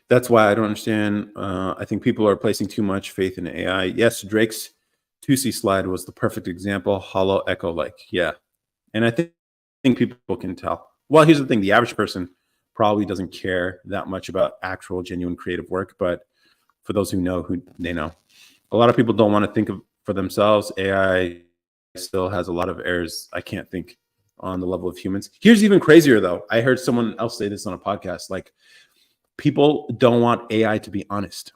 That's why I don't understand. I think people are placing too much faith in AI. Yes, Drake's 2C slide was the perfect example. Hollow echo like. Yeah. And I think people can tell. Well, here's the thing. The average person probably doesn't care that much about actual genuine creative work. But for those who know, they know. A lot of people don't want to think for themselves. AI still has a lot of errors. I can't think on the level of humans. Here's even crazier, though. I heard someone else say this on a podcast. Like, people don't want AI to be honest,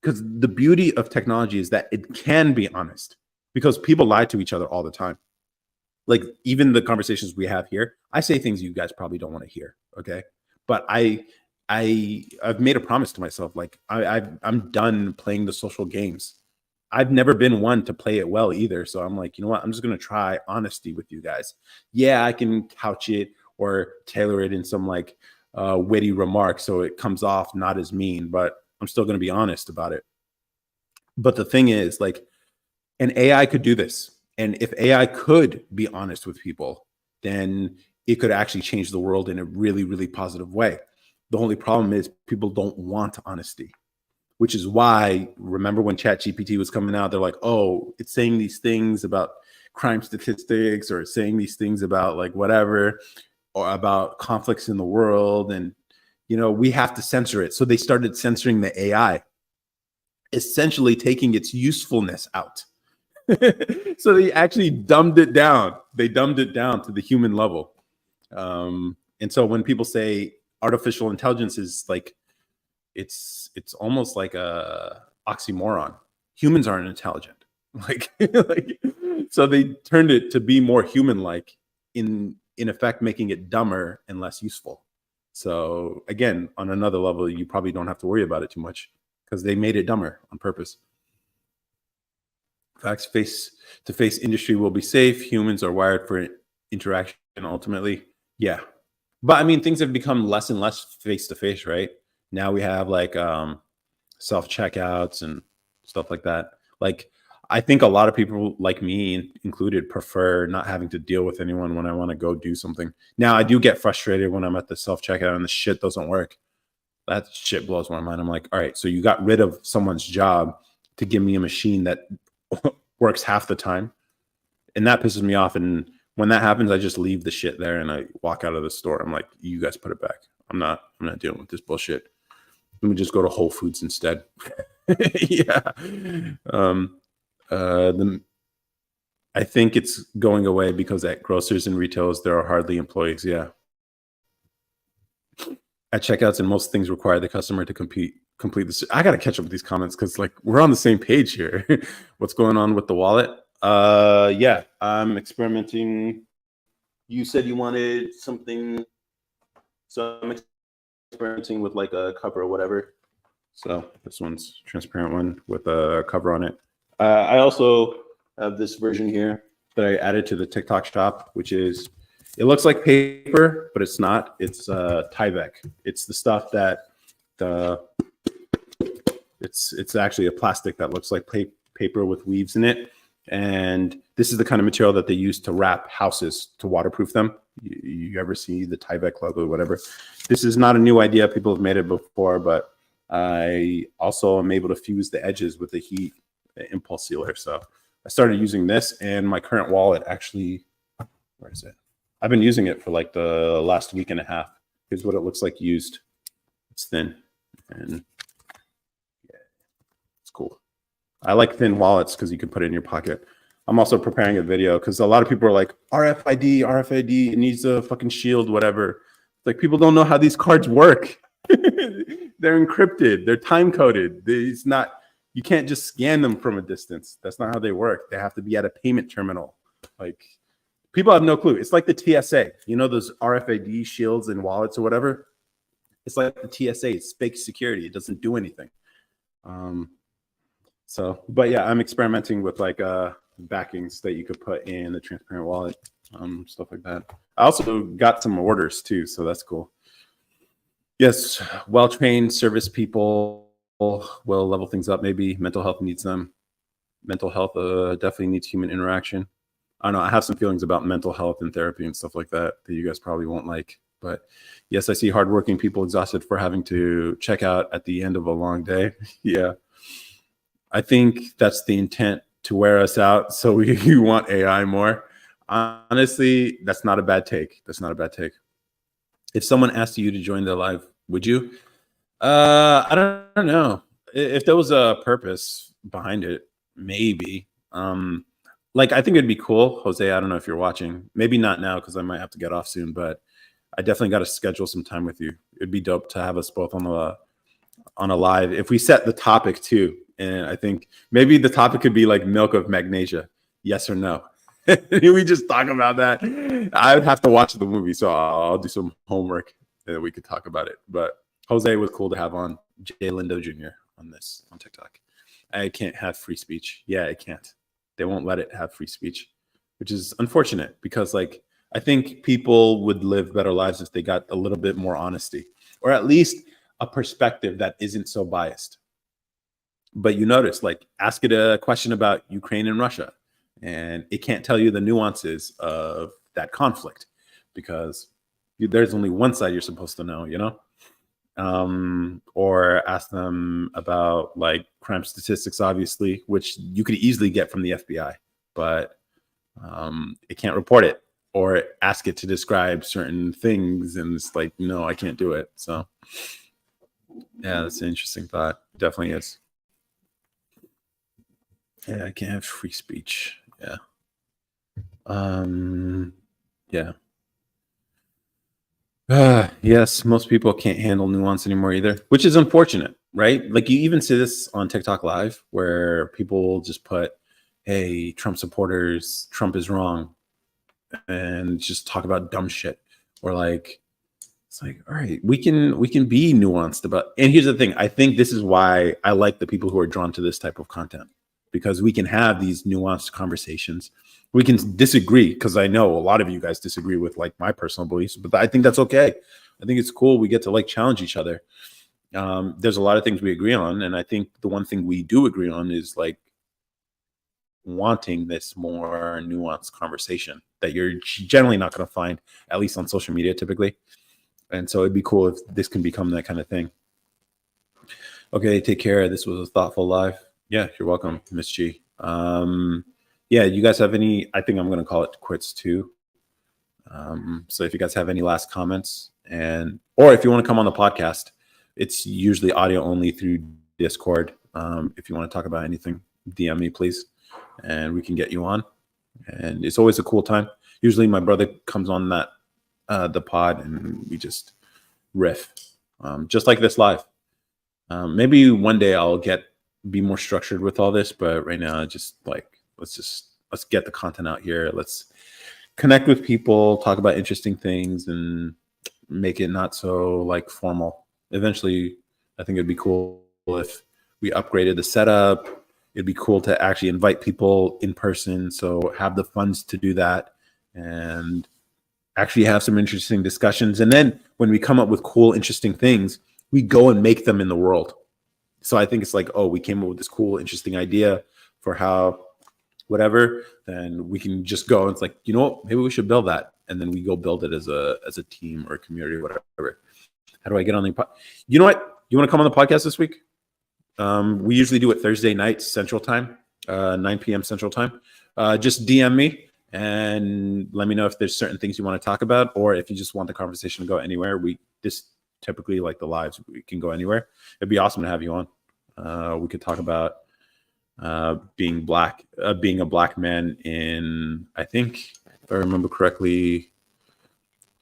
because the beauty of technology is that it can be honest, because people lie to each other all the time. Like even the conversations we have here, I say things you guys probably don't want to hear. Okay. But I've made a promise to myself. Like I'm done playing the social games. I've never been one to play it well either. So I'm like, you know what? I'm just going to try honesty with you guys. Yeah, I can couch it or tailor it in some like witty remarks so it comes off not as mean, but I'm still going to be honest about it. But the thing is, like, an AI could do this. And if AI could be honest with people, then it could actually change the world in a really, really positive way. The only problem is people don't want honesty, which is why, remember when ChatGPT was coming out, they're like, oh, it's saying these things about crime statistics, or saying these things about like whatever, or about conflicts in the world. And, you know, we have to censor it. So they started censoring the AI, essentially taking its usefulness out. So they actually dumbed it down. They dumbed it down to the human level. And so when people say artificial intelligence is like, it's almost like a oxymoron. Humans aren't intelligent. Like, so they turned it to be more human-like, in effect, making it dumber and less useful. So again, on another level, you probably don't have to worry about it too much because they made it dumber on purpose. Facts, face-to-face industry will be safe. Humans are wired for interaction ultimately. Yeah. But I mean, things have become less and less face-to-face, right? Now we have like self-checkouts and stuff like that. Like I think a lot of people like me included prefer not having to deal with anyone when I want to go do something. Now I do get frustrated when I'm at the self checkout and the shit doesn't work. That shit blows my mind. I'm like, all right, so you got rid of someone's job to give me a machine that works half the time, and that pisses me off. And when that happens, I just leave the shit there and I walk out of the store. I'm like, you guys put it back. I'm not dealing with this bullshit. Let me just go to Whole Foods instead. Yeah. Um, the I think it's going away because at grocers and retailers there are hardly employees. Yeah, at checkouts and most things require the customer to complete this. I got to catch up with these comments because like we're on the same page here. What's going on with the wallet? Yeah, I'm experimenting. You said you wanted something, so I'm experimenting with like a cover or whatever. So this one's transparent one with a cover on it. I also have this version here that I added to the TikTok shop, which is, it looks like paper, but it's not. It's Tyvek. It's the stuff that the it's actually a plastic that looks like paper with weaves in it. And this is the kind of material that they use to wrap houses to waterproof them. You ever see the Tyvek logo or whatever? This is not a new idea. People have made it before, but I also am able to fuse the edges with the heat impulse sealer. So I started using this, and my current wallet actually, where is it? I've been using it for like the last week and a half. Here's what it looks like used. It's thin, and yeah, it's cool. I like thin wallets because you can put it in your pocket. I'm also preparing a video because a lot of people are like, RFID, it needs a fucking shield, whatever. It's like, people don't know how these cards work. They're encrypted. They're time coded. It's not, you can't just scan them from a distance. That's not how they work. They have to be at a payment terminal. Like, people have no clue. It's like the TSA. You know those RFID shields and wallets or whatever? It's like the TSA. It's fake security. It doesn't do anything. So, but yeah, I'm experimenting with like backings that you could put in the transparent wallet, stuff like that. I also got some orders too, so that's cool. Yes, well-trained service people will level things up. Maybe mental health needs them. Mental health definitely needs human interaction. I don't know. I have some feelings about mental health and therapy and stuff like that that you guys probably won't like. But yes, I see hardworking people exhausted for having to check out at the end of a long day. Yeah. I think that's the intent, to wear us out. So we want AI more. Honestly, that's not a bad take. That's not a bad take. If someone asked you to join their live, would you? I don't know. If there was a purpose behind it, maybe. Like, I think it'd be cool, Jose. I don't know if you're watching. Maybe not now because I might have to get off soon. But I definitely got to schedule some time with you. It'd be dope to have us both on a live. If we set the topic too, and I think maybe the topic could be like milk of magnesia, yes or no. We just talk about that. I would have to watch the movie, so I'll do some homework and we could talk about it. But Jose was cool to have on. Jay Lindo Jr. on TikTok. I can't have free speech. Yeah, I can't. They won't let it have free speech, which is unfortunate because like I think people would live better lives if they got a little bit more honesty, or at least a perspective that isn't so biased. But you notice, like, ask it a question about Ukraine and Russia, and it can't tell you the nuances of that conflict because there's only one side you're supposed to know, you know? Or ask them about like crime statistics, obviously, which you could easily get from the FBI, but it can't report it, or ask it to describe certain things. And it's like, no, I can't do it. So yeah, that's an interesting thought. It definitely is. Yeah, I can't have free speech. Yeah. Yeah. Yes, most people can't handle nuance anymore either, which is unfortunate, right? Like you even see this on TikTok Live where people just put, "Hey, Trump supporters, Trump is wrong," and just talk about dumb shit. Or like, it's like, all right, we can be nuanced about. And here's the thing: I think this is why I like the people who are drawn to this type of content, because we can have these nuanced conversations. We can disagree, because I know a lot of you guys disagree with like my personal beliefs, but I think that's okay. I think it's cool. We get to like challenge each other. There's a lot of things we agree on, and I think the one thing we do agree on is like wanting this more nuanced conversation that you're generally not going to find, at least on social media typically. And so it'd be cool if this can become that kind of thing. Okay, take care. This was a thoughtful live. Yeah, you're welcome, Miss G. Yeah, you guys have any? I think I'm going to call it quits too. So if you guys have any last comments, or if you want to come on the podcast, it's usually audio only through Discord. If you want to talk about anything, DM me, please, and we can get you on. And it's always a cool time. Usually my brother comes on the pod, and we just riff, just like this live. Maybe one day I'll be more structured with all this, but right now, just like let's get the content out here. Let's connect with people, talk about interesting things, and make it not so like formal. Eventually, I think it'd be cool if we upgraded the setup. It'd be cool to actually invite people in person, so have the funds to do that and actually have some interesting discussions. And then when we come up with cool, interesting things, we go and make them in the world. So I think it's like, oh, we came up with this cool, interesting idea for how whatever, then we can just go and it's like, you know what, maybe we should build that. And then we go build it as a team or a community or whatever. How do I get on the You know what? You want to come on the podcast this week? We usually do it Thursday nights Central Time, 9 p.m. Central Time. Just DM me and let me know if there's certain things you want to talk about, or if you just want the conversation to go anywhere. This typically, like the lives, we can go anywhere. It'd be awesome to have you on. We could talk about being a black man in, I think, if I remember correctly,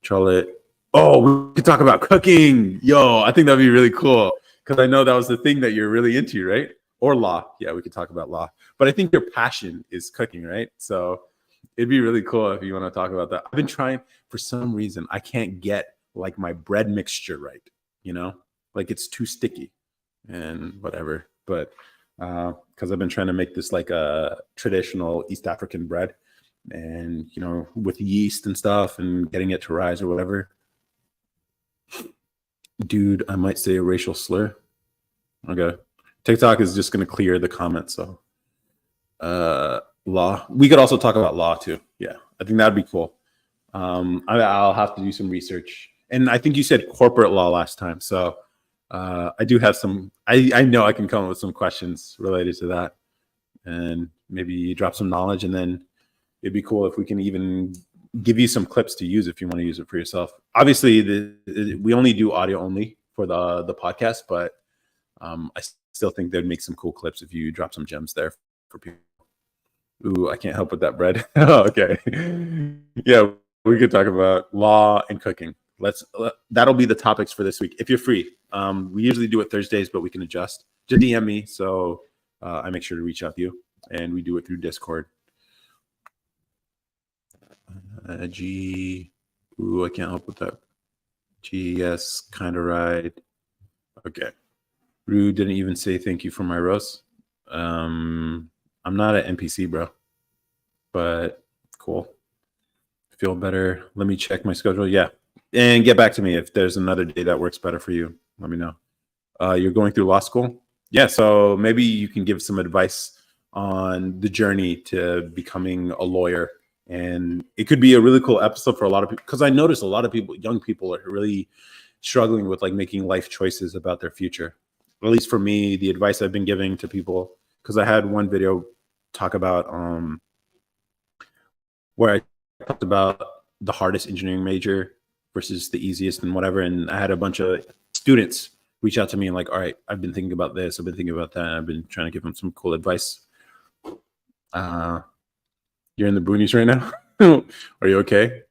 Charlotte. Oh, we could talk about cooking. Yo, I think that'd be really cool because I know that was the thing that you're really into, right? Or law. Yeah, we could talk about law. But I think your passion is cooking, right? So it'd be really cool if you want to talk about that. I've been trying, for some reason, I can't get like my bread mixture right, like it's too sticky and whatever. But because I've been trying to make this like a traditional East African bread and, with yeast and stuff and getting it to rise or whatever. Dude, I might say a racial slur. Okay. TikTok is just going to clear the comments. So law. We could also talk about law too. Yeah, I think that'd be cool. I'll have to do some research. And I think you said corporate law last time. So I do have some, I know I can come up with some questions related to that and maybe drop some knowledge. And then it'd be cool if we can even give you some clips to use if you want to use it for yourself. Obviously, we only do audio only for the podcast, but I still think they'd make some cool clips if you drop some gems there for people. Ooh, I can't help with that bread. Okay. Yeah, we could talk about law and cooking. That'll be the topics for this week if you're free. We usually do it Thursdays, but we can adjust. Just DM me, so I make sure to reach out to you, and we do it through Discord. G. Ooh, I can't help with that. GS kind of right. Okay. Rue didn't even say thank you for my roast. I'm not an NPC, bro. But cool. Feel better. Let me check my schedule. Yeah. And get back to me if there's another day that works better for you. Let me know. You're going through law school? Yeah. So maybe you can give some advice on the journey to becoming a lawyer. And it could be a really cool episode for a lot of people, because I notice a lot of people, young people, are really struggling with like making life choices about their future. At least for me, the advice I've been giving to people, because I had one video talk about where I talked about the hardest engineering major versus the easiest and whatever. And I had a bunch of students reach out to me and like, all right, I've been thinking about this. I've been thinking about that. I've been trying to give them some cool advice. You're in the boonies right now? Are you okay?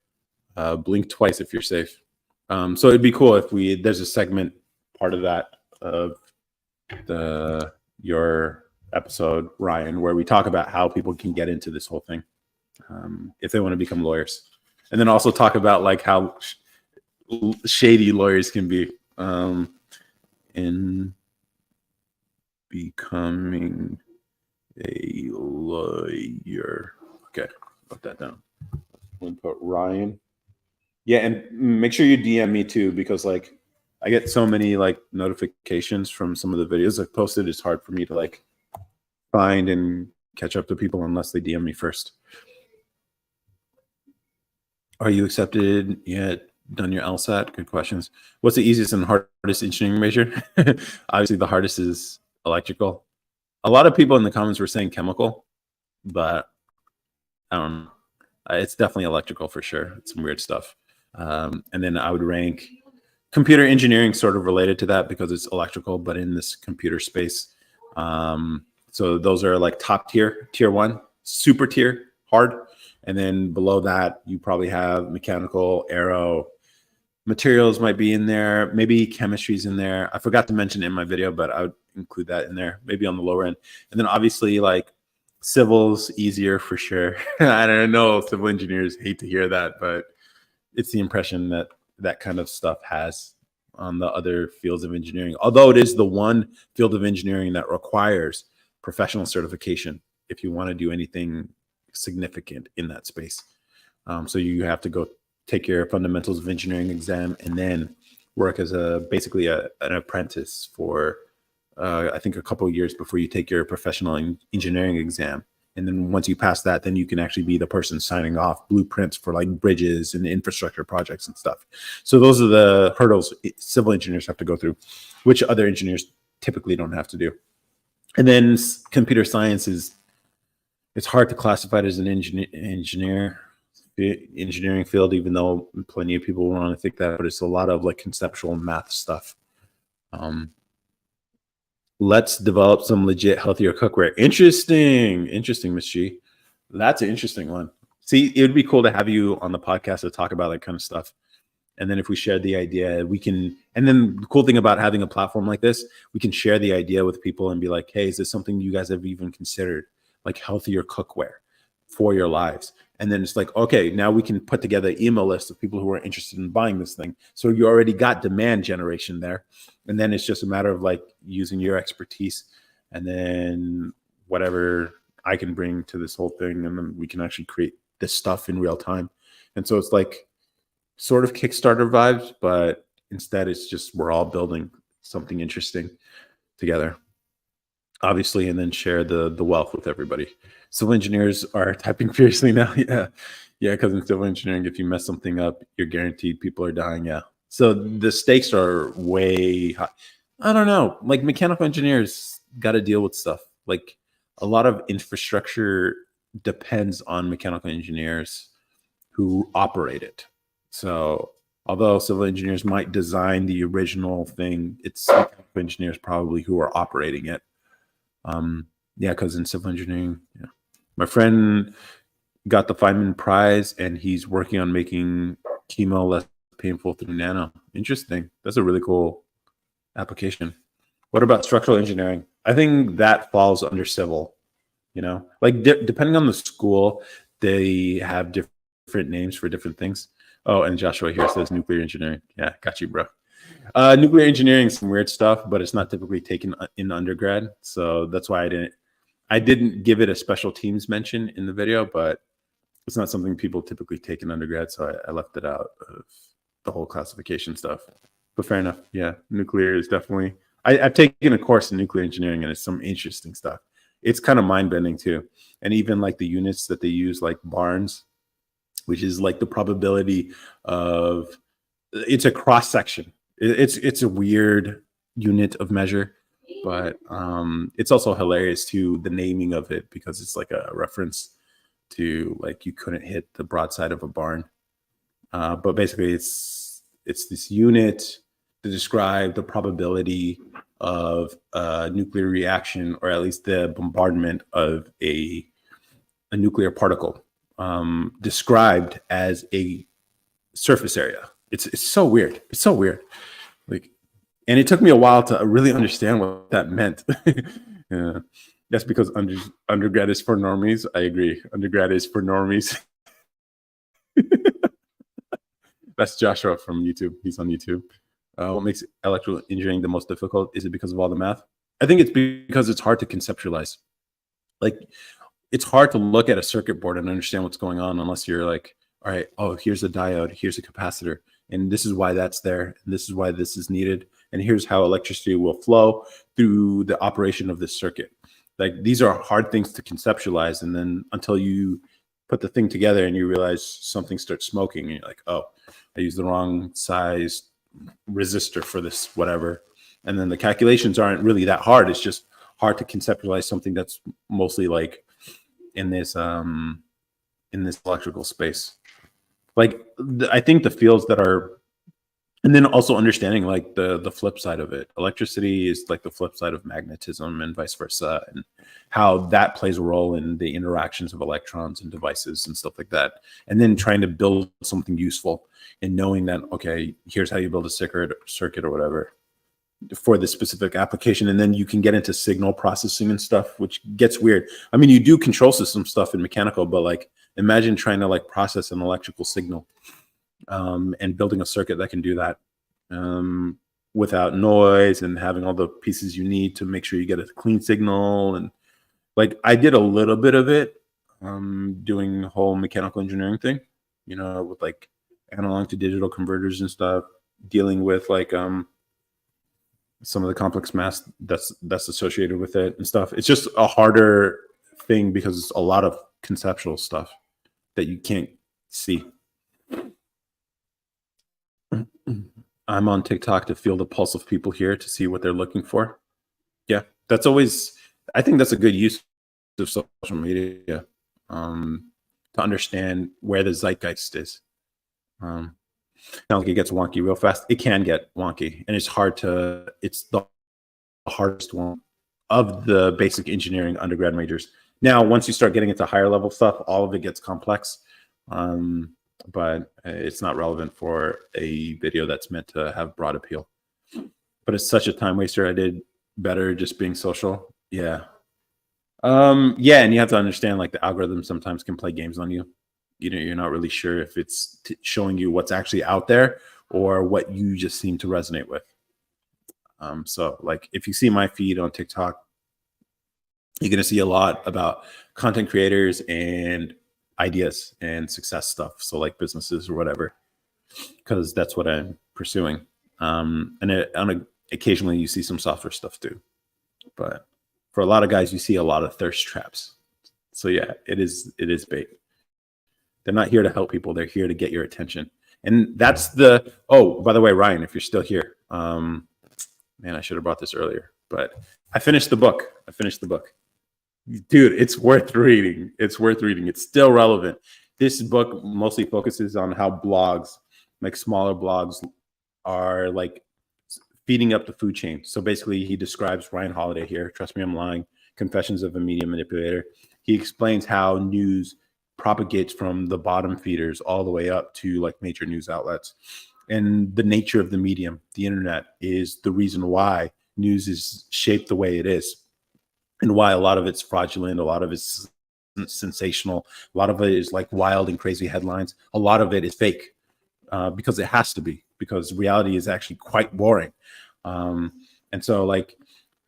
Blink twice if you're safe. So it'd be cool if there's a segment part of that of your episode, Ryan, where we talk about how people can get into this whole thing if they want to become lawyers, and then also talk about like how shady lawyers can be in becoming a lawyer. Okay, put that down. I'm gonna put Ryan. Yeah, and make sure you DM me too, because like I get so many like notifications from some of the videos I've posted. It's hard for me to like find and catch up to people unless they DM me first. Are you accepted yet? Done your LSAT? Good questions. What's the easiest and hardest engineering major? Obviously, the hardest is electrical. A lot of people in the comments were saying chemical, but I don't know. It's definitely electrical for sure. It's some weird stuff. And then I would rank computer engineering sort of related to that because it's electrical, but in this computer space. So those are like top tier, tier one, super tier, hard. And then below that, you probably have mechanical, aero, materials might be in there. Maybe chemistry's in there. I forgot to mention it in my video, but I would include that in there, maybe on the lower end. And then obviously like civil's easier for sure. I don't know, civil engineers hate to hear that, but it's the impression that that kind of stuff has on the other fields of engineering. Although it is the one field of engineering that requires professional certification if you want to do anything significant in that space. So you have to go take your fundamentals of engineering exam and then work as basically an apprentice for I think a couple of years before you take your professional engineering exam. And then once you pass that, then you can actually be the person signing off blueprints for like bridges and infrastructure projects and stuff. So those are the hurdles civil engineers have to go through, which other engineers typically don't have to do. And then computer science it's hard to classify it as an engineering field, even though plenty of people want to think that, but it's a lot of like conceptual math stuff. Let's develop some legit healthier cookware. Interesting, Miss G. That's an interesting one. See, it would be cool to have you on the podcast to talk about that kind of stuff. And then if we share the idea, we can, and then the cool thing about having a platform like this, we can share the idea with people and be like, hey, is this something you guys have even considered? Like healthier cookware for your lives. And then it's like, okay, now we can put together an email list of people who are interested in buying this thing. So you already got demand generation there. And then it's just a matter of like using your expertise and then whatever I can bring to this whole thing. And then we can actually create this stuff in real time. And so it's like sort of Kickstarter vibes, but instead it's just we're all building something interesting together, obviously, and then share the wealth with everybody. Civil engineers are typing fiercely now. Yeah, because in civil engineering, if you mess something up, you're guaranteed people are dying. Yeah, so the stakes are way high. I don't know, like mechanical engineers got to deal with stuff. Like a lot of infrastructure depends on mechanical engineers who operate it. So although civil engineers might design the original thing, it's mechanical engineers probably who are operating it. Yeah, because in civil engineering, yeah. My friend got the Feynman Prize and he's working on making chemo less painful through nano. Interesting. That's a really cool application. What about structural engineering? I think that falls under civil, like depending on the school, they have different names for different things. Oh, and Joshua here says nuclear engineering. Yeah, got you, bro. Nuclear engineering is some weird stuff, but it's not typically taken in undergrad. So that's why I didn't give it a special teams mention in the video, but it's not something people typically take in undergrad. So I left it out of the whole classification stuff. But fair enough. Yeah, nuclear is definitely, I've taken a course in nuclear engineering and it's some interesting stuff. It's kind of mind bending too. And even like the units that they use, like Barnes, which is like the probability of, it's a cross section. It's a weird unit of measure, but it's also hilarious too, the naming of it, because it's like a reference to like you couldn't hit the broadside of a barn. But basically it's this unit to describe the probability of a nuclear reaction, or at least the bombardment of a nuclear particle, described as a surface area. It's so weird. It's so weird. Like, and it took me a while to really understand what that meant. Yeah. That's because undergrad is for normies. I agree. Undergrad is for normies. That's Joshua from YouTube. He's on YouTube. What makes electrical engineering the most difficult? Is it because of all the math? I think it's because it's hard to conceptualize. Like, it's hard to look at a circuit board and understand what's going on unless you're like, all right, oh, here's a diode, here's a capacitor, and this is why that's there, and this is why this is needed, and here's how electricity will flow through the operation of this circuit. Like these are hard things to conceptualize, and then until you put the thing together and you realize something starts smoking, and you're like, oh, I used the wrong size resistor for this, whatever. And then the calculations aren't really that hard. It's just hard to conceptualize something that's mostly like in this electrical space. Like I think the fields that are, and then also understanding like the flip side of it. Electricity is like the flip side of magnetism and vice versa, and how that plays a role in the interactions of electrons and devices and stuff like that. And then trying to build something useful and knowing that, okay, here's how you build a circuit or whatever for this specific application. And then you can get into signal processing and stuff, which gets weird. I mean, you do control system stuff in mechanical, but like imagine trying to like process an electrical signal. And building a circuit that can do that without noise and having all the pieces you need to make sure you get a clean signal. And like I did a little bit of it doing the whole mechanical engineering thing, with like analog to digital converters and stuff, dealing with like some of the complex math that's associated with it and stuff. It's just a harder thing because it's a lot of conceptual stuff that you can't see. I'm on TikTok to feel the pulse of people here to see what they're looking for. Yeah, that's always, I think that's a good use of social media to understand where the zeitgeist is. Sounds like it gets wonky real fast. It can get wonky, and it's the hardest one of the basic engineering undergrad majors. Now, once you start getting into higher level stuff, all of it gets complex. But it's not relevant for a video that's meant to have broad appeal. But it's such a time waster. I did better just being social. Yeah. Yeah, and you have to understand like the algorithm sometimes can play games on you. You're not really sure if it's showing you what's actually out there or what you just seem to resonate with. So like if you see my feed on TikTok, you're going to see a lot about content creators and ideas and success stuff. So like businesses or whatever, because that's what I'm pursuing. And occasionally you see some software stuff too. But for a lot of guys, you see a lot of thirst traps. So yeah, it is bait. They're not here to help people. They're here to get your attention. And that's oh, by the way, Ryan, if you're still here, man, I should have brought this earlier, but I finished the book. Dude, it's worth reading. It's still relevant. This book mostly focuses on how blogs, like smaller blogs, are like feeding up the food chain. So basically, he describes Ryan Holiday here. Trust me, I'm lying. Confessions of a Media Manipulator. He explains how news propagates from the bottom feeders all the way up to like major news outlets. And the nature of the medium, the internet, is the reason why news is shaped the way it is. And why a lot of it's fraudulent, a lot of it's sensational, a lot of it is like wild and crazy headlines. A lot of it is fake because it has to be, because reality is actually quite boring. And so like,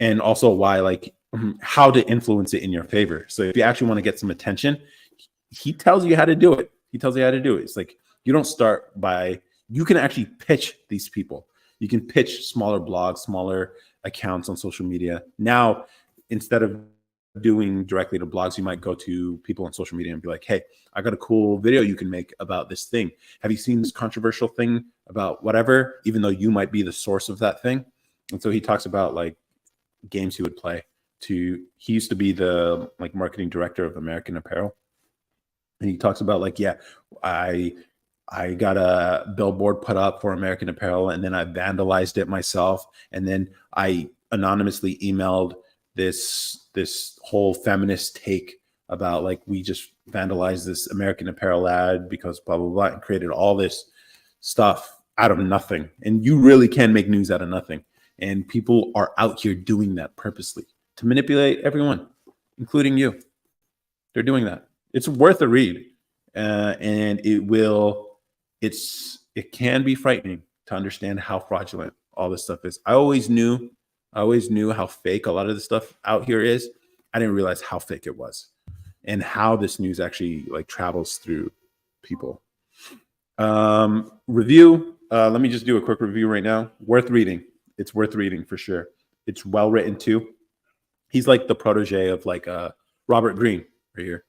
and also why like how to influence it in your favor. So if you actually want to get some attention, he tells you how to do it. It's like, you don't start by, you can actually pitch these people. You can pitch smaller blogs, smaller accounts on social media. Now, instead of doing directly to blogs, you might go to people on social media and be like, hey, I got a cool video you can make about this thing. Have you seen this controversial thing about whatever, even though you might be the source of that thing? And so he talks about like games he would play he used to be the like marketing director of American Apparel. And he talks about like, yeah, I got a billboard put up for American Apparel, and then I vandalized it myself. And then I anonymously emailed this whole feminist take about like, we just vandalized this American Apparel ad because blah, blah, blah, and created all this stuff out of nothing. And you really can make news out of nothing. And people are out here doing that purposely to manipulate everyone, including you. They're doing that. It's worth a read. And it can be frightening to understand how fraudulent all this stuff is. I always knew how fake a lot of the stuff out here is. I didn't realize how fake it was and how this news actually like travels through people. Review. Let me just do a quick review right now. Worth reading. It's worth reading for sure. It's well written too. He's like the protege of like Robert Greene right here,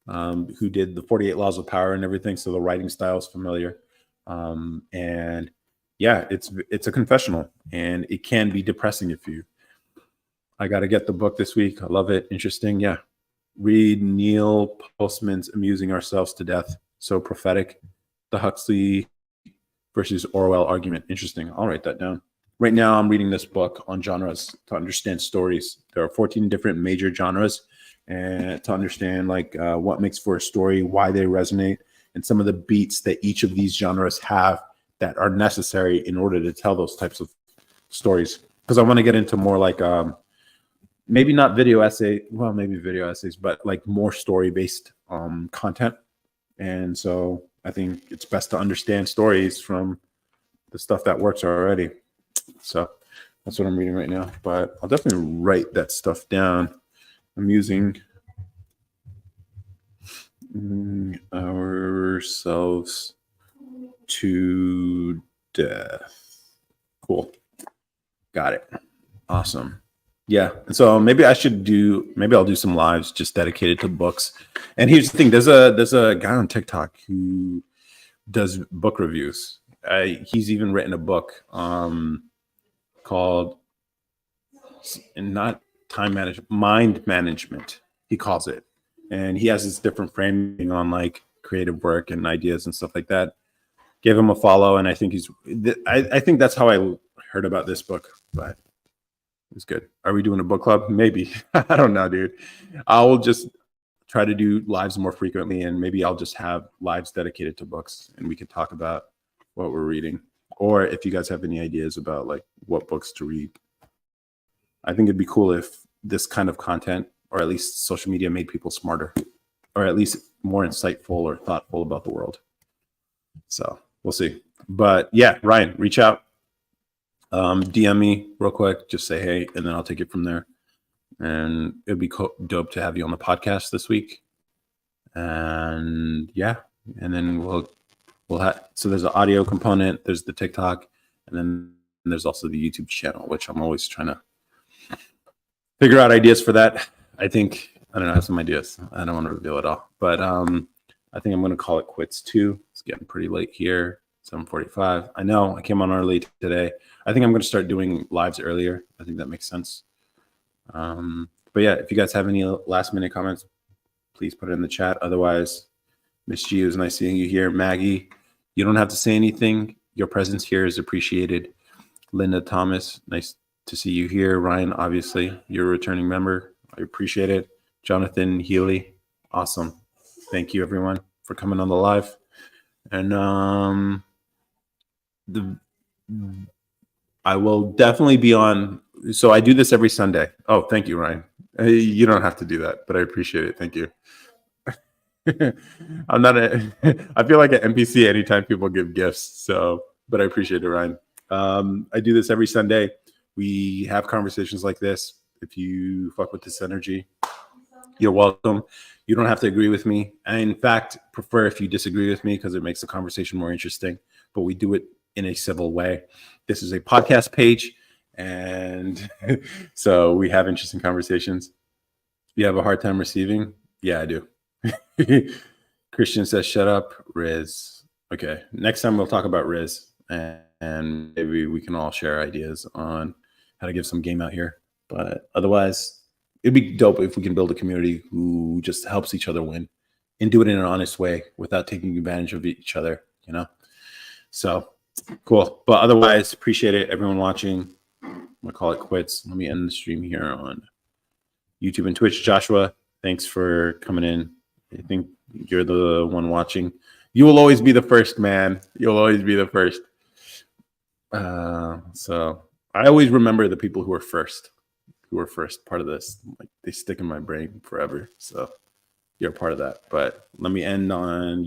who did the 48 Laws of Power and everything. So the writing style is familiar. And yeah, it's a confessional, and it can be depressing if you. I got to get the book this week. I love it. Interesting. Yeah. Read Neil Postman's Amusing Ourselves to Death. So prophetic. The Huxley versus Orwell argument. Interesting. I'll write that down. Right now, I'm reading this book on genres to understand stories. There are 14 different major genres, and to understand like what makes for a story, why they resonate, and some of the beats that each of these genres have that are necessary in order to tell those types of stories. Because I want to get into more like maybe not video essay, well, maybe video essays, but like more story-based content. And so I think it's best to understand stories from the stuff that works already. So that's what I'm reading right now. But I'll definitely write that stuff down. I'm using ourselves to death. Cool. Got it. Awesome. Yeah. So maybe I'll do some lives just dedicated to books. And here's the thing, there's a guy on TikTok who does book reviews. He's even written a book called not time management, mind management, he calls it. And he has this different framing on like creative work and ideas and stuff like that. Give him a follow, and I think I think that's how I heard about this book, but it's good. Are we doing a book club? Maybe. I don't know, dude. I'll just try to do lives more frequently, and maybe I'll just have lives dedicated to books, and we can talk about what we're reading. Or if you guys have any ideas about like what books to read. I think it'd be cool if this kind of content, or at least social media, made people smarter, or at least more insightful or thoughtful about the world. So we'll see. But yeah, Ryan, reach out. DM me real quick, just say hey, and then I'll take it from there. And it'd be dope to have you on the podcast this week. And yeah, and then we'll have, so there's an audio component, there's the TikTok, and then there's also the YouTube channel, which I'm always trying to figure out ideas for that. I don't know, I have some ideas. I don't want to reveal it all, but I think I'm going to call it quits too. It's getting pretty late here. 7:45. I know I came on early today. I think I'm going to start doing lives earlier. I think that makes sense. But yeah, if you guys have any last minute comments, please put it in the chat. Otherwise, Miss G, it was nice seeing you here. Maggie, you don't have to say anything. Your presence here is appreciated. Linda Thomas, nice to see you here. Ryan, obviously, you're a returning member. I appreciate it. Jonathan Healy, awesome. Thank you, everyone, for coming on the live. And I will definitely be on. So I do this every Sunday. Oh, thank you, Ryan. You don't have to do that, but I appreciate it. Thank you. I'm not I feel like an NPC anytime people give gifts. So, but I appreciate it, Ryan. I do this every Sunday. We have conversations like this. If you fuck with this energy, you're welcome. You don't have to agree with me. I, in fact, prefer if you disagree with me because it makes the conversation more interesting. But we do it in a civil way. This is a podcast page, and so we have interesting conversations. You have a hard time receiving? Yeah, I do. Christian says, shut up, Riz. Okay, next time we'll talk about Riz, and maybe we can all share ideas on how to give some game out here. But otherwise, it'd be dope if we can build a community who just helps each other win and do it in an honest way without taking advantage of each other, you know? So cool. But otherwise, appreciate it. Everyone watching. I'm gonna call it quits. Let me end the stream here on YouTube and Twitch. Joshua, thanks for coming in. I think you're the one watching. You will always be the first, man. You'll always be the first. So I always remember the people who were first part of this. Like they stick in my brain forever. So you're a part of that. But let me end on